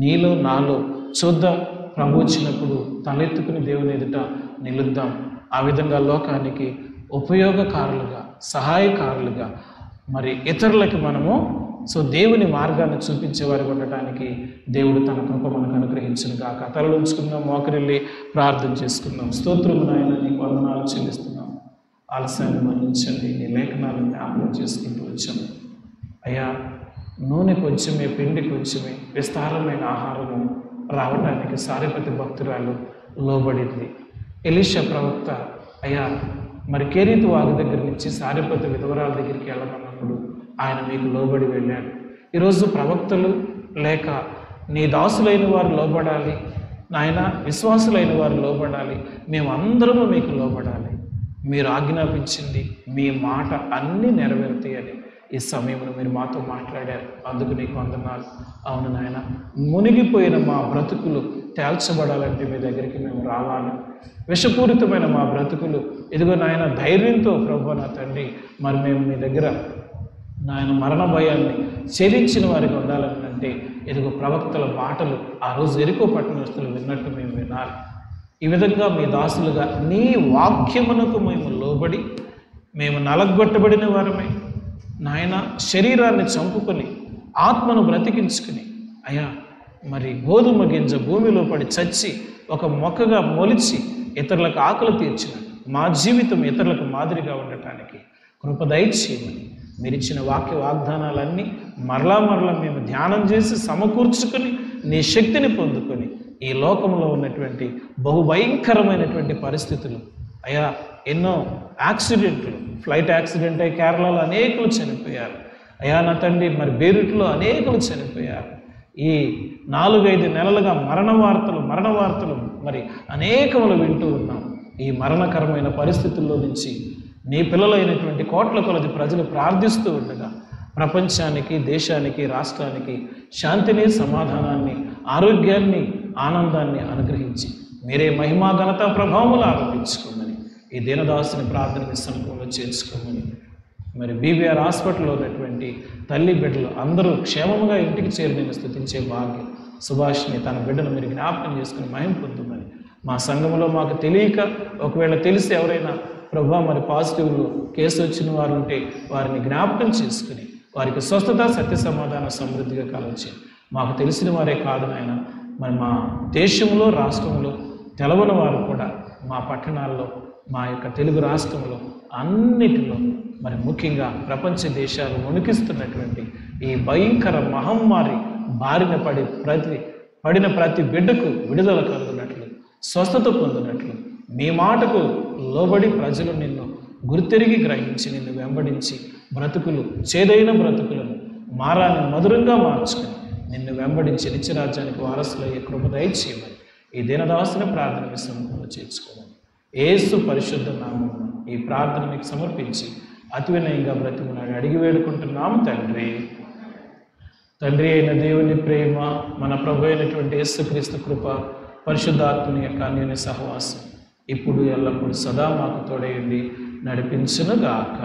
నీలో నాలో చూద్దాం. ప్రభు వచ్చినప్పుడు తలెత్తుకుని దేవుని ఎదుట నిలుద్దాం. ఆ విధంగా లోకానికి ఉపయోగకారులుగా, సహాయకారులుగా, మరి ఇతరులకి మనము దేవుని మార్గాన్ని చూపించేవారు ఉండటానికి దేవుడు తన కృప మనకు అనుగ్రహించును గాక. తలలు ఉంచుకుందాం, మోకరిల్లి ప్రార్థన చేసుకుందాం. స్తోత్రము నాయన, నీకు వందనాలు చెల్లిస్తున్నాం. ఆలస్యాన్ని మన్నించండి. నీ లేఖనాలను జ్ఞాపకం చేసుకుంటూ వచ్చాము అయ్యా. నూనె కొంచెమే, పిండి కొంచెమే, విస్తారమైన ఆహారము రావడానికి సారెపతి భక్తురాలు లోబడింది. ఎలీషా ప్రవక్త అయ్యా మరి కేరీతు వాగు దగ్గర నుంచి సారెపతి విధవరాల దగ్గరికి వెళ్ళమన్నప్పుడు ఆయన మీకు లోబడి వెళ్ళాడు. ఈరోజు ప్రవక్తలు లేక నీ దాసులైన వారు లోబడాలి నాయన, విశ్వాసులైన వారు లోబడాలి, మేమందరము మీకు లోబడాలి. మీరు ఆజ్ఞాపించింది మీ మాట అన్నీ నెరవేరుతాయని ఈ సమయంలో మీరు మాతో మాట్లాడారు. అందుకు నీకు వందనాలు. అవును నాయన, మునిగిపోయిన మా బ్రతుకులు తేల్చబడాలంటే మీ దగ్గరికి మేము రావాలి. విషపూరితమైన మా బ్రతుకులు ఇదిగో నాయన ధైర్యంతో ప్రభు నా తండ్రి మరి మేము మీ దగ్గర నాయన మరణ భయాన్ని ఛేదించిన వారికి ఉండాలని అంటే ఇదిగో ప్రవక్తల మాటలు ఆ రోజు ఎరుకో పట్టణస్తులు విన్నట్టు మేము వినాలి. ఈ విధంగా మీ దాసులుగా నీ వాక్యమునకు మేము లోబడి మేము నలగొట్టబడిన వారమై నాయన శరీరాన్ని చంపుకొని ఆత్మను బ్రతికించుకుని అయ్యా మరి గోధుమ గింజ భూమిలో పడి చచ్చి ఒక మొక్కగా మొలిచి ఇతరులకు ఆకలి తీర్చిన మా జీవితం ఇతరులకు మాదిరిగా ఉండటానికి కృప దయచేయమని మీరు ఇచ్చిన వాక్య వాగ్దానాలన్నీ మరలా మేము ధ్యానం చేసి సమకూర్చుకొని నీ శక్తిని పొందుకొని ఈ లోకంలో ఉన్నటువంటి బహుభయంకరమైనటువంటి పరిస్థితులు అయ్యా ఎన్నో యాక్సిడెంట్లు, ఫ్లైట్ యాక్సిడెంట్ అయి కేరళలో అనేకులు చనిపోయారు. అయ్యా నా తండ్రి మరి బేరుట్లో అనేకులు చనిపోయారు. ఈ 4-5 నెలలుగా మరణ వార్తలు మరి అనేకములు వింటూ ఉన్నాం. ఈ మరణకరమైన పరిస్థితుల్లో నుంచి నీ పిల్లలైనటువంటి కోట్ల కొలది ప్రజలు ప్రార్థిస్తూ ఉండగా ప్రపంచానికి, దేశానికి, రాష్ట్రానికి శాంతిని, సమాధానాన్ని, ఆరోగ్యాన్ని, ఆనందాన్ని అనుగ్రహించి మీరే మహిమా ఘనత ప్రభావములు ఆరోపించుకోమని ఈ దీనదాసుని ప్రార్థనకి సంపూర్ణ చేర్చుకోమని మరి బీబీఆర్ హాస్పిటల్లో ఉన్నటువంటి తల్లి బిడ్డలు అందరూ క్షేమంగా ఇంటికి చేరి నేను స్తుతించే భాగ్యం సుభాష్ని తన బిడ్డను మీరు జ్ఞాపకం చేసుకుని మహిమ పొందుమని మా సంఘంలో మాకు తెలియక ఒకవేళ తెలిసి ఎవరైనా ప్రభా మరి పాజిటివ్లో కేసు వచ్చిన వారు ఉంటే వారిని జ్ఞాపకం చేసుకుని వారికి స్వస్థత, సత్య, సమాధాన సమృద్ధిగా కలవచ్చు. మాకు తెలిసిన వారే కాదు నాయన మరి మా దేశంలో, రాష్ట్రంలో తెలవని వారు కూడా మా పట్టణాల్లో, మా యొక్క తెలుగు రాష్ట్రంలో అన్నిటిలో మరి ముఖ్యంగా ప్రపంచ దేశాలు వణికిస్తున్నటువంటి ఈ భయంకర మహమ్మారి బారిన పడిన ప్రతి బిడ్డకు విడుదల కలుగునట్లు, స్వస్థత పొందినట్లు మీ మాటకు లోబడి ప్రజలు నిన్ను గుర్తెరిగి గ్రహించి నిన్ను వెంబడించి బ్రతుకులు, చేదైన బ్రతుకులను మారాన్ని మధురంగా మార్చుకుని నిన్ను వెంబడించి నిత్యరాజ్యానికి వారసులయ్యే కృప దయచేయమని ఈ దీనదాసుని ప్రార్థనకి సమూహంలో చేర్చుకోమని యేసు పరిశుద్ధ నామమున ఈ ప్రార్థన మీకు సమర్పించి అతి వినయంగా బ్రతిమలాడి అడిగి వేడుకుంటున్నాము తండ్రి. తండ్రి అయిన దేవుని ప్రేమ, మన ప్రభు అయినటువంటి యేసుక్రీస్తు కృప, పరిశుద్ధాత్మని యొక్క అన్యోన్య సహవాసం ఇప్పుడు ఎల్లప్పుడు సదా మాకు తోడయండి నడిపించునుగాక.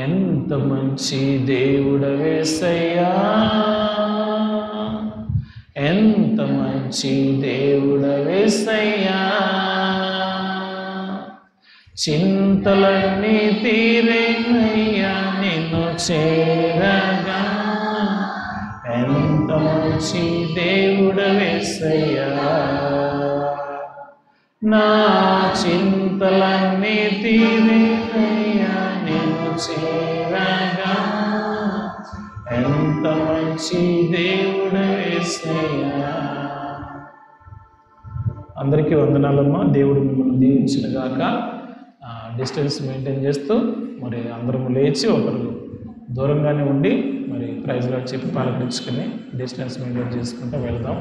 ఎంత మంచి దేవుడవేసయ్యా, ఎంత మంచి దేవుడవేసయ్యా, చింతలన్నీ తీరేనయ్యా నిన్ను చేరగా. ఎంత మంచి దేవుడవేసయ్యా, నా చింతలన్నీ తీరేనయ్యా నిన్ను చేరగా. ఎంత మంచి దేవుడవేసయ్యా. అందరికీ వందనాలమ్మా. దేవుడు మిమ్మల్ని దీవించునుగాక. డిస్టెన్స్ మెయింటైన్ చేస్తూ మరి అందరం లేచి ఒకరు దూరంగానే ఉండి మరి ప్రైజ్లో చెప్పి పలకరించుకొని డిస్టెన్స్ మెయింటైన్ చేసుకుంటూ వెళ్దాం.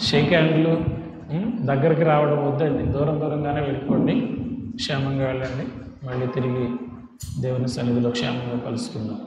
షేక్ హ్యాండ్లు దగ్గరికి రావడం వద్దండి, దూరంగానే వెళ్ళిపోండి. క్షేమంగా వెళ్ళండి. మళ్ళీ తిరిగి దేవుని సన్నిధిలో క్షేమంగా కలుసుకుందాం.